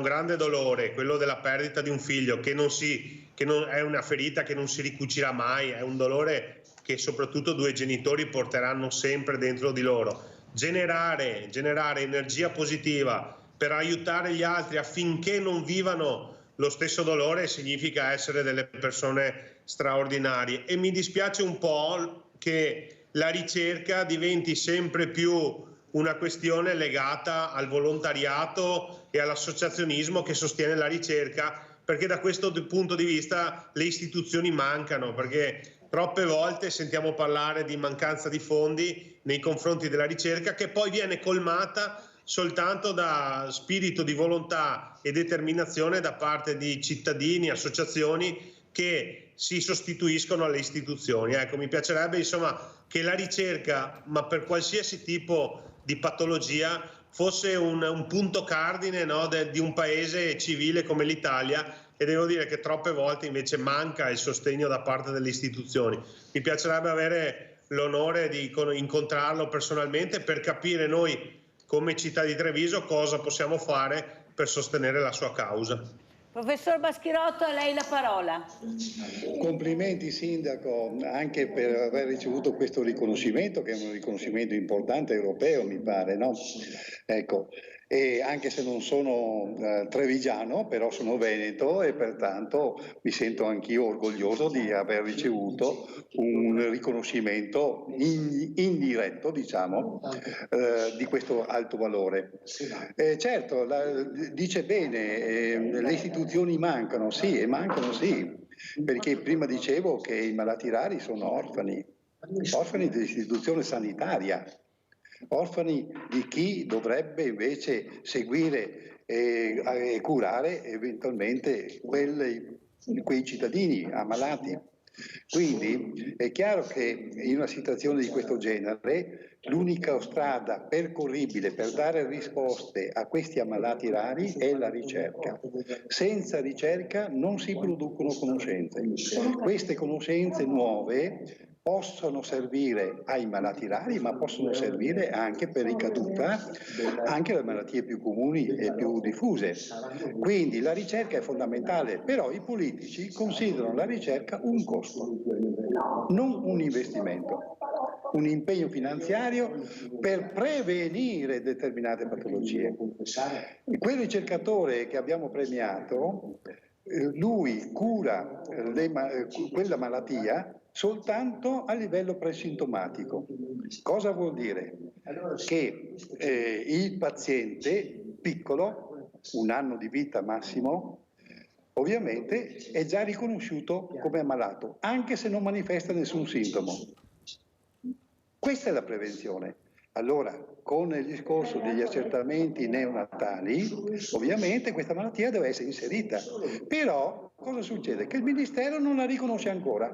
grande dolore, quello della perdita di un figlio, che non è una ferita che non si ricucirà mai, è un dolore che soprattutto due genitori porteranno sempre dentro di loro. Generare energia positiva per aiutare gli altri affinché non vivano lo stesso dolore significa essere delle persone straordinarie. E mi dispiace un po' che la ricerca diventi sempre più una questione legata al volontariato e all'associazionismo che sostiene la ricerca, perché da questo punto di vista le istituzioni mancano, perché troppe volte sentiamo parlare di mancanza di fondi nei confronti della ricerca che poi viene colmata soltanto da spirito di volontà e determinazione da parte di cittadini, associazioni che si sostituiscono alle istituzioni. Ecco, mi piacerebbe insomma che la ricerca, ma per qualsiasi tipo di patologia, fosse un punto cardine, no, di un paese civile come l'Italia, e devo dire che troppe volte invece manca il sostegno da parte delle istituzioni. Mi piacerebbe avere l'onore di incontrarlo personalmente per capire noi come città di Treviso cosa possiamo fare per sostenere la sua causa. Professor Baschirotto, a lei la parola. Complimenti Sindaco anche per aver ricevuto questo riconoscimento, che è un riconoscimento importante europeo, mi pare, no? Ecco, e anche se non sono trevigiano, però sono veneto e pertanto mi sento anch'io orgoglioso di aver ricevuto un riconoscimento indiretto, diciamo, di questo alto valore. Certo, dice bene, le istituzioni mancano, sì, e mancano sì, perché prima dicevo che i malati rari sono orfani dell'istituzione sanitaria, orfani di chi dovrebbe invece seguire e curare eventualmente quei cittadini ammalati. Quindi è chiaro che in una situazione di questo genere l'unica strada percorribile per dare risposte a questi ammalati rari è la ricerca. Senza ricerca non si producono conoscenze. Queste conoscenze nuove possono servire ai malati rari, ma possono servire anche per ricaduta anche alle malattie più comuni e più diffuse. Quindi la ricerca è fondamentale, però i politici considerano la ricerca un costo, non un investimento, un impegno finanziario per prevenire determinate patologie. Quel ricercatore che abbiamo premiato, lui cura quella malattia soltanto a livello presintomatico. Cosa vuol dire? Che il paziente piccolo, 1 anno di vita massimo, ovviamente è già riconosciuto come ammalato, anche se non manifesta nessun sintomo. Questa è la prevenzione. Allora, con il discorso degli accertamenti neonatali, ovviamente questa malattia deve essere inserita. Però cosa succede? Che il Ministero non la riconosce ancora.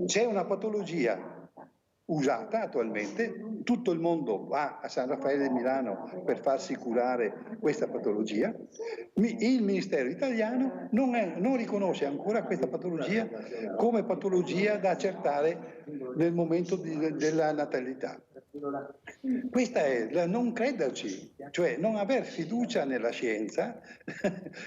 C'è una patologia usata attualmente, tutto il mondo va a San Raffaele di Milano per farsi curare questa patologia. Il Ministero italiano non riconosce ancora questa patologia come patologia da accertare nel momento della natalità. Questa è la non crederci, cioè non aver fiducia nella scienza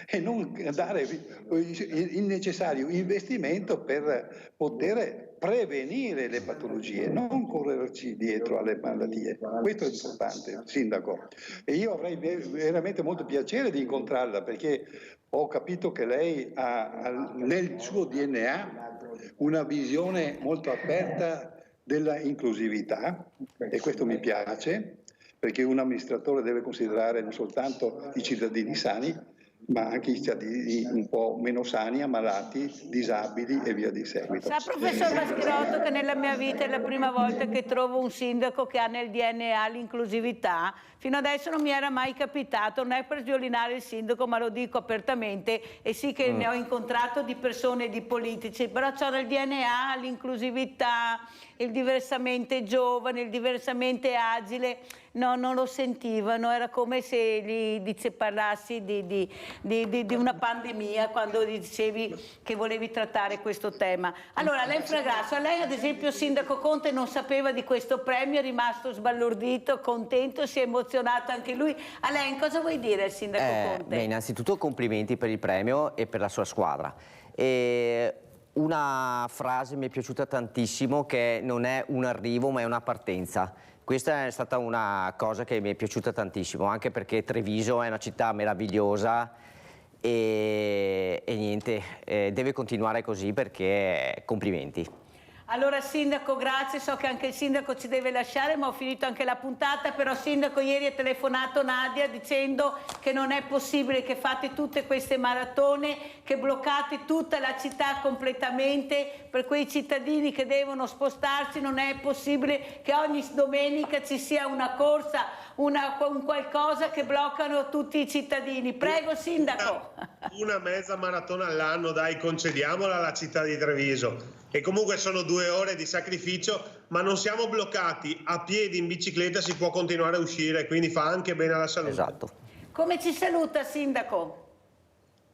e non dare il necessario investimento per poter prevenire le patologie, non correrci dietro alle malattie. Questo è importante, Sindaco. E io avrei veramente molto piacere di incontrarla, perché ho capito che lei ha nel suo DNA una visione molto aperta della inclusività, e questo mi piace, perché un amministratore deve considerare non soltanto i cittadini sani, ma anche i cittadini un po' meno sani, ammalati, disabili e via di seguito. Sa, professor Baschirotto, che nella mia vita è la prima volta che trovo un sindaco che ha nel DNA l'inclusività. Fino adesso non mi era mai capitato, non è per violinare il sindaco, ma lo dico apertamente, e sì che ne ho incontrato di persone, di politici, però c'ho nel DNA l'inclusività, il diversamente giovane, il diversamente agile. No, non lo sentivano, era come se gli parlassi di una pandemia quando dicevi che volevi trattare questo tema. Allora, lei Fragasso, lei ad esempio Sindaco Conte non sapeva di questo premio, è rimasto sbalordito, contento, si è emozionato anche lui. A lei cosa vuoi dire al Sindaco Conte? Beh, innanzitutto complimenti per il premio e per la sua squadra. Una frase mi è piaciuta tantissimo, che non è un arrivo ma è una partenza. Questa è stata una cosa che mi è piaciuta tantissimo, anche perché Treviso è una città meravigliosa e niente, deve continuare così, perché complimenti. Allora Sindaco, grazie, so che anche il Sindaco ci deve lasciare, ma ho finito anche la puntata. Però Sindaco, ieri ha telefonato Nadia dicendo che non è possibile che fate tutte queste maratone, che bloccate tutta la città completamente per quei cittadini che devono spostarsi. Non è possibile che ogni domenica ci sia una corsa, un qualcosa che bloccano tutti i cittadini. Prego Sindaco. Una mezza maratona all'anno, dai, concediamola alla città di Treviso. E comunque sono 2 ore di sacrificio, ma non siamo bloccati, a piedi, in bicicletta si può continuare a uscire, quindi fa anche bene alla salute. Esatto. Come ci saluta Sindaco?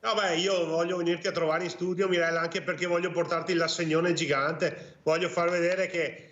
No, beh, io voglio venirti a trovare in studio, Mirella, anche perché voglio portarti l'assegnone gigante, voglio far vedere che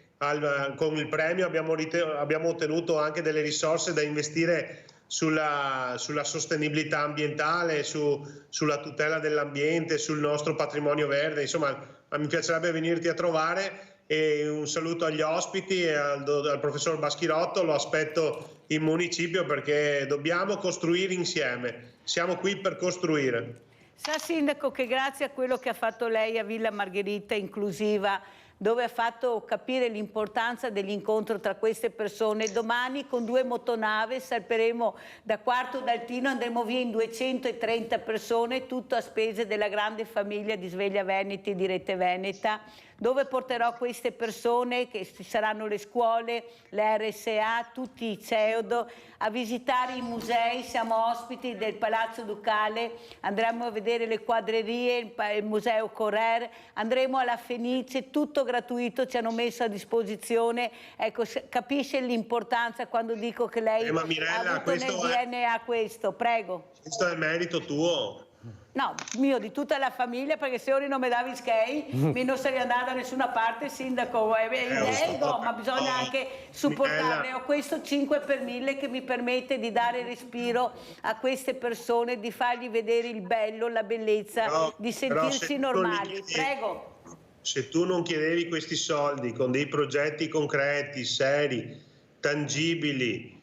con il premio abbiamo ottenuto anche delle risorse da investire sulla sostenibilità ambientale, sulla tutela dell'ambiente, sul nostro patrimonio verde. Insomma, mi piacerebbe venirti a trovare, e un saluto agli ospiti e al professor Baschirotto. Lo aspetto in municipio, perché dobbiamo costruire insieme, siamo qui per costruire. Sa Sindaco che grazie a quello che ha fatto lei a Villa Margherita inclusiva, dove ha fatto capire l'importanza dell'incontro tra queste persone, domani con 2 motonave salperemo da Quarto d'Altino, andremo via in 230 persone, tutto a spese della grande famiglia di Sveglia Veneti e di Rete Veneta, dove porterò queste persone, che ci saranno le scuole, le RSA, tutti i CEODO, a visitare i musei. Siamo ospiti del Palazzo Ducale, andremo a vedere le quadrerie, il Museo Correr, andremo alla Fenice, tutto gratuito, ci hanno messo a disposizione. Ecco, capisce l'importanza quando dico che lei ma Mirella, ha avuto nel DNA questo, prego. Questo è merito tuo. No, mio, di tutta la famiglia, perché se ora non mi davi skei, mi non sarei andata da nessuna parte, sindaco. Ma bisogna anche supportarle. Ho questo 5 per 1000 che mi permette di dare respiro a queste persone, di fargli vedere il bello, la bellezza, di sentirsi normali. Prego. Se tu non chiedevi questi soldi con dei progetti concreti, seri, tangibili,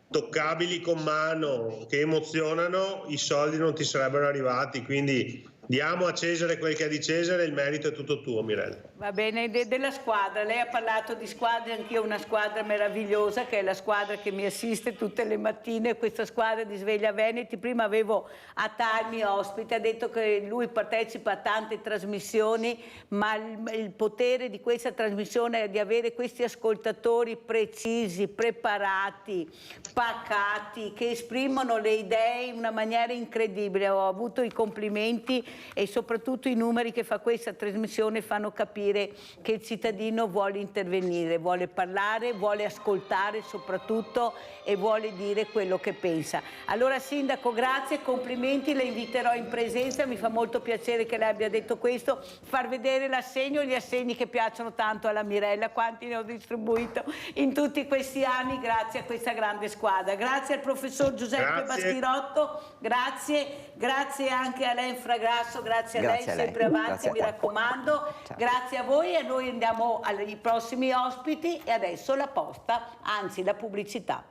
toccabili con mano, che emozionano, i soldi non ti sarebbero arrivati, quindi diamo a Cesare quel che è di Cesare, il merito è tutto tuo, Mirella. Va bene, della squadra, lei ha parlato di squadre, anch'io ho una squadra meravigliosa che è la squadra che mi assiste tutte le mattine, questa squadra di Sveglia Veneti. Prima avevo Atal, ospite, ha detto che lui partecipa a tante trasmissioni, ma il potere di questa trasmissione è di avere questi ascoltatori precisi, preparati, pacati, che esprimono le idee in una maniera incredibile. Ho avuto i complimenti e soprattutto i numeri che fa questa trasmissione fanno capire che il cittadino vuole intervenire, vuole parlare, vuole ascoltare soprattutto e vuole dire quello che pensa. Allora Sindaco, grazie, complimenti, la inviterò in presenza, mi fa molto piacere che lei abbia detto questo, far vedere l'assegno, gli assegni che piacciono tanto alla Mirella, quanti ne ho distribuito in tutti questi anni grazie a questa grande squadra. Grazie al professor Giuseppe Baschirotto, grazie anche a lei Fragrasso, grazie a lei, sempre avanti, mi raccomando, grazie a voi e noi andiamo ai prossimi ospiti e adesso la posta, anzi la pubblicità.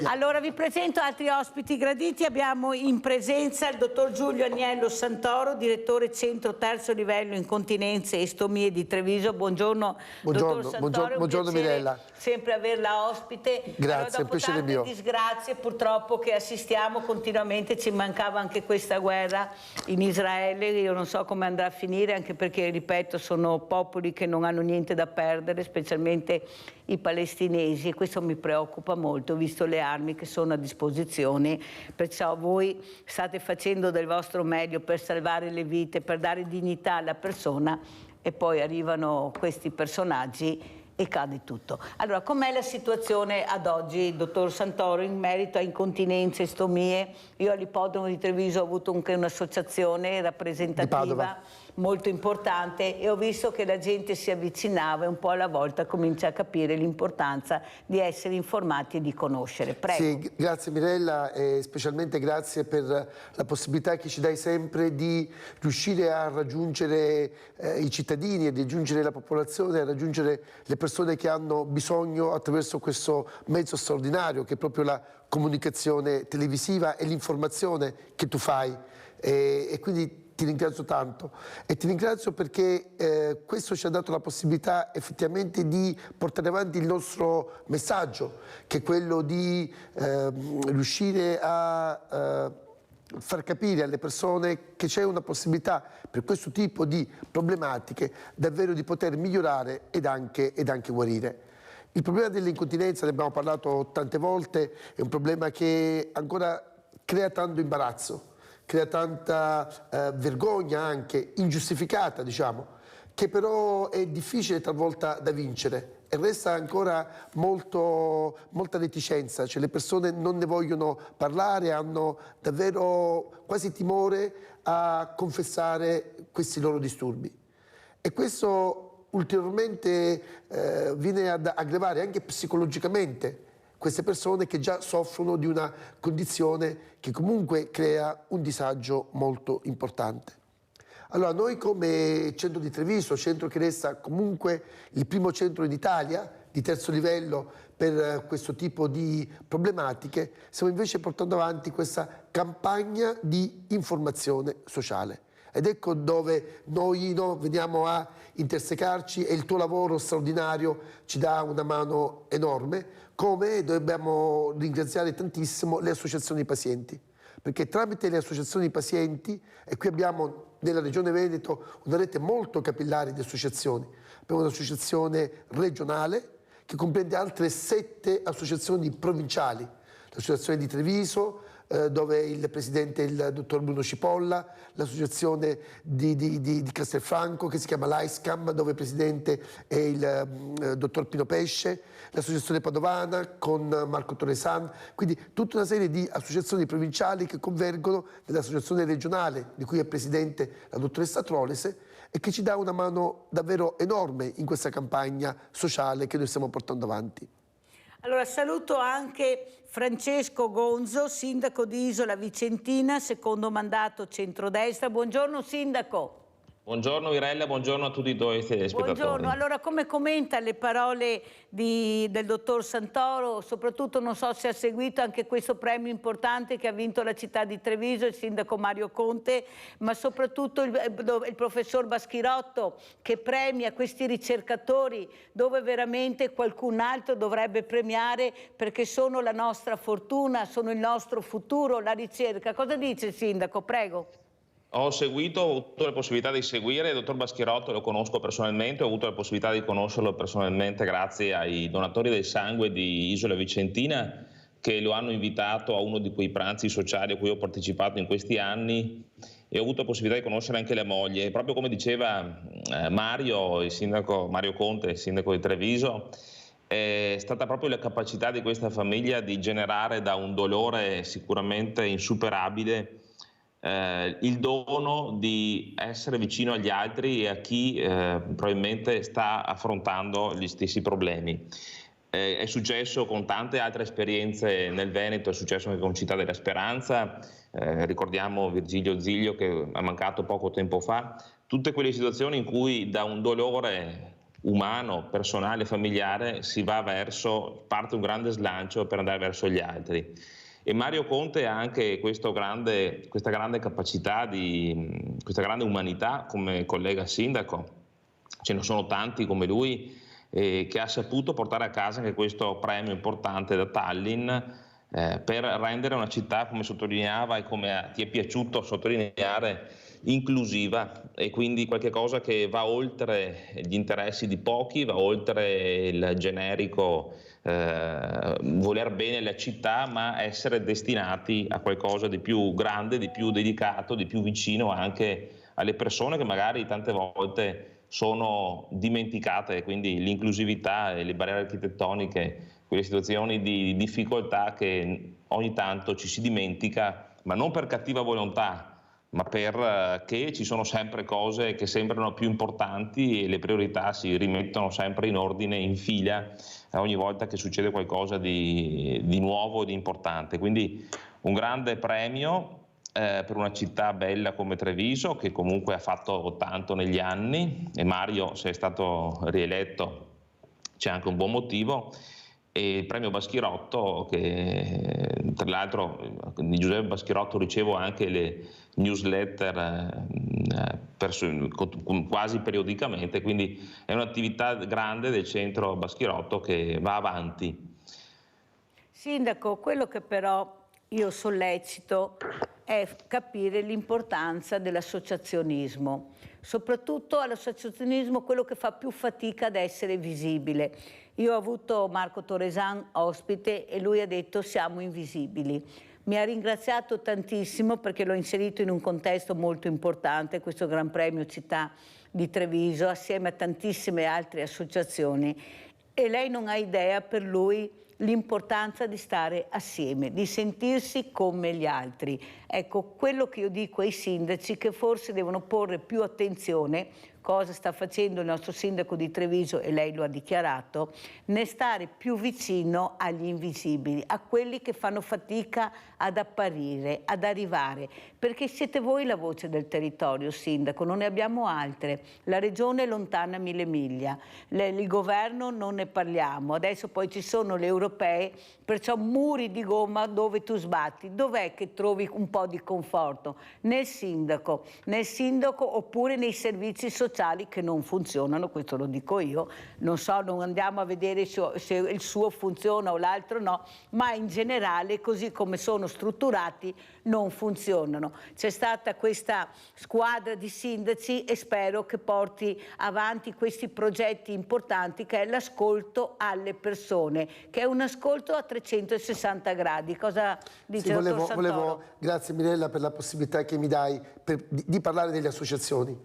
Allora vi presento altri ospiti graditi, abbiamo in presenza il dottor Giulio Agnello Santoro, direttore centro terzo livello incontinenze e stomie di Treviso. Buongiorno, dottor Santoro, buongiorno Mirella. Sempre averla ospite. Grazie, allora, è un piacere mio. Dopo tante disgrazie purtroppo che assistiamo continuamente, ci mancava anche questa guerra in Israele, io non so come andrà a finire, anche perché, ripeto, sono popoli che non hanno niente da perdere, specialmente i palestinesi, e questo mi preoccupa molto, visto le armi che sono a disposizione, perciò voi state facendo del vostro meglio per salvare le vite, per dare dignità alla persona, e poi arrivano questi personaggi e cade tutto. Allora, com'è la situazione ad oggi, dottor Santoro, in merito a incontinenze e stomie? Io all'Ippodromo di Treviso ho avuto anche un'associazione rappresentativa molto importante e ho visto che la gente si avvicinava e un po' alla volta comincia a capire l'importanza di essere informati e di conoscere. Prego. Sì, grazie Mirella e specialmente grazie per la possibilità che ci dai sempre di riuscire a raggiungere i cittadini, a raggiungere la popolazione, a raggiungere le persone che hanno bisogno attraverso questo mezzo straordinario che è proprio la comunicazione televisiva e l'informazione che tu fai. E quindi ti ringrazio tanto e ti ringrazio perché questo ci ha dato la possibilità effettivamente di portare avanti il nostro messaggio, che è quello di riuscire a far capire alle persone che c'è una possibilità per questo tipo di problematiche davvero di poter migliorare ed anche guarire. Il problema dell'incontinenza, ne abbiamo parlato tante volte, è un problema che ancora crea tanto imbarazzo, crea tanta vergogna anche ingiustificata, diciamo, che però è difficile talvolta da vincere e resta ancora molta reticenza, cioè le persone non ne vogliono parlare, hanno davvero quasi timore a confessare questi loro disturbi. E questo ulteriormente viene ad aggravare anche psicologicamente queste persone che già soffrono di una condizione che comunque crea un disagio molto importante. Allora noi come centro di Treviso, centro che resta comunque il primo centro in Italia di terzo livello per questo tipo di problematiche, stiamo invece portando avanti questa campagna di informazione sociale. Ed ecco dove noi veniamo a intersecarci e il tuo lavoro straordinario ci dà una mano enorme, come dobbiamo ringraziare tantissimo le associazioni pazienti, perché tramite le associazioni pazienti, e qui abbiamo nella Regione Veneto una rete molto capillare di associazioni, abbiamo un'associazione regionale che comprende altre 7 associazioni provinciali, l'associazione di Treviso, dove il presidente è il dottor Bruno Cipolla, l'associazione di Castelfranco che si chiama l'AISCAM, dove il presidente è il dottor Pino Pesce, l'associazione padovana con Marco Torresan, quindi tutta una serie di associazioni provinciali che convergono nell'associazione regionale di cui è presidente la dottoressa Trolese e che ci dà una mano davvero enorme in questa campagna sociale che noi stiamo portando avanti. Allora saluto anche Francesco Gonzo, sindaco di Isola Vicentina, secondo mandato centrodestra. Buongiorno sindaco. Buongiorno Mirella, buongiorno a tutti i tuoi telespettatori. Buongiorno, allora come commenta le parole del dottor Santoro? Soprattutto non so se ha seguito anche questo premio importante che ha vinto la città di Treviso, il sindaco Mario Conte, ma soprattutto il professor Baschirotto che premia questi ricercatori dove veramente qualcun altro dovrebbe premiare perché sono la nostra fortuna, sono il nostro futuro, la ricerca. Cosa dice il sindaco? Prego. Ho avuto la possibilità di seguire il dottor Baschirotto, lo conosco personalmente, ho avuto la possibilità di conoscerlo personalmente grazie ai donatori del sangue di Isola Vicentina che lo hanno invitato a uno di quei pranzi sociali a cui ho partecipato in questi anni e ho avuto la possibilità di conoscere anche la moglie. E proprio come diceva Mario Conte, il sindaco di Treviso, è stata proprio la capacità di questa famiglia di generare da un dolore sicuramente insuperabile il dono di essere vicino agli altri e a chi probabilmente sta affrontando gli stessi problemi. È successo con tante altre esperienze nel Veneto, è successo anche con Città della Speranza, ricordiamo Virgilio Ziglio che è mancato poco tempo fa, tutte quelle situazioni in cui da un dolore umano, personale, familiare si va parte un grande slancio per andare verso gli altri. E Mario Conte ha anche questa grande capacità, questa grande umanità come collega sindaco, ce ne sono tanti come lui, che ha saputo portare a casa anche questo premio importante da Tallinn per rendere una città, come sottolineava e come ti è piaciuto sottolineare, inclusiva e quindi qualche cosa che va oltre gli interessi di pochi, va oltre il generico voler bene alla città, ma essere destinati a qualcosa di più grande, di più dedicato, di più vicino anche alle persone che magari tante volte sono dimenticate, quindi l'inclusività e le barriere architettoniche, quelle situazioni di difficoltà che ogni tanto ci si dimentica, ma non per cattiva volontà, ma perché ci sono sempre cose che sembrano più importanti e le priorità si rimettono sempre in ordine, in fila, ogni volta che succede qualcosa di nuovo e di importante. Quindi un grande premio per una città bella come Treviso, che comunque ha fatto tanto negli anni, e Mario, se è stato rieletto, c'è anche un buon motivo, e il premio Baschirotto, che tra l'altro di Giuseppe Baschirotto ricevo anche le newsletter quasi periodicamente, quindi è un'attività grande del centro Baschirotto che va avanti. Sindaco, quello che però io sollecito è capire l'importanza dell'associazionismo, soprattutto all'associazionismo quello che fa più fatica ad essere visibile. Io ho avuto Marco Torresan ospite e lui ha detto siamo invisibili. Mi ha ringraziato tantissimo perché l'ho inserito in un contesto molto importante, questo Gran Premio Città di Treviso, assieme a tantissime altre associazioni. E lei non ha idea per lui l'importanza di stare assieme, di sentirsi come gli altri. Ecco, quello che io dico ai sindaci che forse devono porre più attenzione, cosa sta facendo il nostro sindaco di Treviso e lei lo ha dichiarato, nel stare più vicino agli invisibili, a quelli che fanno fatica ad apparire, ad arrivare, perché siete voi la voce del territorio, sindaco, non ne abbiamo altre. La regione è lontana 1000 miglia, il governo non ne parliamo, adesso poi ci sono le europee, perciò muri di gomma dove tu sbatti. Dov'è che trovi un po' di conforto? Nel sindaco oppure nei servizi sociali sociali che non funzionano, questo lo dico io, non so, non andiamo a vedere se il suo funziona o l'altro no, ma in generale così come sono strutturati non funzionano. C'è stata questa squadra di sindaci e spero che porti avanti questi progetti importanti, che è l'ascolto alle persone, che è un ascolto a 360 gradi. Cosa dice il dottor Santoro? Grazie Mirella per la possibilità che mi dai di parlare delle associazioni.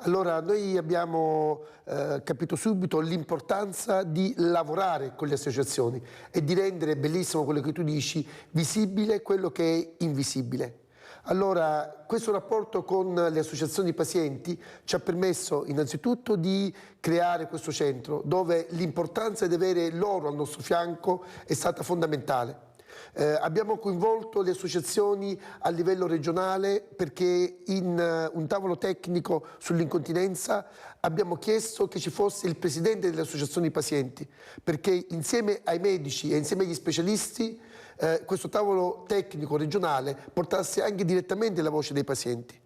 Allora, noi abbiamo capito subito l'importanza di lavorare con le associazioni e di rendere, bellissimo quello che tu dici, visibile quello che è invisibile. Allora, questo rapporto con le associazioni pazienti ci ha permesso innanzitutto di creare questo centro, dove l'importanza di avere loro al nostro fianco è stata fondamentale. Abbiamo coinvolto le associazioni a livello regionale perché in un tavolo tecnico sull'incontinenza abbiamo chiesto che ci fosse il presidente delle associazioni pazienti, perché insieme ai medici e insieme agli specialisti questo tavolo tecnico regionale portasse anche direttamente la voce dei pazienti.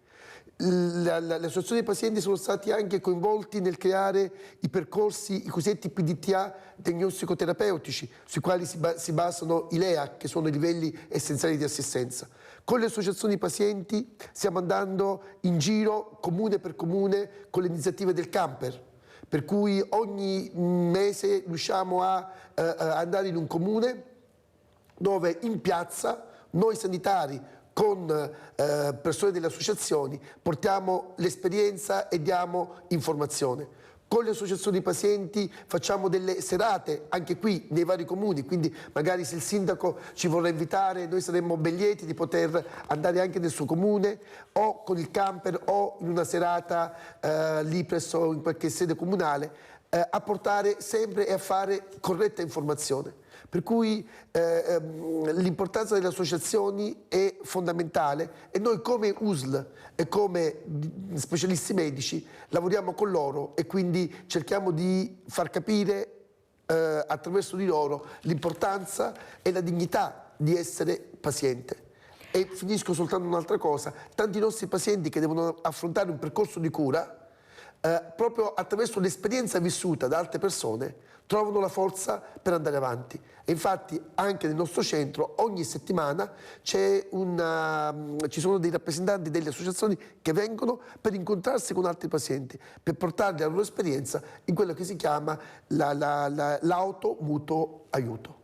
Le associazioni dei pazienti sono stati anche coinvolti nel creare i percorsi, i cosiddetti PDTA diagnosticoterapeutici, sui quali si basano i LEA, che sono i livelli essenziali di assistenza. Con le associazioni pazienti stiamo andando in giro comune per comune con le iniziative del camper, per cui ogni mese riusciamo a andare in un comune dove in piazza noi sanitari con persone delle associazioni portiamo l'esperienza e diamo informazione. Con le associazioni pazienti facciamo delle serate anche qui nei vari comuni, quindi magari se il sindaco ci vorrà invitare noi saremmo ben lieti di poter andare anche nel suo comune o con il camper o in una serata lì presso in qualche sede comunale a portare sempre e a fare corretta informazione. Per cui l'importanza delle associazioni è fondamentale e noi come USL e come specialisti medici lavoriamo con loro e quindi cerchiamo di far capire attraverso di loro l'importanza e la dignità di essere paziente. E finisco soltanto un'altra cosa, tanti nostri pazienti che devono affrontare un percorso di cura proprio attraverso l'esperienza vissuta da altre persone trovano la forza per andare avanti. E infatti anche nel nostro centro ogni settimana ci sono dei rappresentanti delle associazioni che vengono per incontrarsi con altri pazienti, per portarli la loro esperienza in quello che si chiama l'auto mutuo aiuto.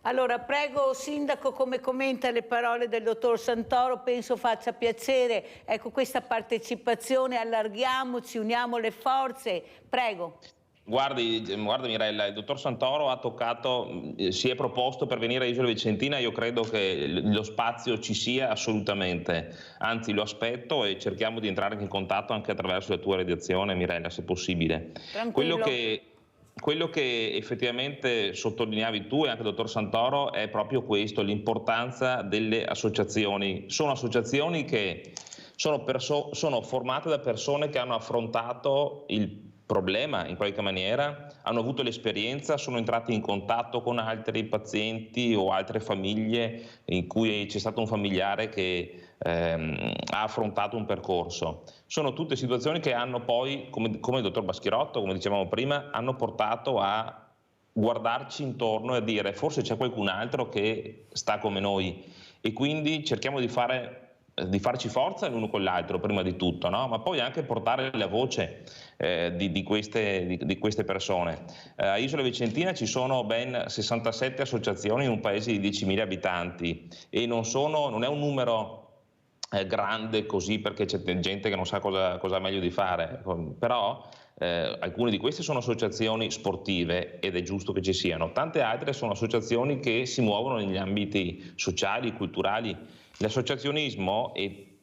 Allora, prego Sindaco come commenta le parole del dottor Santoro, penso faccia piacere, ecco, questa partecipazione, allarghiamoci, uniamo le forze, prego. Guardi Mirella, il dottor Santoro ha toccato, si è proposto per venire a Isola Vicentina, io credo che lo spazio ci sia assolutamente, anzi lo aspetto e cerchiamo di entrare in contatto anche attraverso la tua redazione, Mirella, se possibile. Tranquillo. Quello che effettivamente sottolineavi tu e anche il dottor Santoro è proprio questo, l'importanza delle associazioni. Sono associazioni che sono formate da persone che hanno affrontato il problema in qualche maniera, hanno avuto l'esperienza, sono entrati in contatto con altri pazienti o altre famiglie in cui c'è stato un familiare che ha affrontato un percorso. Sono tutte situazioni che hanno poi, come il dottor Baschirotto, come dicevamo prima, hanno portato a guardarci intorno e a dire forse c'è qualcun altro che sta come noi e quindi cerchiamo di farci forza l'uno con l'altro prima di tutto, no? Ma poi anche portare la voce di queste persone. A Isola Vicentina ci sono ben 67 associazioni in un paese di 10.000 abitanti e non è un numero grande così perché c'è gente che non sa cosa meglio di fare, però alcune di queste sono associazioni sportive ed è giusto che ci siano, tante altre sono associazioni che si muovono negli ambiti sociali, culturali. L'associazionismo e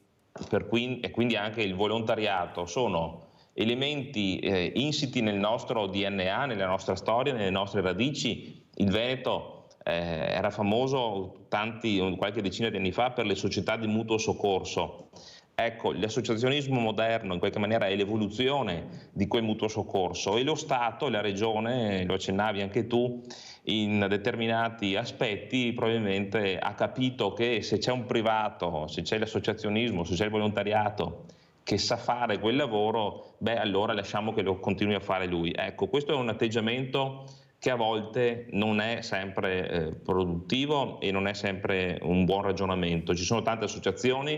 quindi anche il volontariato sono elementi insiti nel nostro DNA, nella nostra storia, nelle nostre radici. Il Veneto era famoso qualche decina di anni fa per le società di mutuo soccorso. Ecco, l'associazionismo moderno in qualche maniera è l'evoluzione di quel mutuo soccorso e lo Stato e la Regione, lo accennavi anche tu, in determinati aspetti probabilmente ha capito che se c'è un privato, se c'è l'associazionismo, se c'è il volontariato che sa fare quel lavoro, beh allora lasciamo che lo continui a fare lui. Ecco, questo è un atteggiamento che a volte non è sempre produttivo e non è sempre un buon ragionamento. Ci sono tante associazioni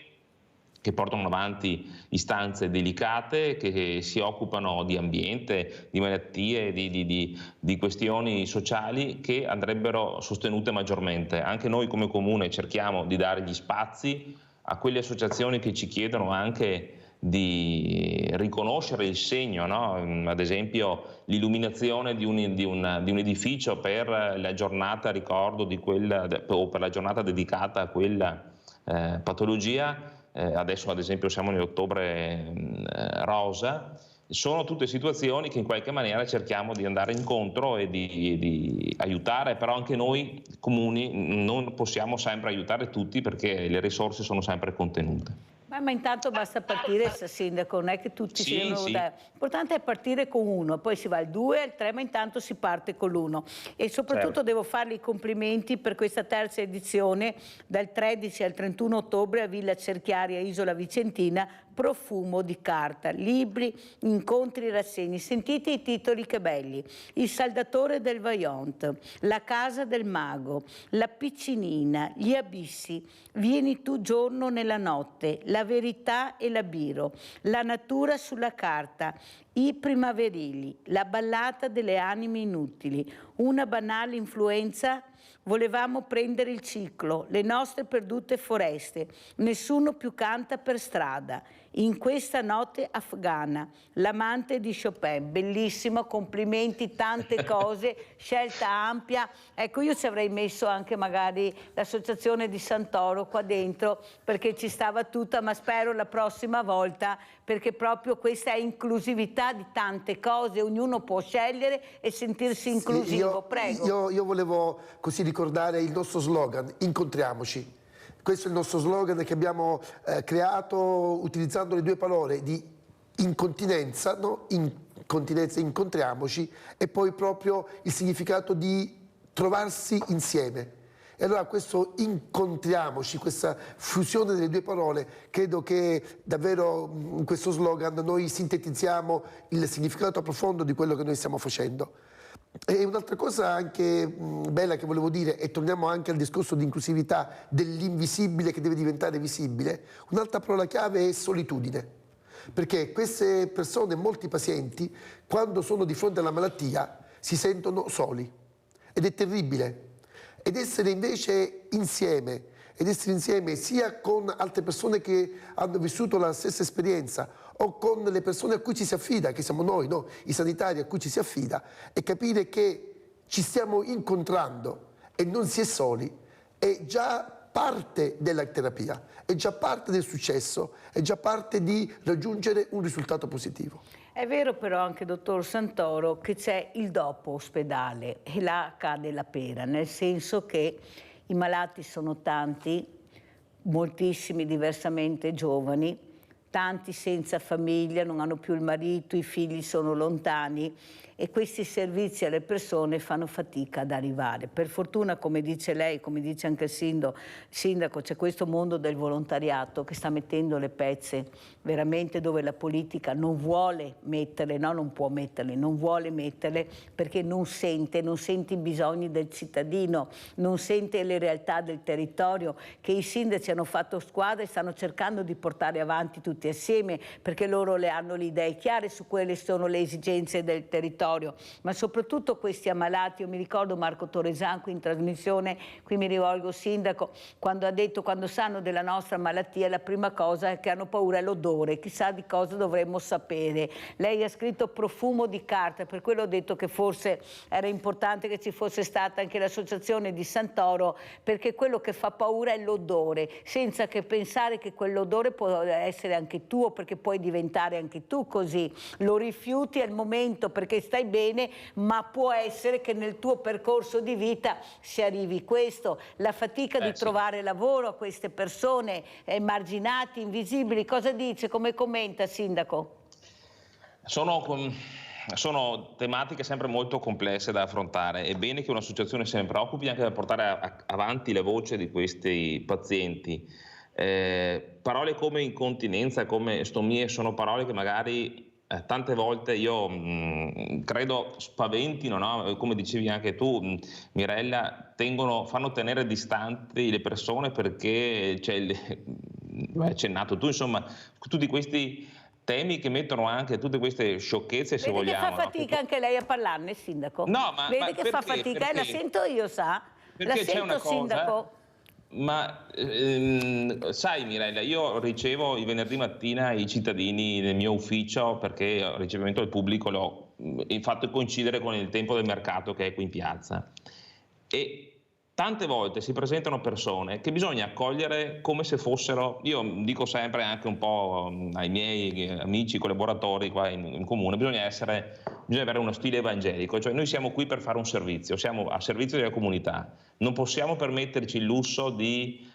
che portano avanti istanze delicate, che si occupano di ambiente, di malattie, di questioni sociali che andrebbero sostenute maggiormente. Anche noi come Comune cerchiamo di dare gli spazi a quelle associazioni che ci chiedono anche di riconoscere il segno, no? Ad esempio l'illuminazione di un edificio per la giornata ricordo di quella, o per la giornata dedicata a quella patologia. Adesso ad esempio siamo nell'ottobre rosa. Sono tutte situazioni che in qualche maniera cerchiamo di andare incontro e di aiutare, però anche noi comuni non possiamo sempre aiutare tutti perché le risorse sono sempre contenute. Ma intanto basta partire, Sindaco, non è che tutti si devono dare. L'importante è partire con uno, poi si va al 2, al 3, ma intanto si parte con l'1. E soprattutto devo fargli i complimenti per questa terza edizione, dal 13 al 31 ottobre a Villa Cerchiaria, Isola Vicentina, Profumo di carta, libri, incontri, rassegne. Sentite i titoli che belli: Il saldatore del Vaillant, La casa del mago, La piccinina, Gli abissi, Vieni tu giorno nella notte, La verità e la biro, La natura sulla carta, I primaverili, La ballata delle anime inutili, Una banale influenza. Volevamo prendere il ciclo, le nostre perdute foreste, nessuno più canta per strada, In questa notte afghana, L'amante di Chopin, bellissimo, complimenti, tante cose, scelta ampia. Ecco, io ci avrei messo anche magari l'associazione di Santoro qua dentro, perché ci stava tutta, ma spero la prossima volta, perché proprio questa è inclusività di tante cose, ognuno può scegliere e sentirsi inclusivo. Prego. Io volevo così ricordare il nostro slogan, incontriamoci. Questo è il nostro slogan che abbiamo creato utilizzando le due parole di incontinenza, no? Incontinenza, incontriamoci, e poi proprio il significato di trovarsi insieme. E allora questo incontriamoci, questa fusione delle due parole, credo che davvero in questo slogan noi sintetizziamo il significato profondo di quello che noi stiamo facendo. E un'altra cosa anche bella che volevo dire, e torniamo anche al discorso di inclusività dell'invisibile che deve diventare visibile, un'altra parola chiave è solitudine, perché queste persone, molti pazienti, quando sono di fronte alla malattia si sentono soli, ed è terribile. Ed essere invece insieme, ed essere insieme sia con altre persone che hanno vissuto la stessa esperienza o con le persone a cui ci si affida, che siamo noi, no? I sanitari a cui ci si affida, e capire che ci stiamo incontrando e non si è soli, è già parte della terapia, è già parte del successo, è già parte di raggiungere un risultato positivo. È vero però anche, dottor Santoro, che c'è il dopo ospedale e là cade la pera, nel senso che i malati sono tanti, moltissimi diversamente giovani, tanti senza famiglia, non hanno più il marito, i figli sono lontani, e questi servizi alle persone fanno fatica ad arrivare. Per fortuna, come dice lei, come dice anche il sindaco, c'è questo mondo del volontariato che sta mettendo le pezze veramente dove la politica non vuole metterle, no, non può metterle, non vuole metterle perché non sente i bisogni del cittadino, non sente le realtà del territorio, che i sindaci hanno fatto squadra e stanno cercando di portare avanti tutti assieme, perché loro hanno le idee chiare su quelle sono le esigenze del territorio. Ma soprattutto questi ammalati. Io mi ricordo Marco Torresan qui in trasmissione, qui mi rivolgo al sindaco, quando ha detto: quando sanno della nostra malattia la prima cosa che hanno paura è l'odore, chissà di cosa dovremmo sapere. Lei ha scritto profumo di carta, per quello ho detto che forse era importante che ci fosse stata anche l'associazione di Santoro, perché quello che fa paura è l'odore, senza che pensare che quell'odore può essere anche tuo, perché puoi diventare anche tu così. Lo rifiuti al momento perché stai bene, ma può essere che nel tuo percorso di vita si arrivi questo, la fatica di trovare lavoro a queste persone emarginati, invisibili. Cosa dice, come commenta, sindaco? Sono tematiche sempre molto complesse da affrontare. È bene che un'associazione se ne preoccupi anche per portare avanti la voce di questi pazienti. Parole come incontinenza, come stomie, sono parole che magari tante volte io credo spaventino, no? Come dicevi anche tu, Mirella, fanno tenere distanti le persone perché hai accennato tu, insomma, tutti questi temi che mettono anche tutte queste sciocchezze, se Vede vogliamo. che fa fatica anche lei a parlarne, Sindaco? No, ma Vede che fa perché? fatica, la sento io, sa? La Perché c'è una sento, cosa, Sindaco. ma sai Mirella, io ricevo il venerdì mattina i cittadini nel mio ufficio perché il ricevimento del pubblico l'ho fatto coincidere con il tempo del mercato che è qui in piazza, e tante volte si presentano persone che bisogna accogliere come se fossero, io dico sempre anche un po' ai miei amici, collaboratori qua in comune, bisogna avere uno stile evangelico, cioè noi siamo qui per fare un servizio, siamo a servizio della comunità, non possiamo permetterci il lusso di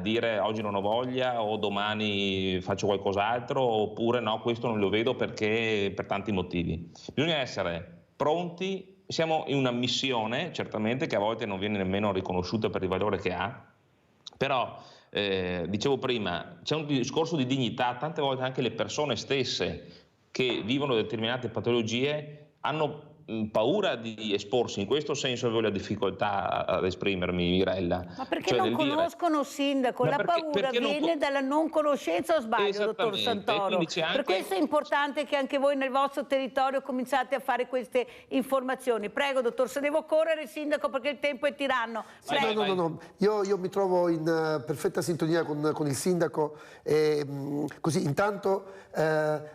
dire oggi non ho voglia o domani faccio qualcos'altro, oppure no, questo non lo vedo perché per tanti motivi. Bisogna essere pronti. Siamo in una missione, certamente, che a volte non viene nemmeno riconosciuta per il valore che ha, però, dicevo prima, c'è un discorso di dignità, tante volte anche le persone stesse che vivono determinate patologie hanno paura di esporsi, in questo senso avevo la difficoltà ad esprimermi, Mirella. Ma perché non conoscono, Sindaco? La paura viene dalla non conoscenza, o sbaglio, dottor Santoro? Per questo è importante che anche voi nel vostro territorio cominciate a fare queste informazioni. Prego, dottor, se devo correre, Sindaco, perché il tempo è tiranno. No. Io mi trovo in perfetta sintonia con il Sindaco. Così, intanto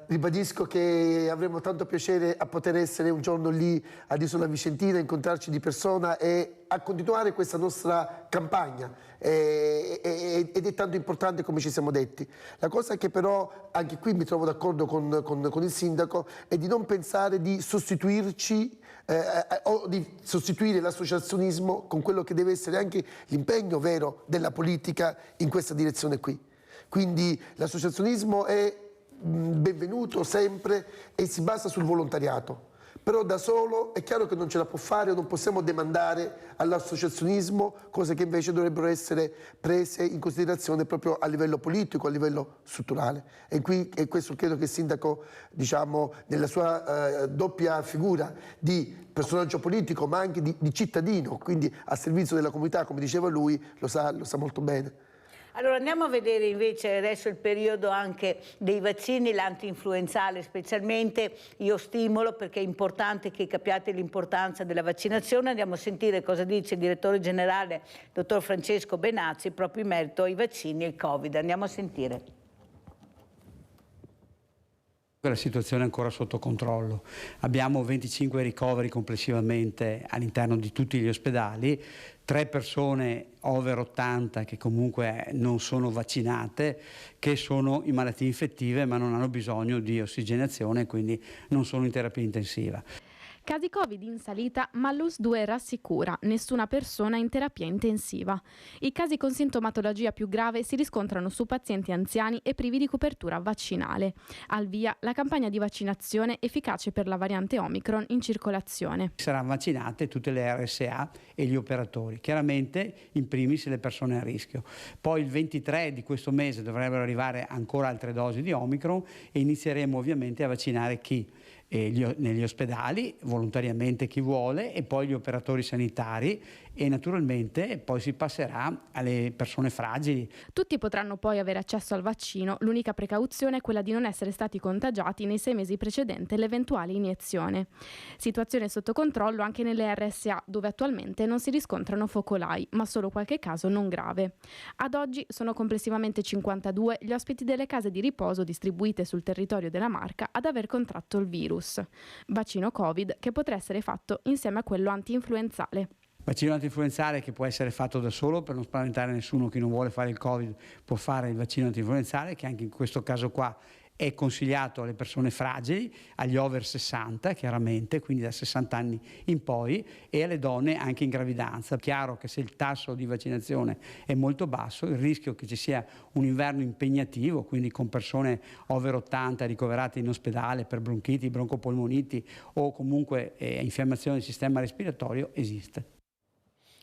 ribadisco che avremo tanto piacere a poter essere un giorno lì ad Isola Vicentina, incontrarci di persona e a continuare questa nostra campagna, ed è tanto importante come ci siamo detti. La cosa che però anche qui mi trovo d'accordo con il Sindaco è di non pensare di sostituirci o di sostituire l'associazionismo con quello che deve essere anche l'impegno vero della politica in questa direzione qui. Quindi l'associazionismo è benvenuto sempre e si basa sul volontariato. Però da solo è chiaro che non ce la può fare, non possiamo demandare all'associazionismo cose che invece dovrebbero essere prese in considerazione proprio a livello politico, a livello strutturale. E questo credo che il Sindaco, diciamo, nella sua doppia figura di personaggio politico ma anche di cittadino, quindi a servizio della comunità, come diceva lui, lo sa molto bene. Allora andiamo a vedere invece adesso il periodo anche dei vaccini, l'anti-influenzale specialmente. Io stimolo perché è importante che capiate l'importanza della vaccinazione. Andiamo a sentire cosa dice il direttore generale, dottor Francesco Benazzi, proprio in merito ai vaccini e il Covid. Andiamo a sentire. La situazione è ancora sotto controllo. Abbiamo 25 ricoveri complessivamente all'interno di tutti gli ospedali, 3 persone over 80 che comunque non sono vaccinate, che sono in malattie infettive ma non hanno bisogno di ossigenazione, quindi non sono in terapia intensiva. Casi Covid in salita, ma l'US2 rassicura, nessuna persona in terapia intensiva. I casi con sintomatologia più grave si riscontrano su pazienti anziani e privi di copertura vaccinale. Al via la campagna di vaccinazione efficace per la variante Omicron in circolazione. Saranno vaccinate tutte le RSA e gli operatori, chiaramente in primis le persone a rischio. Poi il 23 di questo mese dovrebbero arrivare ancora altre dosi di Omicron e inizieremo ovviamente a vaccinare chi? Negli ospedali, volontariamente chi vuole, e poi gli operatori sanitari, e naturalmente poi si passerà alle persone fragili. Tutti potranno poi avere accesso al vaccino, l'unica precauzione è quella di non essere stati contagiati nei 6 mesi precedenti l'eventuale iniezione. Situazione sotto controllo anche nelle RSA, dove attualmente non si riscontrano focolai, ma solo qualche caso non grave. Ad oggi sono complessivamente 52 gli ospiti delle case di riposo distribuite sul territorio della Marca ad aver contratto il virus. Vaccino Covid che potrà essere fatto insieme a quello anti-influenzale. Vaccino antinfluenzale che può essere fatto da solo, per non spaventare nessuno. Chi non vuole fare il Covid può fare il vaccino antinfluenzale, che anche in questo caso qua è consigliato alle persone fragili, agli over 60 chiaramente, quindi da 60 anni in poi, e alle donne anche in gravidanza. Chiaro che se il tasso di vaccinazione è molto basso, il rischio che ci sia un inverno impegnativo, quindi con persone over 80 ricoverate in ospedale per bronchiti, broncopolmoniti o comunque infiammazione del sistema respiratorio, esiste.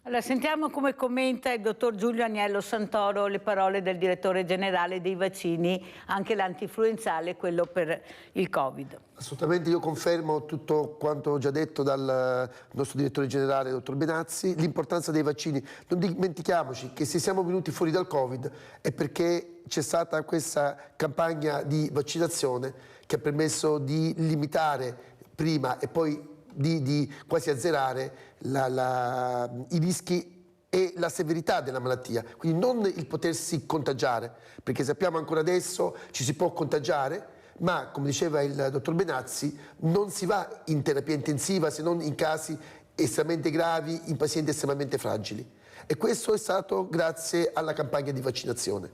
Allora, sentiamo come commenta il dottor Giulio Agnello Santoro le parole del direttore generale dei vaccini, anche l'antinfluenzale, quello per il Covid. Assolutamente, io confermo tutto quanto ho già detto dal nostro direttore generale, dottor Benazzi, l'importanza dei vaccini. Non dimentichiamoci che se siamo venuti fuori dal Covid è perché c'è stata questa campagna di vaccinazione che ha permesso di limitare prima e poi di quasi azzerare i rischi e la severità della malattia, quindi non il potersi contagiare, perché sappiamo ancora adesso ci si può contagiare, ma come diceva il dottor Benazzi non si va in terapia intensiva se non in casi estremamente gravi, in pazienti estremamente fragili, e questo è stato grazie alla campagna di vaccinazione.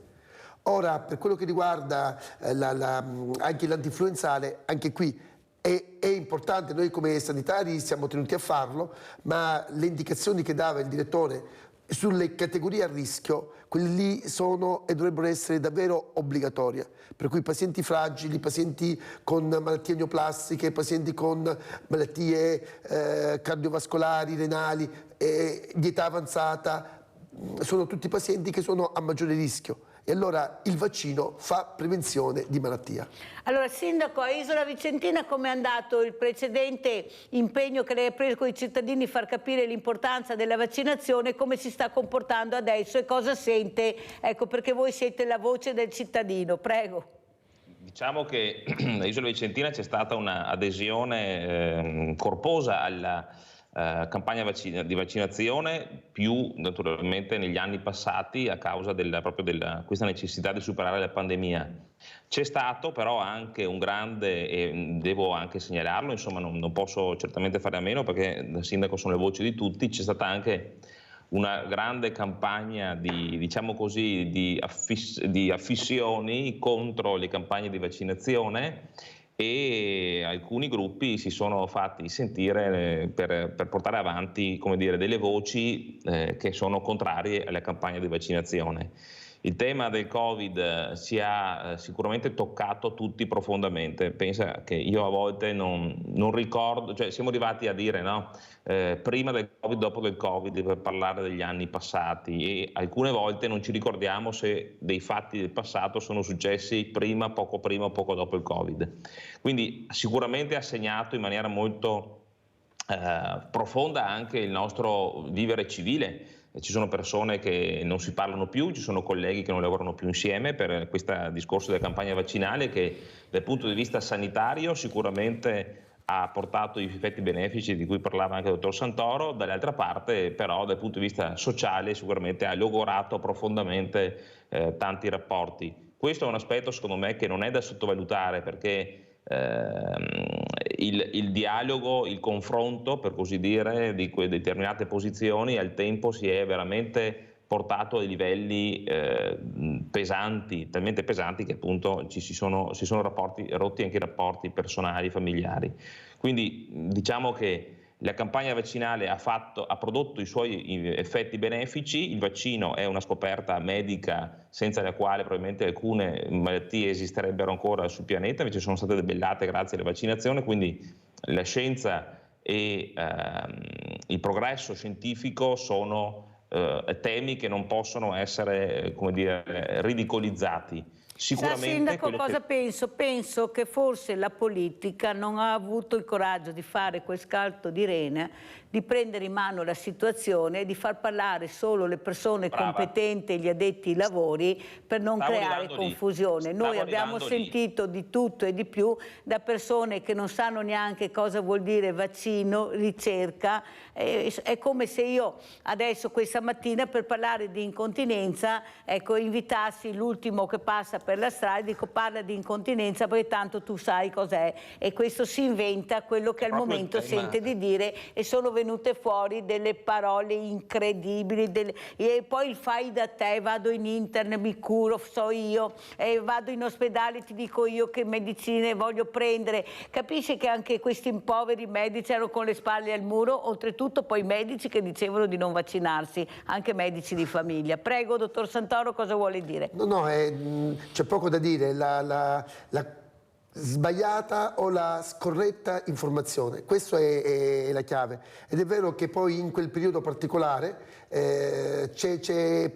Ora, per quello che riguarda anche l'antinfluenzale, anche qui è importante, noi come sanitari siamo tenuti a farlo, ma le indicazioni che dava il direttore sulle categorie a rischio, quelle lì sono e dovrebbero essere davvero obbligatorie, per cui pazienti fragili, pazienti con malattie neoplastiche, pazienti con malattie cardiovascolari, renali, di età avanzata, sono tutti pazienti che sono a maggiore rischio. E allora il vaccino fa prevenzione di malattia. Allora, Sindaco, a Isola Vicentina come è andato il precedente impegno che lei ha preso con i cittadini, far capire l'importanza della vaccinazione, come si sta comportando adesso e cosa sente? Ecco, perché voi siete la voce del cittadino, prego. Diciamo che a Isola Vicentina c'è stata un'adesione corposa alla campagna di vaccinazione, più naturalmente negli anni passati a causa questa necessità di superare la pandemia. C'è stato però anche un grande, e devo anche segnalarlo, insomma non posso certamente fare a meno perché da sindaco sono le voci di tutti, c'è stata anche una grande campagna diciamo così, di affissioni contro le campagne di vaccinazione, e alcuni gruppi si sono fatti sentire per portare avanti, come dire, delle voci che sono contrarie alla campagna di vaccinazione. Il tema del Covid ci ha sicuramente toccato tutti profondamente. Pensa che io a volte non ricordo, cioè siamo arrivati a dire no, prima del Covid, dopo del Covid, per parlare degli anni passati, e alcune volte non ci ricordiamo se dei fatti del passato sono successi prima, poco dopo il Covid. Quindi sicuramente ha segnato in maniera molto profonda anche il nostro vivere civile. Ci sono persone che non si parlano più, ci sono colleghi che non lavorano più insieme per questo discorso della campagna vaccinale, che dal punto di vista sanitario sicuramente ha portato gli effetti benefici di cui parlava anche il dottor Santoro, dall'altra parte però dal punto di vista sociale sicuramente ha logorato profondamente tanti rapporti. Questo è un aspetto secondo me che non è da sottovalutare, perché il dialogo, il confronto per così dire di determinate posizioni al tempo si è veramente portato a dei livelli pesanti, talmente pesanti che appunto si sono rotti anche i rapporti personali, familiari. Quindi diciamo che la campagna vaccinale ha prodotto i suoi effetti benefici. Il vaccino è una scoperta medica senza la quale probabilmente alcune malattie esisterebbero ancora sul pianeta, invece sono state debellate grazie alla vaccinazione, quindi la scienza e il progresso scientifico sono temi che non possono essere, come dire, ridicolizzati. Sicuramente. Sindaco, cosa penso? Penso che forse la politica non ha avuto il coraggio di fare quel scalto di rena, di prendere in mano la situazione e di far parlare solo le persone competenti e gli addetti ai lavori per non creare confusione. Noi abbiamo sentito di tutto e di più da persone che non sanno neanche cosa vuol dire vaccino, ricerca. È come se io adesso questa mattina per parlare di incontinenza, ecco, invitassi l'ultimo che passa per la strada e dico parla di incontinenza perché tanto tu sai cos'è, e questo si inventa quello che al momento sente di dire, e sono venute fuori delle parole incredibili e poi il fai da te, vado in internet, mi curo, so io, vado in ospedale, ti dico io che medicine voglio prendere. Capisci che anche questi poveri medici erano con le spalle al muro, oltretutto poi medici che dicevano di non vaccinarsi, anche medici di famiglia. Prego, dottor Santoro, cosa vuole dire? No, c'è poco da dire. La sbagliata o la scorretta informazione. Questa è la chiave. Ed è vero che poi in quel periodo particolare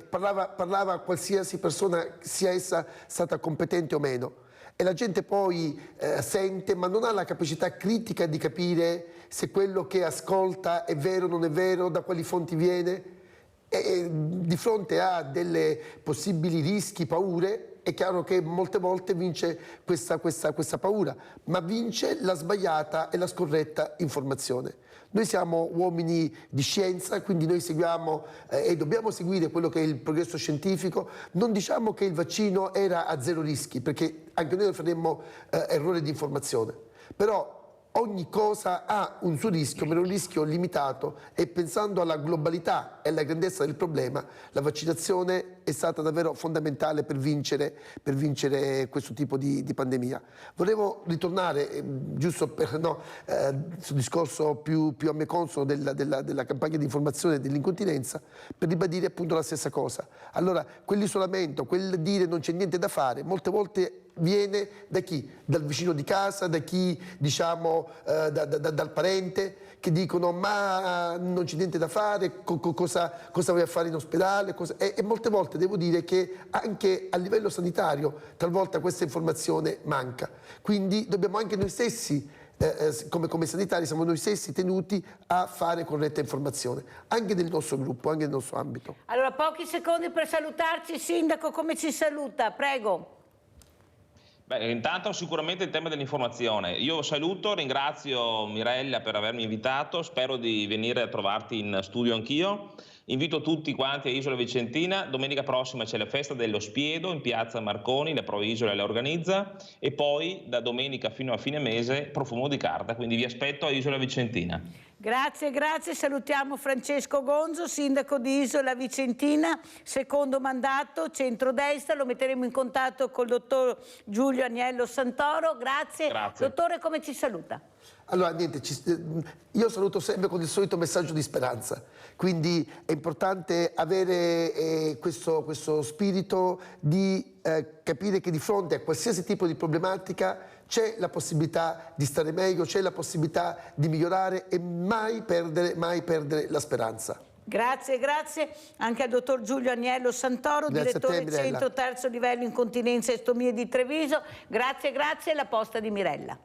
parlava qualsiasi persona, sia essa stata competente o meno. E la gente poi sente, ma non ha la capacità critica di capire se quello che ascolta è vero o non è vero, da quali fonti viene. E di fronte a delle possibili rischi, paure, è chiaro che molte volte vince questa paura, ma vince la sbagliata e la scorretta informazione. Noi siamo uomini di scienza, quindi noi seguiamo e dobbiamo seguire quello che è il progresso scientifico. Non diciamo che il vaccino era a zero rischi, perché anche noi faremmo errore di informazione. Però ogni cosa ha un suo rischio, ma è un rischio limitato, e pensando alla globalità e alla grandezza del problema, la vaccinazione è stata davvero fondamentale per vincere questo tipo di pandemia. Volevo ritornare, giusto sul discorso più a me consono della campagna di informazione dell'incontinenza, per ribadire appunto la stessa cosa. Allora, quell'isolamento, quel dire non c'è niente da fare, molte volte viene da chi? Dal vicino di casa, da chi, diciamo, dal parente, che dicono ma non c'è niente da fare, cosa vai a fare in ospedale? E molte volte devo dire che anche a livello sanitario talvolta questa informazione manca. Quindi dobbiamo anche noi stessi, come sanitari, siamo noi stessi tenuti a fare corretta informazione, anche del nostro gruppo, anche del nostro ambito. Allora, pochi secondi per salutarci. Sindaco, come ci saluta? Prego. Beh, intanto sicuramente il tema dell'informazione. Io saluto, ringrazio Mirella per avermi invitato, spero di venire a trovarti in studio anch'io. Invito tutti quanti a Isola Vicentina, domenica prossima c'è la festa dello Spiedo in piazza Marconi, la Proisola la organizza, e poi da domenica fino a fine mese Profumo di Carta, quindi vi aspetto a Isola Vicentina. Grazie, salutiamo Francesco Gonzo, sindaco di Isola Vicentina, secondo mandato, centrodestra, lo metteremo in contatto col dottor Giulio Agnello Santoro. Grazie. Dottore, come ci saluta? Allora, niente, io saluto sempre con il solito messaggio di speranza, quindi è importante avere questo spirito di capire che di fronte a qualsiasi tipo di problematica c'è la possibilità di stare meglio, c'è la possibilità di migliorare e mai perdere la speranza. Grazie anche al dottor Giulio Agnello Santoro, direttore Centro Terzo Livello Incontinenza e Stomie di Treviso. Grazie, la posta di Mirella.